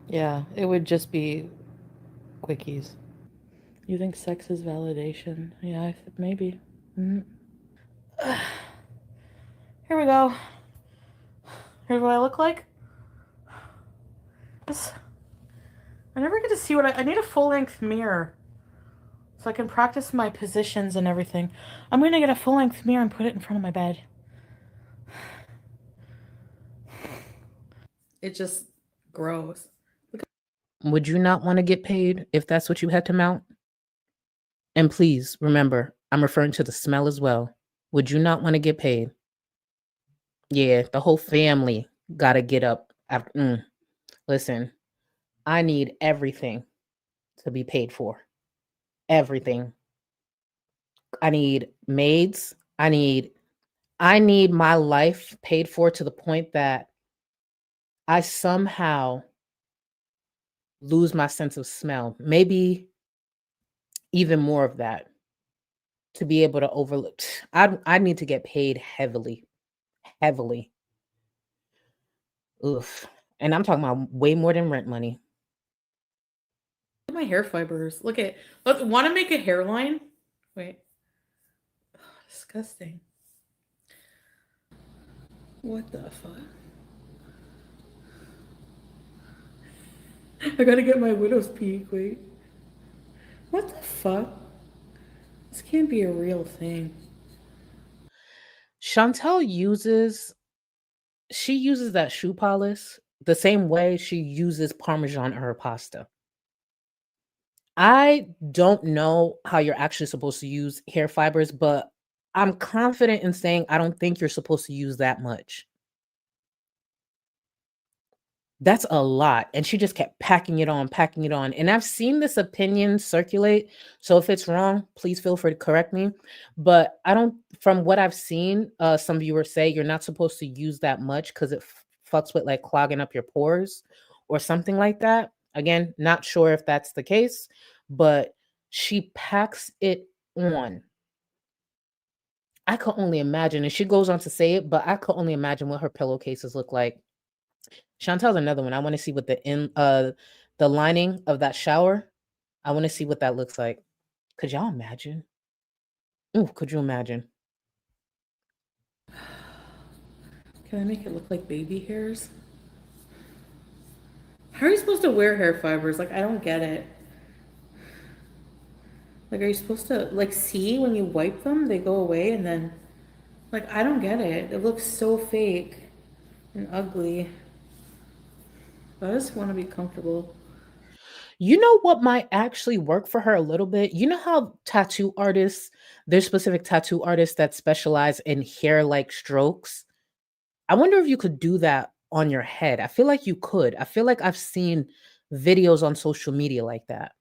yeah, it would just be quickies. You think sex is validation? Yeah, maybe. Mm. Here we go. Here's what I look like. I never get to see what I need a full-length mirror so I can practice my positions and everything. I'm gonna get a full-length mirror and put it in front of my bed. it just grows. Would you not want to get paid if that's what you had to mount? And please remember, I'm referring to the smell as well. Would you not want to get paid? Yeah, the whole family got to get up. Listen, I need everything to be paid for. Everything. I need maids. I need my life paid for to the point that I somehow lose my sense of smell. Maybe even more of that to be able to overlook. I need to get paid heavily. Heavily. Oof. And I'm talking about way more than rent money. Look at my hair fibers. Look at. Want to make a hairline? Wait. Oh, disgusting. What the fuck? I gotta get my widow's peak. Wait. What the fuck? This can't be a real thing. Chantel uses that shoe polish the same way she uses Parmesan on her pasta. I don't know how you're actually supposed to use hair fibers, but I'm confident in saying I don't think you're supposed to use that much. That's a lot. And she just kept packing it on, packing it on. And I've seen this opinion circulate. So if it's wrong, please feel free to correct me. But I don't, from what I've seen, some viewers say you're not supposed to use that much because it fucks with like clogging up your pores or something like that. Again, not sure if that's the case, but she packs it on. I could only imagine, and she goes on to say it, but I could only imagine what her pillowcases look like. Chantel's another one. I want to see what the lining of that shower. I want to see what that looks like. Could y'all imagine? Ooh, could you imagine? Can I make it look like baby hairs? How are you supposed to wear hair fibers? Like, I don't get it. Like, are you supposed to, like, see when you wipe them, they go away and then, like, I don't get it. It looks so fake and ugly. But I just want to be comfortable. You know what might actually work for her a little bit? You know how tattoo artists, there's specific tattoo artists that specialize in hair-like strokes? I wonder if you could do that on your head. I feel like you could. I feel like I've seen videos on social media like that.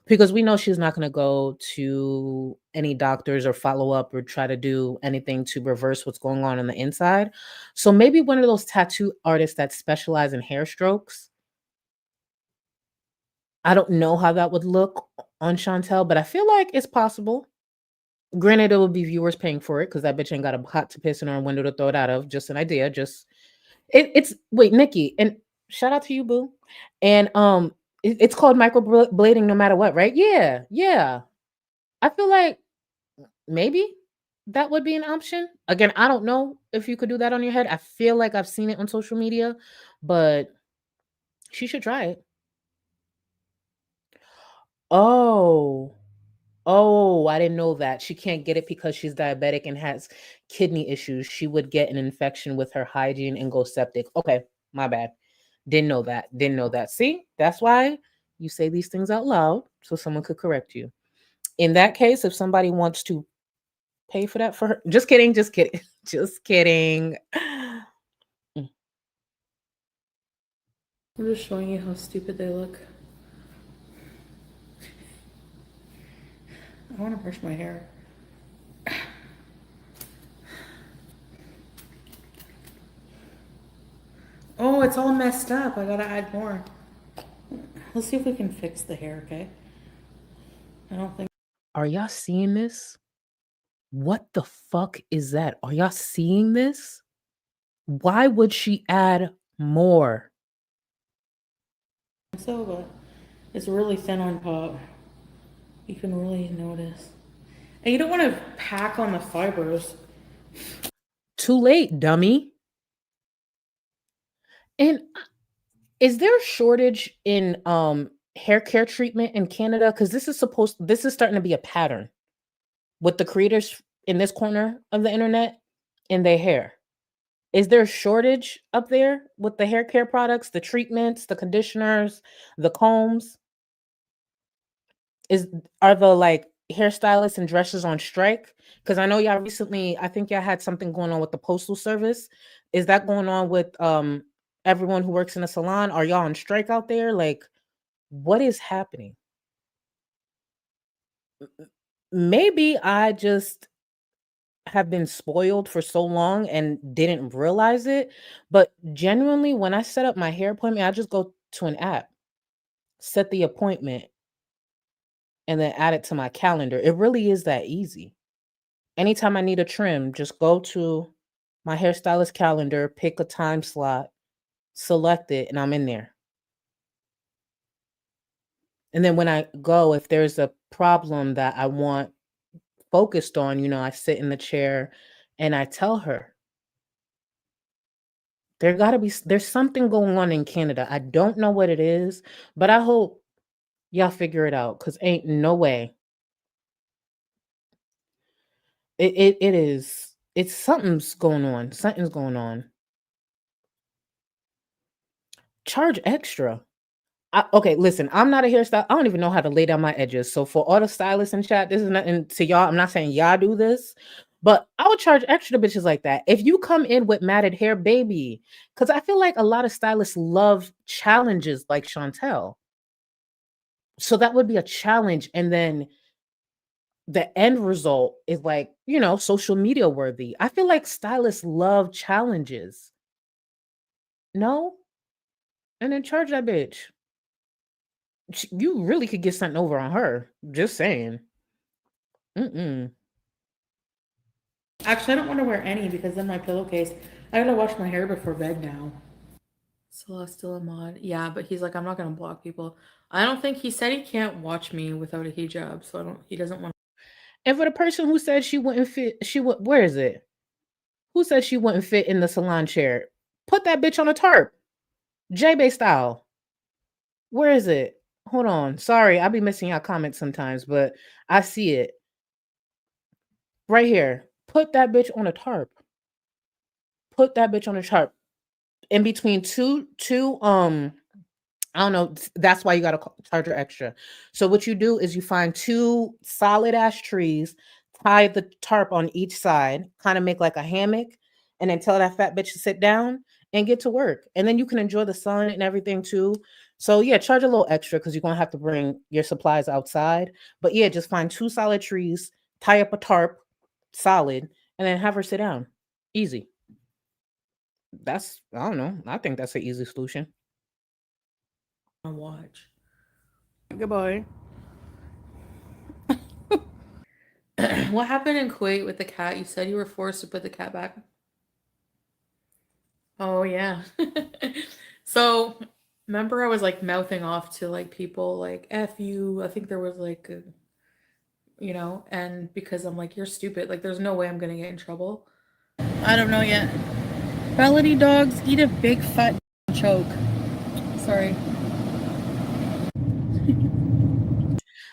Because we know she's not going to go to any doctors or follow up or try to do anything to reverse what's going on the inside. So maybe one of those tattoo artists that specialize in hair strokes. I don't know how that would look on Chantel, but I feel like it's possible. Granted, it will be viewers paying for it because that bitch ain't got a pot to piss in her window to throw it out of. Just an idea. It's wait, Nikki, and shout out to you, boo. And it's called microblading no matter what, right? Yeah, yeah. I feel like maybe that would be an option. Again, I don't know if you could do that on your head. I feel like I've seen it on social media, but she should try it. Oh. Oh, I didn't know that. She can't get it because she's diabetic and has kidney issues. She would get an infection with her hygiene and go septic. Okay, my bad. Didn't know that. Didn't know that. See, that's why you say these things out loud so someone could correct you. In that case, if somebody wants to pay for that for her, just kidding, just kidding, just kidding. I'm just showing you how stupid they look. I want to brush my hair. Oh, it's all messed up. I gotta add more. Let's see if we can fix the hair, okay? I don't think. Are y'all seeing this? What the fuck is that? Are y'all seeing this? Why would she add more? So, but it's really thin on top. You can really notice. And you don't want to pack on the fibers. Too late, dummy. And is there a shortage in hair care treatment in Canada? Because this is starting to be a pattern with the creators in this corner of the internet in their hair. Is there a shortage up there with the hair care products, the treatments, the conditioners, the combs? Are the like hairstylists and dressers on strike? Because I know y'all recently, I think y'all had something going on with the postal service. Is that going on with everyone who works in a salon? Are y'all on strike out there? Like, what is happening? Maybe I just have been spoiled for so long and didn't realize it. But genuinely, when I set up my hair appointment, I just go to an app, set the appointment, and then add it to my calendar. It really is that easy. Anytime I need a trim, just go to my hairstylist calendar, pick a time slot, select it, and I'm in there. And then when I go, if there's a problem that I want focused on, I sit in the chair and I tell her. There's something going on in Canada. I don't know what it is, but I hope y'all figure it out, because ain't no way. It is. It's something's going on. Something's going on. Charge extra. Okay, listen, I'm not a hairstylist. I don't even know how to lay down my edges. So for all the stylists in chat, this is nothing to y'all. I'm not saying y'all do this, but I would charge extra bitches like that. If you come in with matted hair, baby, because I feel like a lot of stylists love challenges like Chantel. So that would be a challenge. And then the end result is like, social media worthy. I feel like stylists love challenges. No? And then charge that bitch. You really could get something over on her. Just saying. Actually, I don't want to wear any because in my pillowcase, I gotta wash my hair before bed now. Celestial Ahmad. Yeah, but he's like, I'm not gonna block people. I don't think he said he can't watch me without a hijab, so he doesn't want. And for the person who said she wouldn't fit, where is it? Who said she wouldn't fit in the salon chair? Put that bitch on a tarp. J-Bay style. Where is it? Hold on. Sorry, I be missing y'all comments sometimes, but I see it. Right here. Put that bitch on a tarp. Put that bitch on a tarp. In between two, I don't know. That's why you got to charge her extra. So what you do is you find two solid ass trees, tie the tarp on each side, kind of make like a hammock, and then tell that fat bitch to sit down and get to work. And then you can enjoy the sun and everything too. So yeah, charge a little extra because you're going to have to bring your supplies outside. But yeah, just find two solid trees, tie up a tarp, solid, and then have her sit down. Easy. I don't know. I think that's an easy solution. Watch. Goodbye. What happened in Kuwait with the cat? You said you were forced to put the cat back. Oh yeah. So remember I was like mouthing off to like people like F you. I think there was like and because I'm like, you're stupid. Like there's no way I'm gonna get in trouble. I don't know yet. Melody dogs eat a big fat choke. Sorry.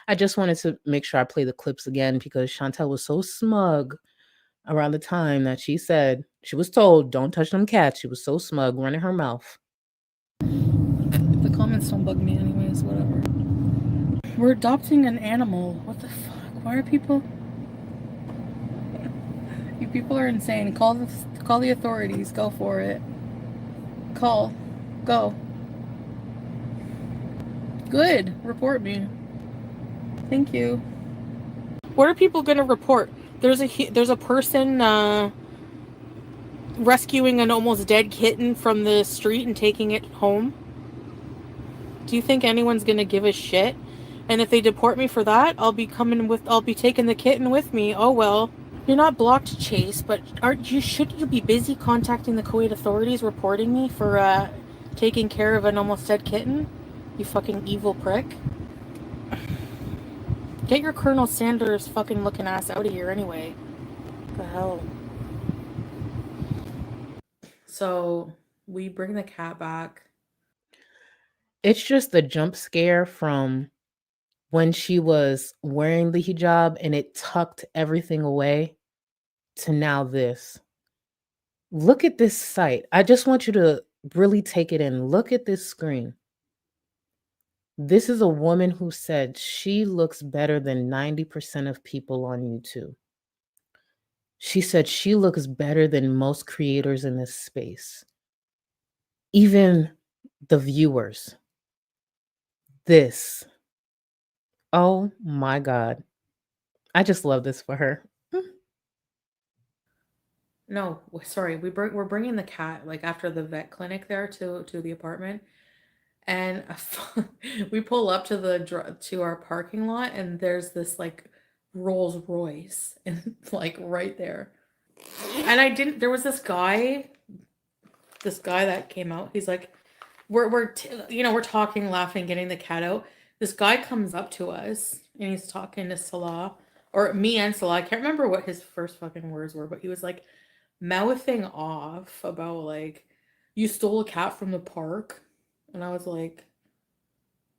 I just wanted to make sure I play the clips again because Chantel was so smug around the time that she said she was told, don't touch them cats. She was so smug, running her mouth. The comments don't bug me anyways, whatever. We're adopting an animal. What the fuck? Why are people... You people are insane. Call the authorities. Go for it. Call. Go. Good. Report me. Thank you. What are people gonna report? There's a person rescuing an almost dead kitten from the street and taking it home. Do you think anyone's gonna give a shit? And if they deport me for that, I'll be taking the kitten with me. Oh well. You're not blocked, Chase, but shouldn't you be busy contacting the Kuwait authorities reporting me for taking care of an almost dead kitten? You fucking evil prick. Get your Colonel Sanders fucking looking ass out of here anyway. What the hell? So we bring the cat back. It's just the jump scare from when she was wearing the hijab and it tucked everything away to now this. Look at this sight. I just want you to really take it in. Look at this screen. This is a woman who said she looks better than 90% of people on YouTube. She said she looks better than most creators in this space. Even the viewers. This. Oh my God. I just love this for her. No, sorry. We're bringing the cat like after the vet clinic there to the apartment, and we pull up to our parking lot, and there's this like Rolls Royce, and like right there. And there was this guy that came out. He's like, we're talking, laughing, getting the cat out. This guy comes up to us and he's talking to Salah, or me and Salah. I can't remember what his first fucking words were, but he was like mouthing off about like, you stole a cat from the park. And I was like,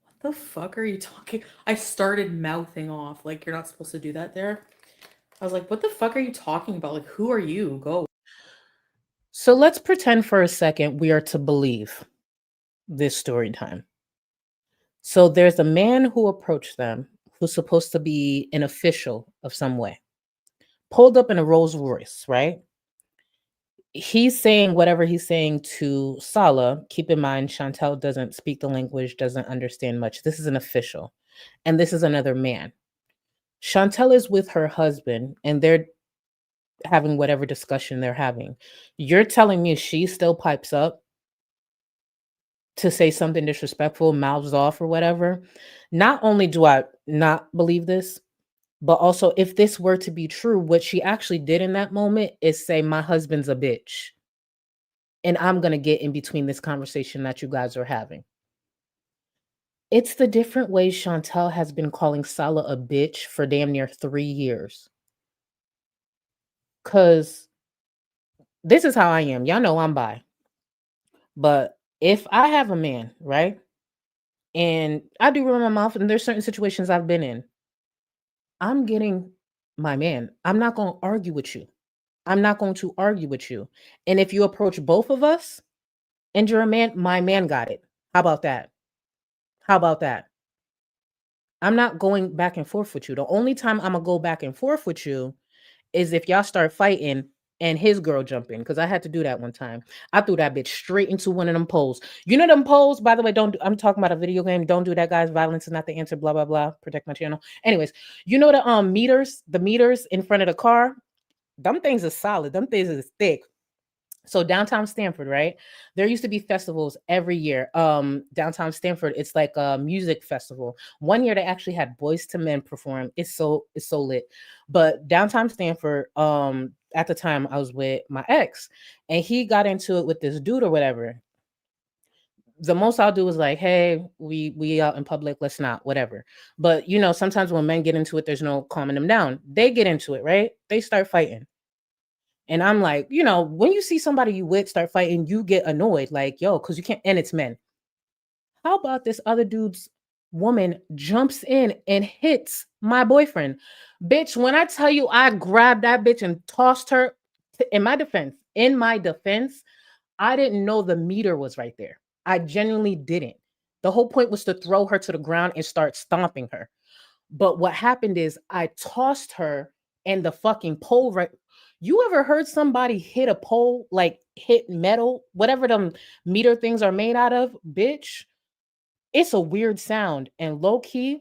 what the fuck are you talking? I started mouthing off like, you're not supposed to do that there. I was like, what the fuck are you talking about? Like, who are you? Go. So let's pretend for a second we are to believe this story time. So there's a man who approached them who's supposed to be an official of some way, pulled up in a Rolls Royce, right? He's saying whatever he's saying to Salah. Keep in mind, Chantel doesn't speak the language, doesn't understand much. This is an official, and this is another man. Chantel is with her husband, and they're having whatever discussion they're having. You're telling me she still pipes up to say something disrespectful, mouths off or whatever? Not only do I not believe this, but also if this were to be true, what she actually did in that moment is say, my husband's a bitch. And I'm going to get in between this conversation that you guys are having. It's the different ways Chantel has been calling Salah a bitch for damn near 3 years. Because this is how I am. Y'all know I'm bi. But if I have a man, right? And I do run my mouth, and there's certain situations I've been in. I'm getting my man. I'm not going to argue with you. I'm not going to argue with you. And if you approach both of us and you're a man, my man got it. How about that? How about that? I'm not going back and forth with you. The only time I'm going to go back and forth with you is if y'all start fighting and his girl jump in, because I had to do that one time. I threw that bitch straight into one of them poles. You know them poles, by the way, I'm talking about a video game. Don't do that, guys. Violence is not the answer, blah, blah, blah. Protect my channel. Anyways, you know the meters in front of the car? Them things are solid. Them things is thick. So downtown Stanford, right? There used to be festivals every year. Downtown Stanford, it's like a music festival. One year they actually had Boys to Men perform. It's so lit. But downtown Stanford, at the time I was with my ex, and he got into it with this dude or whatever. The most I'll do is like, hey, we out in public, let's not, whatever. But you know, sometimes when men get into it, there's no calming them down. They get into it, right? They start fighting. And I'm like, you know, when you see somebody you with start fighting, you get annoyed, like, yo, because you can't, and it's men. How about this other dude's woman jumps in and hits my boyfriend. Bitch, when I tell you I grabbed that bitch and tossed her, in my defense, I didn't know the meter was right there. I genuinely didn't. The whole point was to throw her to the ground and start stomping her. But what happened is I tossed her and the fucking pole right. You ever heard somebody hit a pole, like hit metal, whatever them meter things are made out of? Bitch, it's a weird sound. And low key,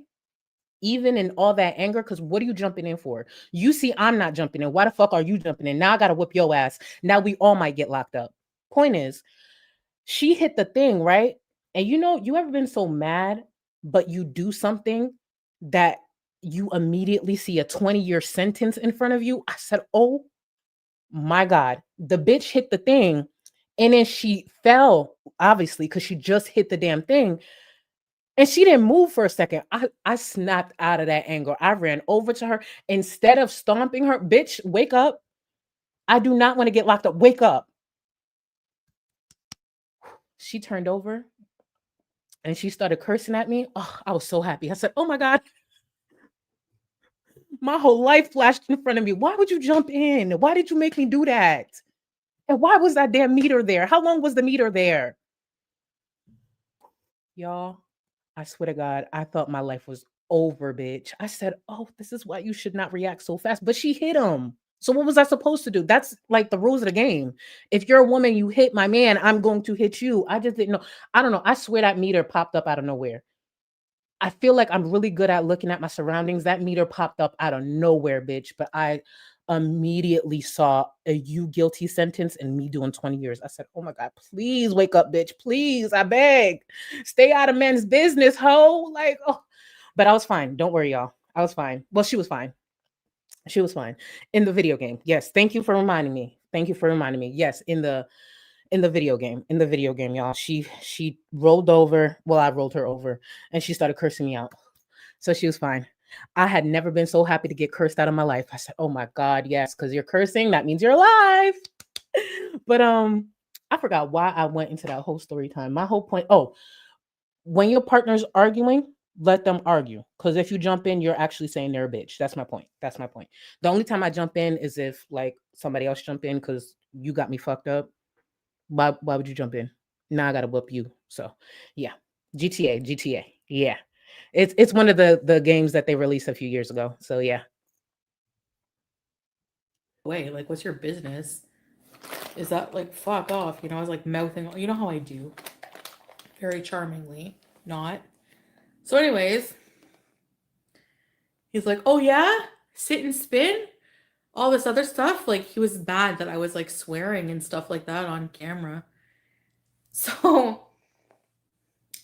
even in all that anger, because what are you jumping in for? You see, I'm not jumping in. Why the fuck are you jumping in? Now I gotta whip your ass. Now we all might get locked up. Point is, she hit the thing, right? And you ever been so mad, but you do something that you immediately see a 20-year sentence in front of you? I said, oh my God. The bitch hit the thing and then she fell, obviously, because she just hit the damn thing. And she didn't move for a second. I snapped out of that anger. I ran over to her. Instead of stomping her, bitch, wake up. I do not want to get locked up. Wake up. She turned over and she started cursing at me. Oh, I was so happy. I said, oh my God. My whole life flashed in front of me. Why would you jump in? Why did you make me do that? And why was that damn meter there? How long was the meter there? Y'all, I swear to God, I thought my life was over, bitch. I said, oh, this is why you should not react so fast. But she hit him. So what was I supposed to do? That's like the rules of the game. If you're a woman, you hit my man, I'm going to hit you. I just didn't know. I don't know. I swear that meter popped up out of nowhere. I feel like I'm really good at looking at my surroundings. That meter popped up out of nowhere, bitch. But I immediately saw a you guilty sentence and me doing 20 years. I said, oh my God, please wake up, bitch. Please, I beg. Stay out of men's business, ho. Like, oh. But I was fine. Don't worry, y'all. I was fine. Well, she was fine. She was fine. In the video game. Yes. Thank you for reminding me. Thank you for reminding me. Yes, in the video game. In the video game, y'all. She rolled over. Well, I rolled her over and she started cursing me out. So she was fine. I had never been so happy to get cursed out of my life. I said, oh my God, yes, because you're cursing. That means you're alive. But I forgot why I went into that whole story time. My whole point, when your partner's arguing, let them argue. Because if you jump in, you're actually saying they're a bitch. That's my point. That's my point. The only time I jump in is if like somebody else jump in because you got me fucked up. Why would you jump in? Now I gotta whoop you. So yeah. GTA. Yeah. It's one of the games that they released a few years ago. So yeah. Wait, like, what's your business? Is that like, fuck off? I was like mouthing, you know how I do. Very charmingly. Not. So anyways, he's like, oh yeah? Sit and spin? All this other stuff? Like, he was bad that I was like swearing and stuff like that on camera. So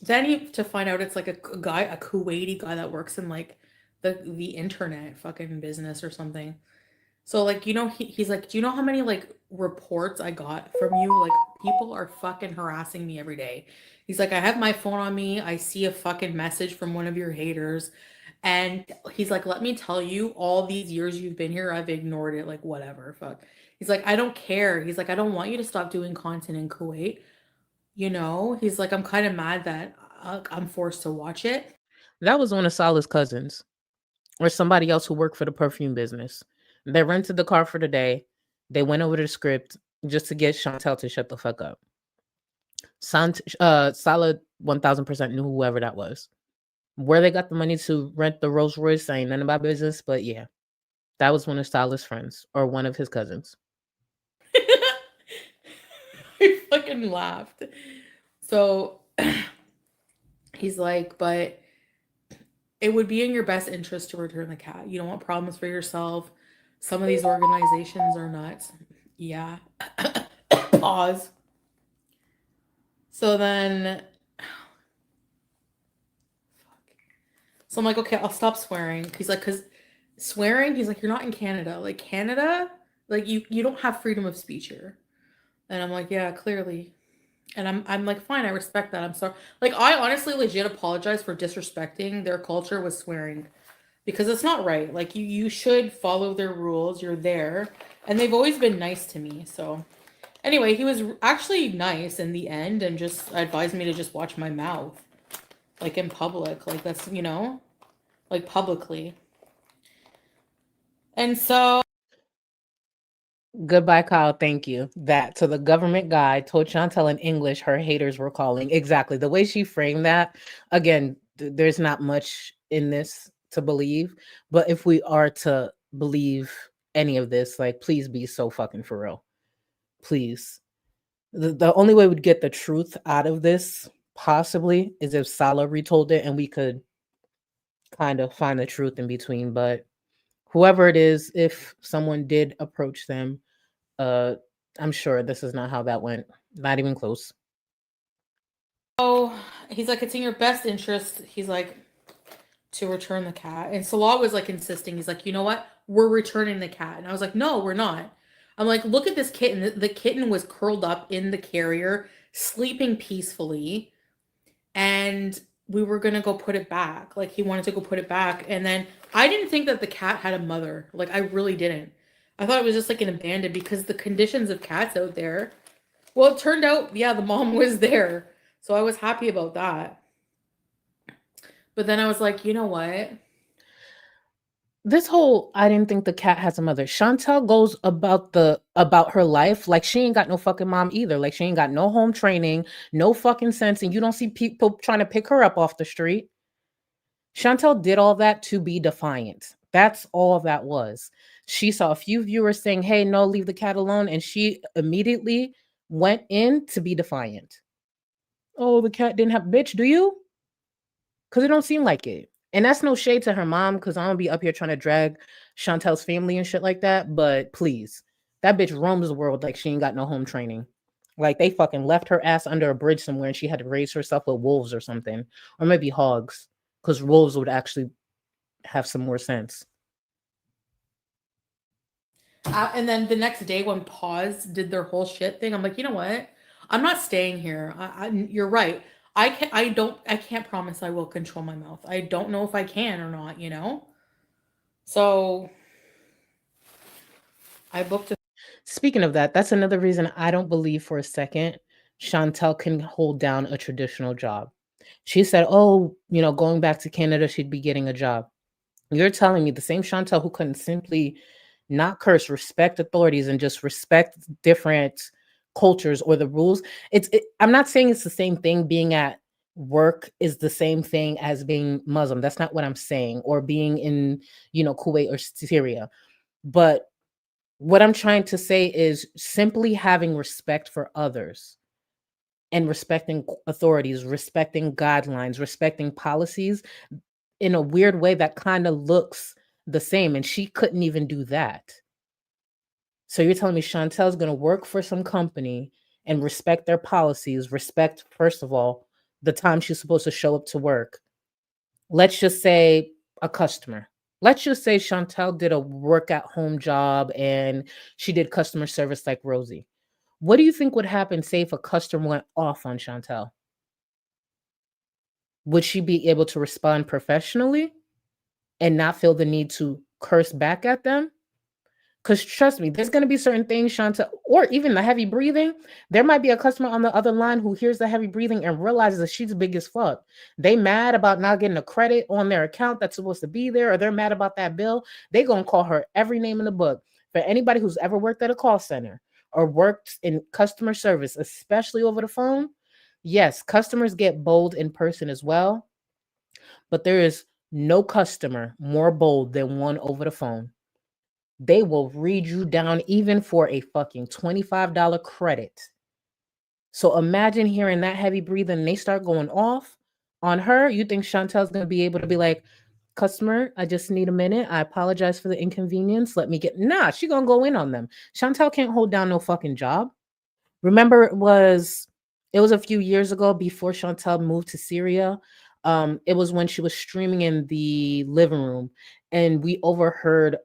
then to find out it's like a Kuwaiti guy that works in like the internet fucking business or something. So like, he's like, do you know how many like reports I got from you? Like, people are fucking harassing me every day. He's like, I have my phone on me. I see a fucking message from one of your haters. And he's like, let me tell you, all these years you've been here, I've ignored it. Like, whatever, fuck. He's like, I don't care. He's like, I don't want you to stop doing content in Kuwait. He's like, I'm kind of mad that I'm forced to watch it. That was one of Salah's cousins or somebody else who worked for the perfume business. They rented the car for the day. They went over the script just to get Chantel to shut the fuck up. Salah 1000% knew whoever that was. Where they got the money to rent the Rolls Royce, ain't none of my business. But yeah, that was one of Salah's friends or one of his cousins. I fucking laughed. So he's like, but it would be in your best interest to return the cat. You don't want problems for yourself. Some of these organizations are nuts. Yeah. Pause. So then, so I'm like, okay, I'll stop swearing. He's like, because swearing, he's like, you're not in Canada. Like, Canada, like, you don't have freedom of speech here. And I'm like, yeah, clearly. And I'm like, fine, I respect that. I'm sorry. Like, I honestly legit apologize for disrespecting their culture with swearing. Because it's not right. Like, you should follow their rules. You're there. And they've always been nice to me. So, anyway, he was actually nice in the end and just advised me to just watch my mouth. like in public, like that's, like publicly. And so Goodbye, Kyle. Thank you. That to the government guy told Chantel in English her haters were calling. Exactly. The way she framed that, again, there's not much in this to believe. But if we are to believe any of this, like, please be so fucking for real. Please. The only way we'd get the truth out of this, possibly, is if Salah retold it and we could kind of find the truth in between. But whoever it is, if someone did approach them, I'm sure this is not how that went. Not even close. he's like, it's in your best interest. He's like, to return the cat. And Salah was like insisting. He's like, you know what? We're returning the cat. And I was like, no, we're not. I'm like, look at this kitten. The kitten was curled up in the carrier, sleeping peacefully. And we were going to go put it back. Like, he wanted to go put it back. And then I didn't think that the cat had a mother. Like, I really didn't. I thought it was just like an abandoned, because the conditions of cats out there. Well, it turned out, yeah, the mom was there. So I was happy about that. But then I was like, you know what? This whole I didn't think the cat has a mother. Chantel goes about her life like she ain't got no fucking mom either. Like she ain't got no home training, no fucking sense, and you don't see people trying to pick her up off the street. Chantel did all that to be defiant. That's all that was. She saw a few viewers saying, "Hey, no, leave the cat alone," and she immediately went in to be defiant. Oh, the cat didn't have bitch, do you? Because it don't seem like it. And that's no shade to her mom, because I'm gonna be up here trying to drag Chantel's family and shit like that. But please, that bitch roams the world like she ain't got no home training. Like they fucking left her ass under a bridge somewhere and she had to raise herself with wolves or something. Or maybe hogs. Because wolves would actually have some more sense. And then the next day when Paws did their whole shit thing, I'm like, you know what? I'm not staying here. You're right. I can't promise I will control my mouth. I don't know if I can or not, So I booked a. Speaking of that, that's another reason I don't believe for a second Chantel can hold down a traditional job. She said, oh, going back to Canada, she'd be getting a job. You're telling me the same Chantel who couldn't simply not curse, respect authorities, and just respect different cultures or the rules. I'm not saying it's the same thing. Being at work is the same thing as being Muslim. That's not what I'm saying. Or being in, Kuwait or Syria. But what I'm trying to say is simply having respect for others and respecting authorities, respecting guidelines, respecting policies in a weird way that kind of looks the same. And she couldn't even do that. So you're telling me Chantel's going to work for some company and respect their policies, respect, first of all, the time she's supposed to show up to work. Let's just say a customer. Let's just say Chantel did a work at home job and she did customer service like Rosie. What do you think would happen, say, if a customer went off on Chantel? Would she be able to respond professionally and not feel the need to curse back at them? Because trust me, there's going to be certain things, Chantel, or even the heavy breathing. There might be a customer on the other line who hears the heavy breathing and realizes that she's big as fuck. They mad about not getting a credit on their account that's supposed to be there, or they're mad about that bill. They going to call her every name in the book. For anybody who's ever worked at a call center or worked in customer service, especially over the phone, yes, customers get bold in person as well. But there is no customer more bold than one over the phone. They will read you down even for a fucking $25 credit. So imagine hearing that heavy breathing and they start going off on her. You think Chantel's going to be able to be like, customer, I just need a minute. I apologize for the inconvenience. Let me get... Nah, she going to go in on them. Chantel can't hold down no fucking job. Remember, it was a few years ago before Chantel moved to Syria. It was when she was streaming in the living room and we overheard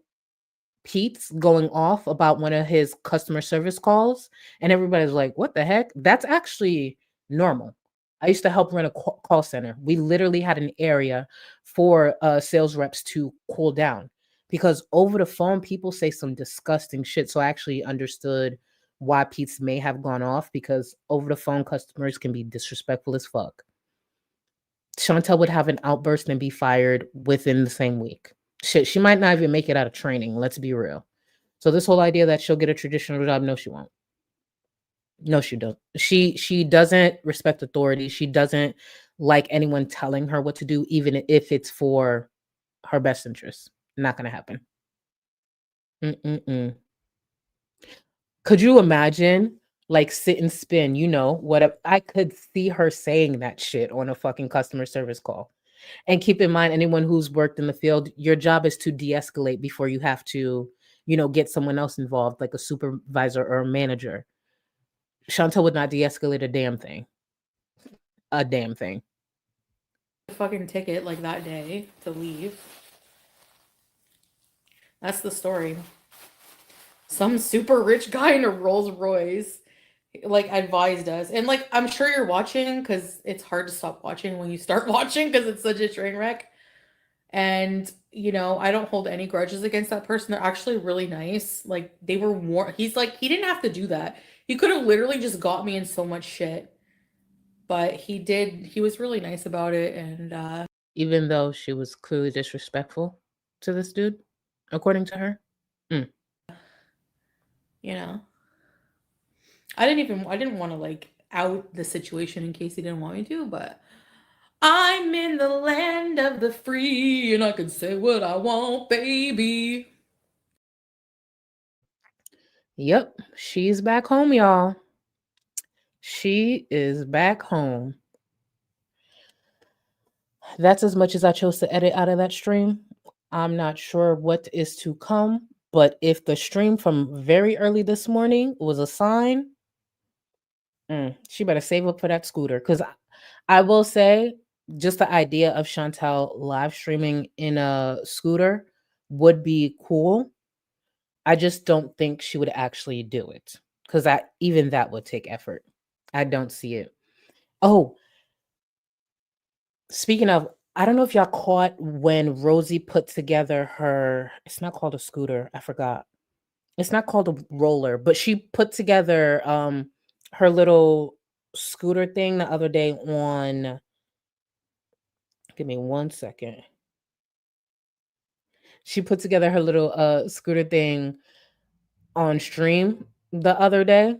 Pete's going off about one of his customer service calls, and everybody's like, what the heck? That's actually normal. I used to help run a call center. We literally had an area for sales reps to cool down because over the phone, people say some disgusting shit. So I actually understood why Pete's may have gone off, because over the phone, customers can be disrespectful as fuck. Chantel would have an outburst and be fired within the same week. Shit, she might not even make it out of training. Let's be real. So this whole idea that she'll get a traditional job, no, she won't. No, she don't. She doesn't respect authority. She doesn't like anyone telling her what to do, even if it's for her best interest. Not gonna happen. Mm-mm-mm. Could you imagine, like, sit and spin? You know what? I could see her saying that shit on a fucking customer service call. And keep in mind, anyone who's worked in the field, your job is to de-escalate before you have to, get someone else involved, like a supervisor or a manager. Chantel would not de-escalate a damn thing. A damn thing. Fucking ticket like that day to leave. That's the story. Some super rich guy in a Rolls Royce like advised us. And like I'm sure you're watching because it's hard to stop watching when you start watching because it's such a train wreck. And I don't hold any grudges against that person. They're actually really nice. Like they were warm. He's like, he didn't have to do that. He could have literally just got me in so much shit. But he did. He was really nice about it. And Even though she was clearly disrespectful to this dude, according to her. I didn't want to like out the situation in case he didn't want me to, but I'm in the land of the free and I can say what I want, baby. Yep, she's back home, y'all. She is back home. That's as much as I chose to edit out of that stream. I'm not sure what is to come, but if the stream from very early this morning was a sign, she better save up for that scooter. Because I will say, just the idea of Chantel live streaming in a scooter would be cool. I just don't think she would actually do it because even that would take effort. I don't see it. Oh, speaking of, I don't know if y'all caught when Rosie put together it's not called a scooter. I forgot. It's not called a roller, but she put together her little scooter thing the other day on. Give me 1 second. She put together her little scooter thing on stream the other day.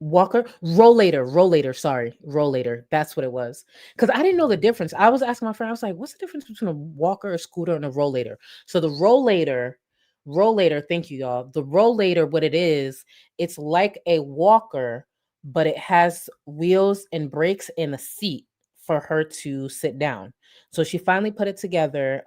Rollator, sorry. Rollator. That's what it was. Because I didn't know the difference. I was asking my friend, I was like, what's the difference between a walker, a scooter, and a rollator? So the rollator, thank you, y'all. The rollator, what it is, it's like a walker, but it has wheels and brakes and a seat for her to sit down. So she finally put it together.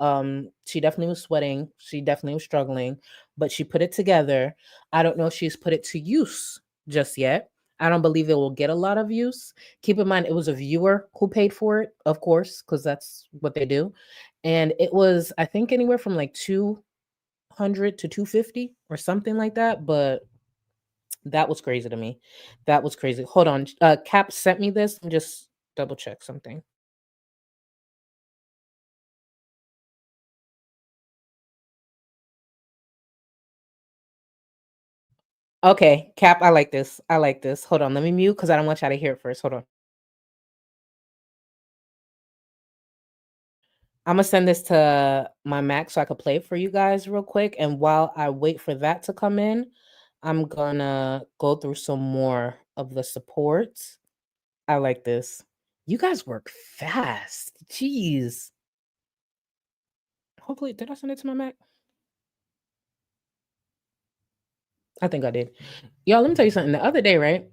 She definitely was sweating. She definitely was struggling, but she put it together. I don't know if she's put it to use just yet. I don't believe it will get a lot of use. Keep in mind, it was a viewer who paid for it, of course, because that's what they do. And it was, I think, anywhere from like 200 to 250 or something like that. But that was crazy to me. That was crazy. Hold on. Cap sent me this. And just double check something. Okay, Cap, I like this. I like this. Hold on, let me mute because I don't want y'all to hear it first. Hold on. I'm gonna send this to my Mac so I could play it for you guys real quick. And while I wait for that to come in, I'm gonna go through some more of the supports. I like this. You guys work fast. Jeez. Hopefully, did I send it to my Mac? I think I did. Y'all, let me tell you something. The other day, right?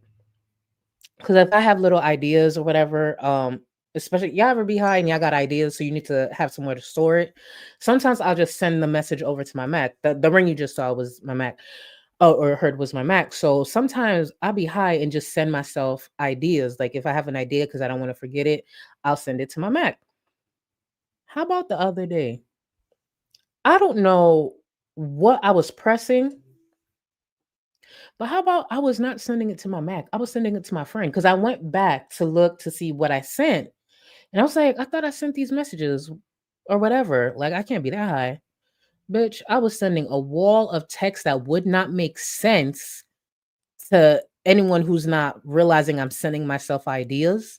Because if I have little ideas or whatever, especially y'all ever be high and y'all got ideas, so you need to have somewhere to store it. Sometimes I'll just send the message over to my Mac. The ring you just saw was my Mac. Oh, or heard was my Mac. So sometimes I'll be high and just send myself ideas. Like if I have an idea because I don't want to forget it, I'll send it to my Mac. How about the other day? I don't know what I was pressing, but how about I was not sending it to my Mac? I was sending it to my friend because I went back to look to see what I sent. And I was like, I thought I sent these messages or whatever. Like, I can't be that high. Bitch, I was sending a wall of text that would not make sense to anyone who's not realizing I'm sending myself ideas.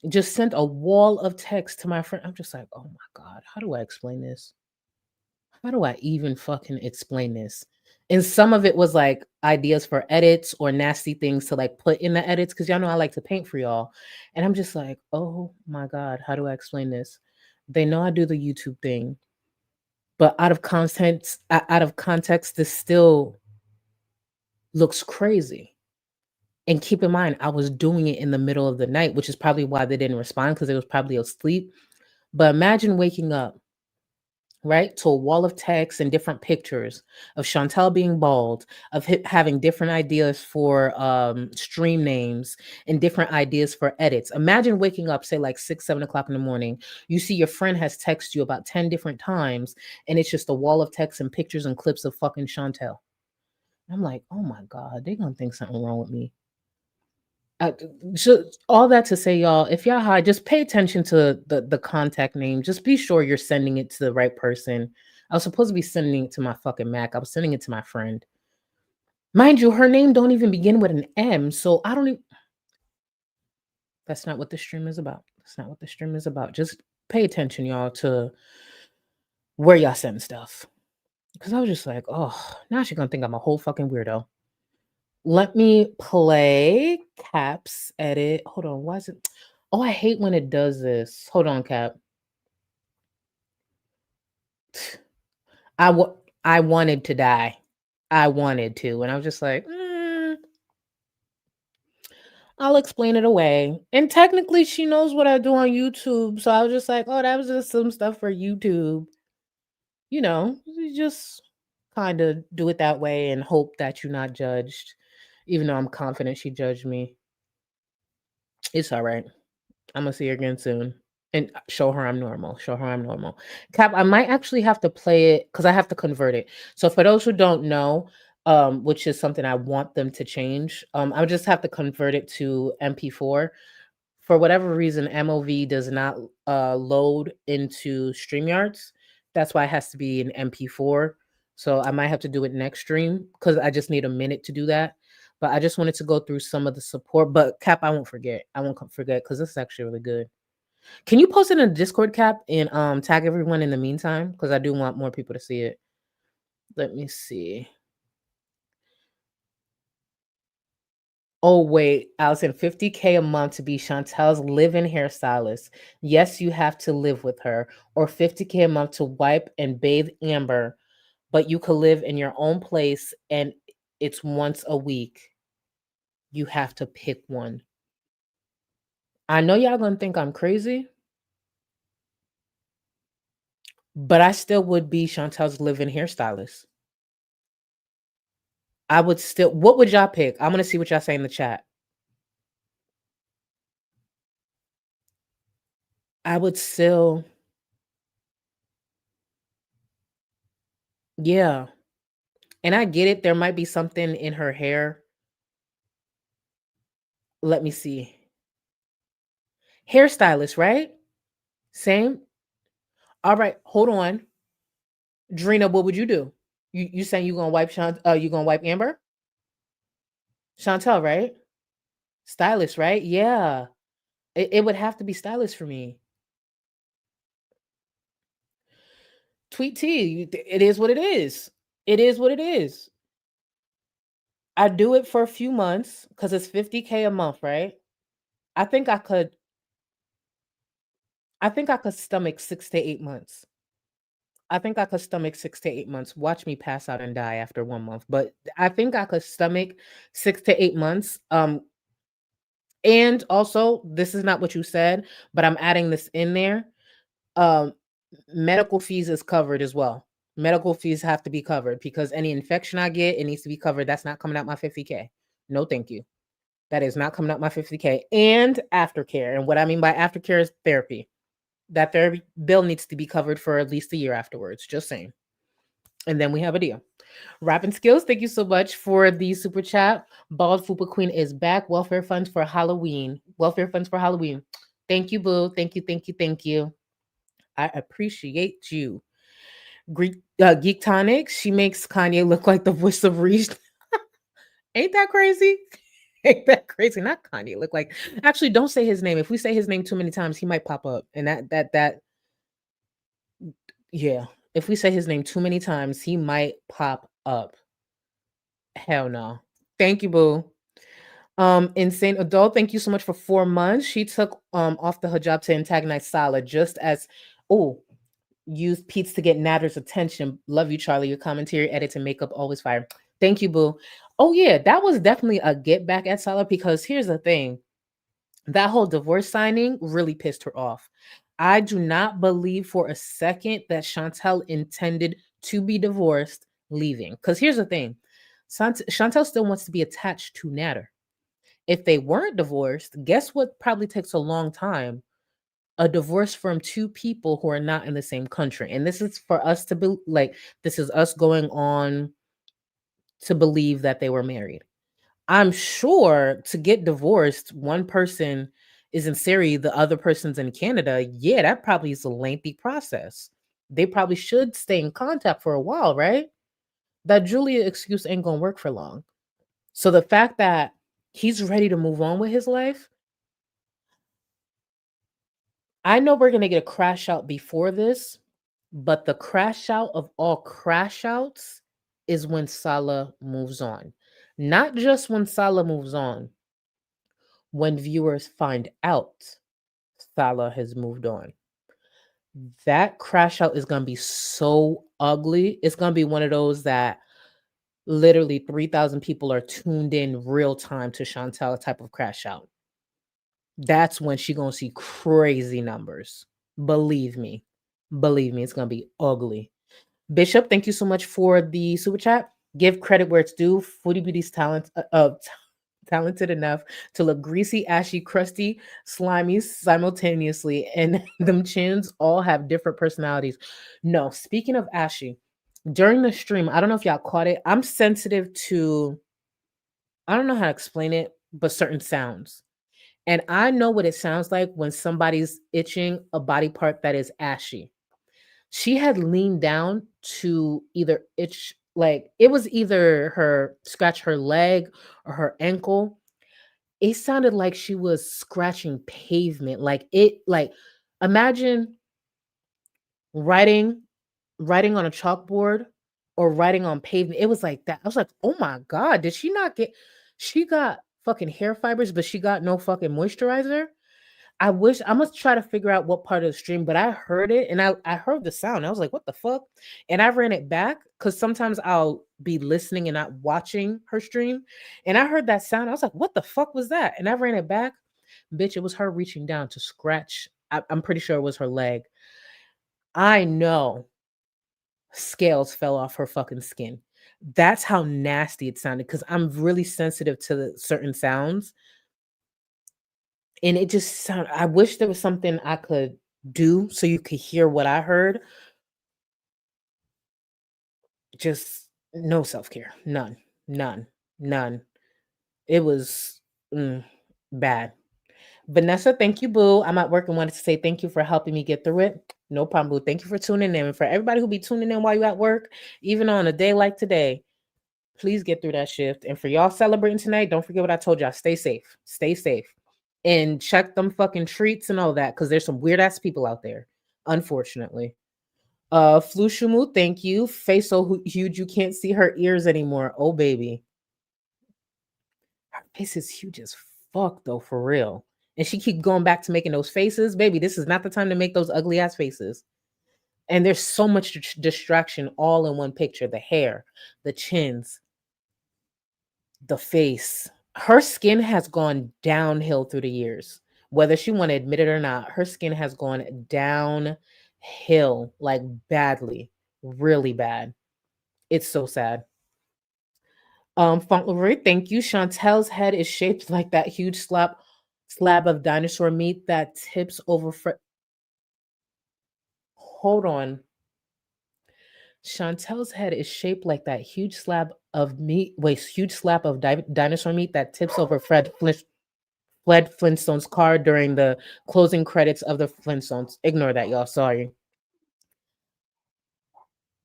just sent a wall of text to my friend. I'm just like, oh my God, how do I explain this? How do I even fucking explain this? And some of it was like ideas for edits or nasty things to like put in the edits because y'all know I like to paint for y'all. And I'm just like, oh my God, how do I explain this? They know I do the YouTube thing, but out of context, this still looks crazy. And keep in mind, I was doing it in the middle of the night, which is probably why they didn't respond because they was probably asleep. But imagine waking up, right, to a wall of text and different pictures of Chantel being bald, of having different ideas for stream names and different ideas for edits. Imagine waking up, say like 6, 7 o'clock in the morning. You see your friend has texted you about 10 different times, and it's just a wall of text and pictures and clips of fucking Chantel. I'm like, oh my God, they're gonna think something wrong with me. So all that to say, y'all, if y'all high, just pay attention to the contact name. Just be sure you're sending it to the right person. I was supposed to be sending it to my fucking Mac. I was sending it to my friend. Mind you, her name don't even begin with an M, so I don't even... That's not what the stream is about. That's not what the stream is about. Just pay attention, y'all, to where y'all send stuff. Because I was just like, oh, now she's gonna think I'm a whole fucking weirdo. Let me play Cap's edit. Hold on. Why is it? Oh, I hate when it does this. Hold on, Cap. I wanted to die. I wanted to. And I was just like, I'll explain it away. And technically, she knows what I do on YouTube. So I was just like, oh, that was just some stuff for YouTube. You know, you just kind of do it that way and hope that you're not judged. Even though I'm confident she judged me. It's all right. I'm gonna see her again soon and show her I'm normal. Show her I'm normal. Cap, I might actually have to play it because I have to convert it. So for those who don't know, which is something I want them to change, I would just have to convert it to MP4. For whatever reason, MOV does not load into StreamYards. That's why it has to be an MP4. So I might have to do it next stream because I just need a minute to do that. But I just wanted to go through some of the support. But Cap, I won't forget. I won't forget because this is actually really good. Can you post it in a Discord, Cap, and tag everyone in the meantime? Because I do want more people to see it. Let me see. Oh, wait, Allison, 50K a month to be Chantel's live-in hairstylist. Yes, you have to live with her. Or 50K a month to wipe and bathe Amber, but you could live in your own place and it's once a week. You have to pick one. I know y'all gonna think I'm crazy, but I still would be Chantel's live-in hairstylist. I would still... What would y'all pick? I'm gonna see what y'all say in the chat. I would still... Yeah. And I get it. There might be something in her hair. Let me see. Hairstylist, right? Same. All right, hold on. Drina, what would you do? You saying you gonna wipe you gonna wipe Amber? Chantel, right? Stylist, right? Yeah. It would have to be stylist for me. Tweet T, it is what it is. It is what it is. I do it for a few months because it's 50K a month, right? I think I could stomach 6 to 8 months. I think I could stomach 6 to 8 months. Watch me pass out and die after 1 month. But I think I could stomach 6 to 8 months. And also, this is not what you said, but I'm adding this in there. Medical fees is covered as well. Medical fees have to be covered because any infection I get, it needs to be covered. That's not coming out my 50K. No, thank you. That is not coming out my 50K. And aftercare. And what I mean by aftercare is therapy. That therapy bill needs to be covered for at least a year afterwards. Just saying. And then we have a deal. Rapping Skills, thank you so much for the super chat. Bald Fupa Queen is back. Welfare funds for Halloween. Welfare funds for Halloween. Thank you, boo. Thank you, thank you, thank you. I appreciate you. Geek Tonic, she makes Kanye look like the voice of Reach. Ain't that crazy? Ain't that crazy? Not Kanye. Look like actually don't say his name. If we say his name too many times, he might pop up. And that yeah. If we say his name too many times, he might pop up. Hell no. Thank you, boo. Insane Adult, thank you so much for 4 months. She took off the hijab to antagonize Salah just as used Pete's to get Natter's attention. Love you, Charlie. Your commentary, edit, and makeup always fire. Thank you, boo. Oh yeah, that was definitely a get back at Salah because here's the thing. That whole divorce signing really pissed her off. I do not believe for a second that Chantel intended to be divorced leaving. Because here's the thing. Chantel still wants to be attached to Natter. If they weren't divorced, guess what probably takes a long time? A divorce from two people who are not in the same country. And this is for us to be like, this is us going on to believe that they were married. I'm sure to get divorced, one person is in Syria, the other person's in Canada. Yeah, that probably is a lengthy process. They probably should stay in contact for a while, right? That Julia excuse ain't gonna work for long. So the fact that he's ready to move on with his life, I know we're gonna get a crash out before this, but the crash out of all crash outs is when Salah moves on. Not just when Salah moves on, when viewers find out Salah has moved on. That crash out is going to be so ugly. It's going to be one of those that literally 3,000 people are tuned in real time to Chantel type of crash out. That's when she going to see crazy numbers. Believe me. Believe me, it's going to be ugly. Bishop, thank you so much for the super chat. Give credit where it's due. Foodie Beauty's talented enough to look greasy, ashy, crusty, slimy simultaneously, and them chins all have different personalities. No, speaking of ashy, during the stream, I don't know if y'all caught it. I'm sensitive to, I don't know how to explain it, but certain sounds. And I know what it sounds like when somebody's itching a body part that is ashy. She had leaned down to either itch, like it was either her scratch her leg or her ankle. It sounded like she was scratching pavement. Like imagine writing writing on a chalkboard or writing on pavement. It was like that. I was like, oh my God, did she not get she got fucking hair fibers, but she got no fucking moisturizer? I wish I must try to figure out what part of the stream, but I heard it and I heard the sound. I was like, what the fuck? And I ran it back because sometimes I'll be listening and not watching her stream. And I heard that sound. I was like, what the fuck was that? And I ran it back. Bitch, it was her reaching down to scratch. I'm pretty sure it was her leg. I know scales fell off her fucking skin. That's how nasty it sounded because I'm really sensitive to the certain sounds. And it just sound I wish there was something I could do so you could hear what I heard. Just no self-care. None. None. None. It was bad. Vanessa, thank you, boo. I'm at work and wanted to say thank you for helping me get through it. No problem, boo. Thank you for tuning in. And for everybody who be tuning in while you at work, even on a day like today, please get through that shift. And for y'all celebrating tonight, don't forget what I told y'all. Stay safe. Stay safe. And check them fucking treats and all that because there's some weird ass people out there, unfortunately. Flushumu, thank you. Face so huge you can't see her ears anymore. Oh baby, her face is huge as fuck though, for real. And she keep going back to making those faces, baby. This is not the time to make those ugly ass faces. And there's so much distraction all in one picture: the hair, the chins, the face. Her skin has gone downhill through the years. Whether she want to admit it or not, her skin has gone downhill, like badly, really bad. It's so sad. Fauntleroy, thank you. Chantel's head is shaped like that huge slab of dinosaur meat that tips over. Hold on. Chantel's head is shaped like that huge slab of meat. Wait, huge slab of dinosaur meat that tips over Fred Flintstone's car during the closing credits of the Flintstones. Ignore that, y'all. Sorry.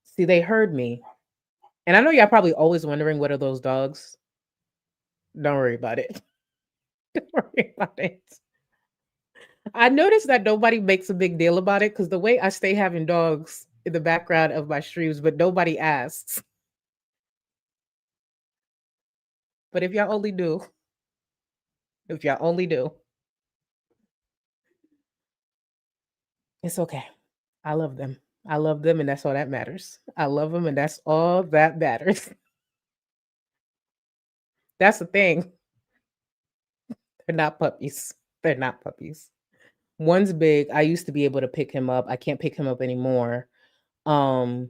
See, they heard me. And I know y'all probably always wondering what are those dogs? Don't worry about it. Don't worry about it. I noticed that nobody makes a big deal about it because the way I stay having dogs in the background of my streams, but nobody asks. But if y'all only do, if y'all only do, it's okay. I love them. I love them, and that's all that matters. I love them, and that's all that matters. That's the thing. They're not puppies. They're not puppies. One's big. I used to be able to pick him up. I can't pick him up anymore. I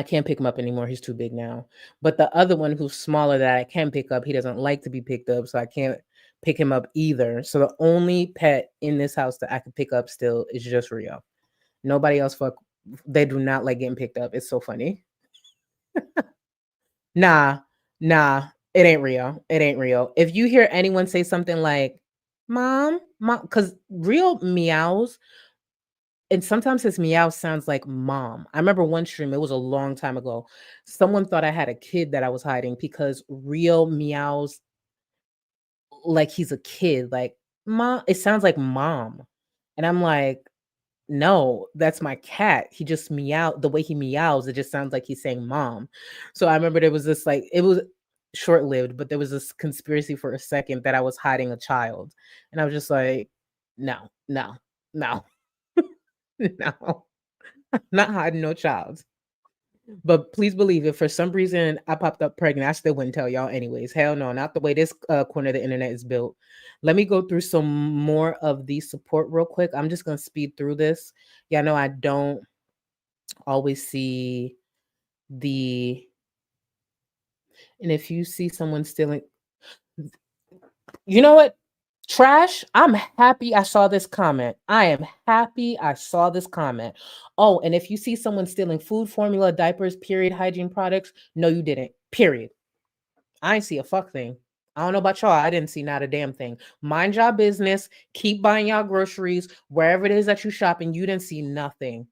can't pick him up anymore. He's too big now. But the other one who's smaller that I can pick up, he doesn't like to be picked up, so I can't pick him up either. So the only pet in this house that I can pick up still is just Rio. Nobody else they do not like getting picked up. It's so funny. Nah, it ain't Rio. It ain't Rio. If you hear anyone say something like, mom, because Rio meows, and sometimes his meow sounds like mom. I remember one stream, it was a long time ago. Someone thought I had a kid that I was hiding because Rio meows like he's a kid, like mom. It sounds like mom. And I'm like, no, that's my cat. He just the way he meows, it just sounds like he's saying mom. So I remember there was this it was short-lived, but there was this conspiracy for a second that I was hiding a child. And I was just like, no, no, no, no. I'm not hiding no child. But please believe if for some reason I popped up pregnant, I still wouldn't tell y'all anyways. Hell no, not the way this corner of the internet is built. Let me go through some more of the support real quick. I'm just going to speed through this. Yeah, know I don't always see the... And if you see someone stealing... You know what? Trash, I'm happy I saw this comment. I am happy I saw this comment. Oh, and if you see someone stealing food formula, diapers, period, hygiene products, no, you didn't. Period. I ain't see a fuck thing. I don't know about y'all. I didn't see not a damn thing. Mind y'all business. Keep buying y'all groceries. Wherever it is that you shopping, you didn't see nothing.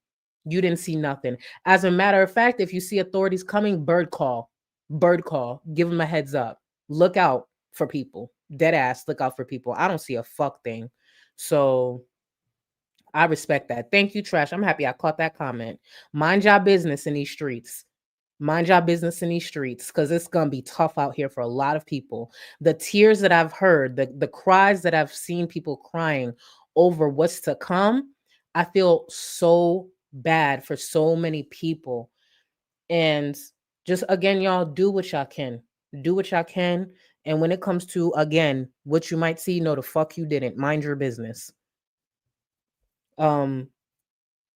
You didn't see nothing. As a matter of fact, if you see authorities coming, bird call. Bird call. Give them a heads up. Look out for people. Dead ass, look out for people. I don't see a fuck thing. So I respect that. Thank you, Trash. I'm happy I caught that comment. Mind y'all business in these streets. Mind y'all business in these streets, because it's going to be tough out here for a lot of people. The tears that I've heard, the cries that I've seen people crying over what's to come, I feel so bad for so many people. And just, again, y'all, do what y'all can. Do what y'all can. And when it comes to, again, what you might see, no, the fuck you didn't. Mind your business. More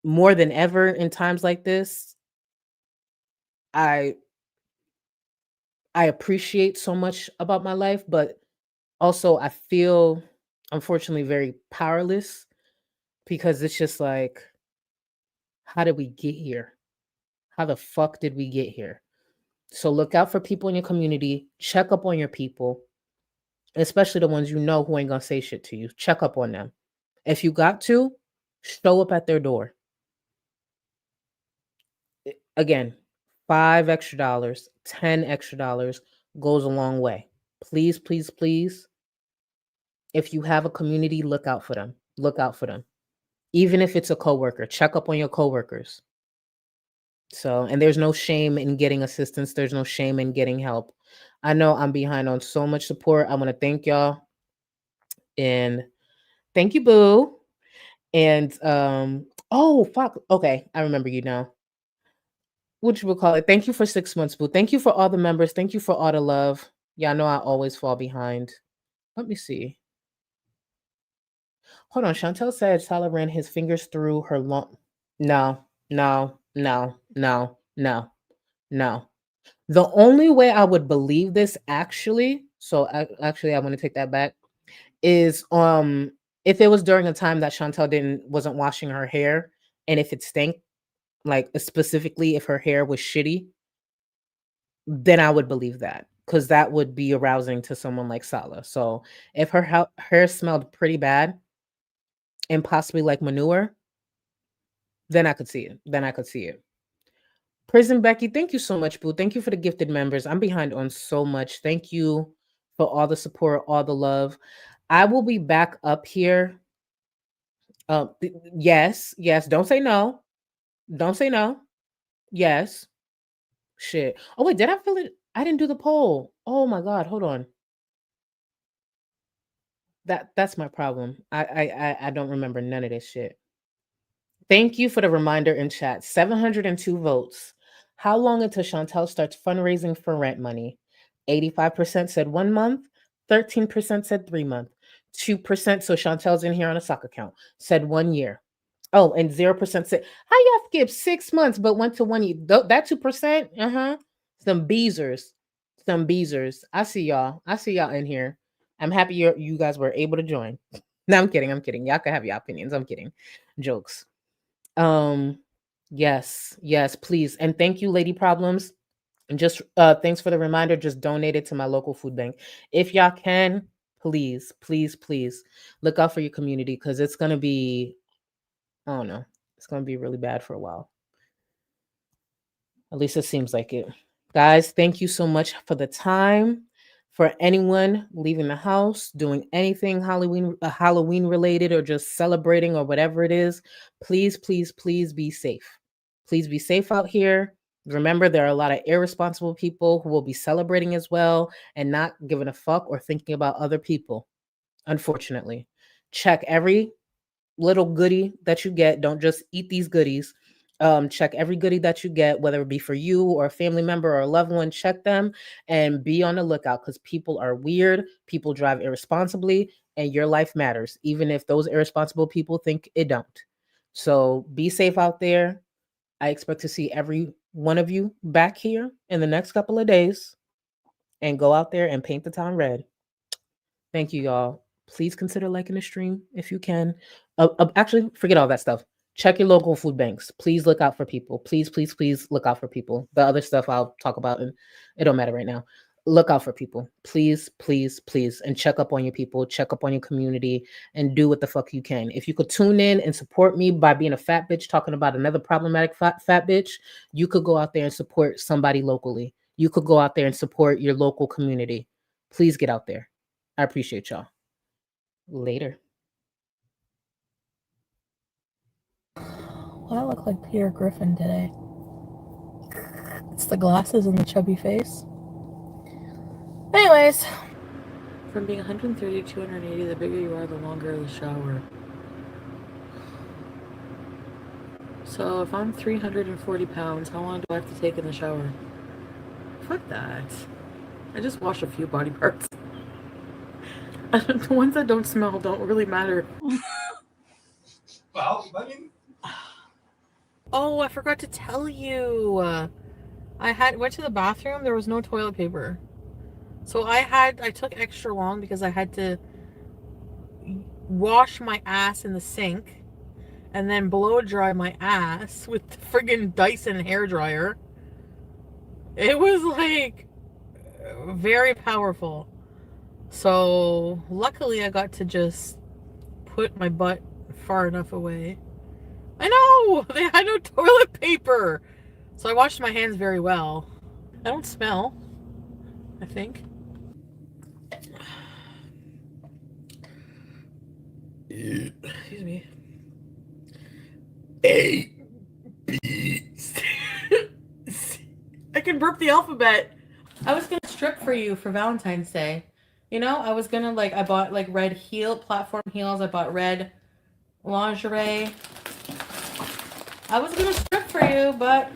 than ever in times like this, I appreciate so much about my life, but also I feel, unfortunately, very powerless, because it's just like, how did we get here? How the fuck did we get here? So look out for people in your community. Check up on your people, especially the ones you know who ain't gonna say shit to you. Check up on them. If you got to, show up at their door. Again, $5 extra, $10 extra goes a long way. Please, please, please. If you have a community, look out for them. Look out for them. Even if it's a coworker, check up on your coworkers. So, and there's no shame in getting assistance. There's no shame in getting help. I know I'm behind on so much support. I want to thank y'all. And thank you, boo. And oh fuck. Okay, I remember you now. What you would call it? Thank you for 6 months, boo. Thank you for all the members. Thank you for all the love. Yeah, I know I always fall behind. Let me see. Hold on. Chantel said Salah ran his fingers through her long. No. The only way I would believe this, actually, so actually I want to take that back, is if it was during a time that Chantel wasn't washing her hair, and if it stank, like specifically if her hair was shitty, then I would believe that, because that would be arousing to someone like Salah. So if her hair smelled pretty bad and possibly like manure, then I could see it. Prison Becky, thank you so much, boo. Thank you for the gifted members. I'm behind on so much. Thank you for all the support, all the love. I will be back up here. Yes, yes. Don't say no. Don't say no. Yes. Shit. Oh wait, did I fill it? I didn't do the poll. Oh my god, hold on. That's my problem. I don't remember none of this shit. Thank you for the reminder in chat. 702 votes. How long until Chantel starts fundraising for rent money? 85% said 1 month, 13% said 3 months, 2%, so Chantel's in here on a sock account, said 1 year. Oh, and 0% said, how y'all skip 6 months but went to 1 year? That 2%? Some beezers. Some beezers. I see y'all. I see y'all in here. I'm happy you guys were able to join. No, I'm kidding. I'm kidding. Y'all can have your opinions. I'm kidding. Jokes. Yes, yes, please. And thank you, Lady Problems. And just thanks for the reminder. Just donate it to my local food bank. If y'all can, please, please, please look out for your community because it's gonna be, I don't know, it's gonna be really bad for a while. At least it seems like it. Guys, thank you so much for the time. For anyone leaving the house, doing anything Halloween related or just celebrating or whatever it is, please, please, please be safe. Please be safe out here. Remember, there are a lot of irresponsible people who will be celebrating as well and not giving a fuck or thinking about other people. Unfortunately, check every little goodie that you get. Don't just eat these goodies. Check every goodie that you get, whether it be for you or a family member or a loved one. Check them and be on the lookout because people are weird. People drive irresponsibly, and your life matters, even if those irresponsible people think it don't. So be safe out there. I expect to see every one of you back here in the next couple of days and go out there and paint the town red. Thank you, y'all. Please consider liking the stream if you can. Actually, forget all that stuff. Check your local food banks. Please look out for people. Please, please, please look out for people. The other stuff I'll talk about, and it don't matter right now. Look out for people. Please, please, please. And check up on your people. Check up on your community and do what the fuck you can. If you could tune in and support me by being a fat bitch talking about another problematic fat bitch, you could go out there and support somebody locally. You could go out there and support your local community. Please get out there. I appreciate y'all. Later. Well, I look like Peter Griffin today. It's the glasses and the chubby face. Anyways, from being 130 to 280, the bigger you are, the longer the shower. So if I'm 340 pounds, how long do I have to take in the shower? Fuck that. I just wash a few body parts. The ones that don't smell don't really matter. Well, I mean... Oh, I forgot to tell you. I went to the bathroom. There was no toilet paper. So I took extra long because I had to wash my ass in the sink and then blow dry my ass with the friggin' Dyson hairdryer. It was like very powerful. So luckily I got to just put my butt far enough away. I know! They had no toilet paper! So I washed my hands very well. I don't smell, I think. Excuse me. A, B, C. I can burp the alphabet. I was gonna strip for you for Valentine's Day. You know, I was gonna I bought red platform heels. I bought red lingerie. I was gonna strip for you, but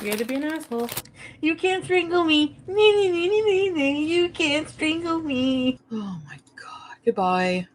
you had to be an asshole. You can't strangle me. You can't strangle me. Oh my god. Goodbye.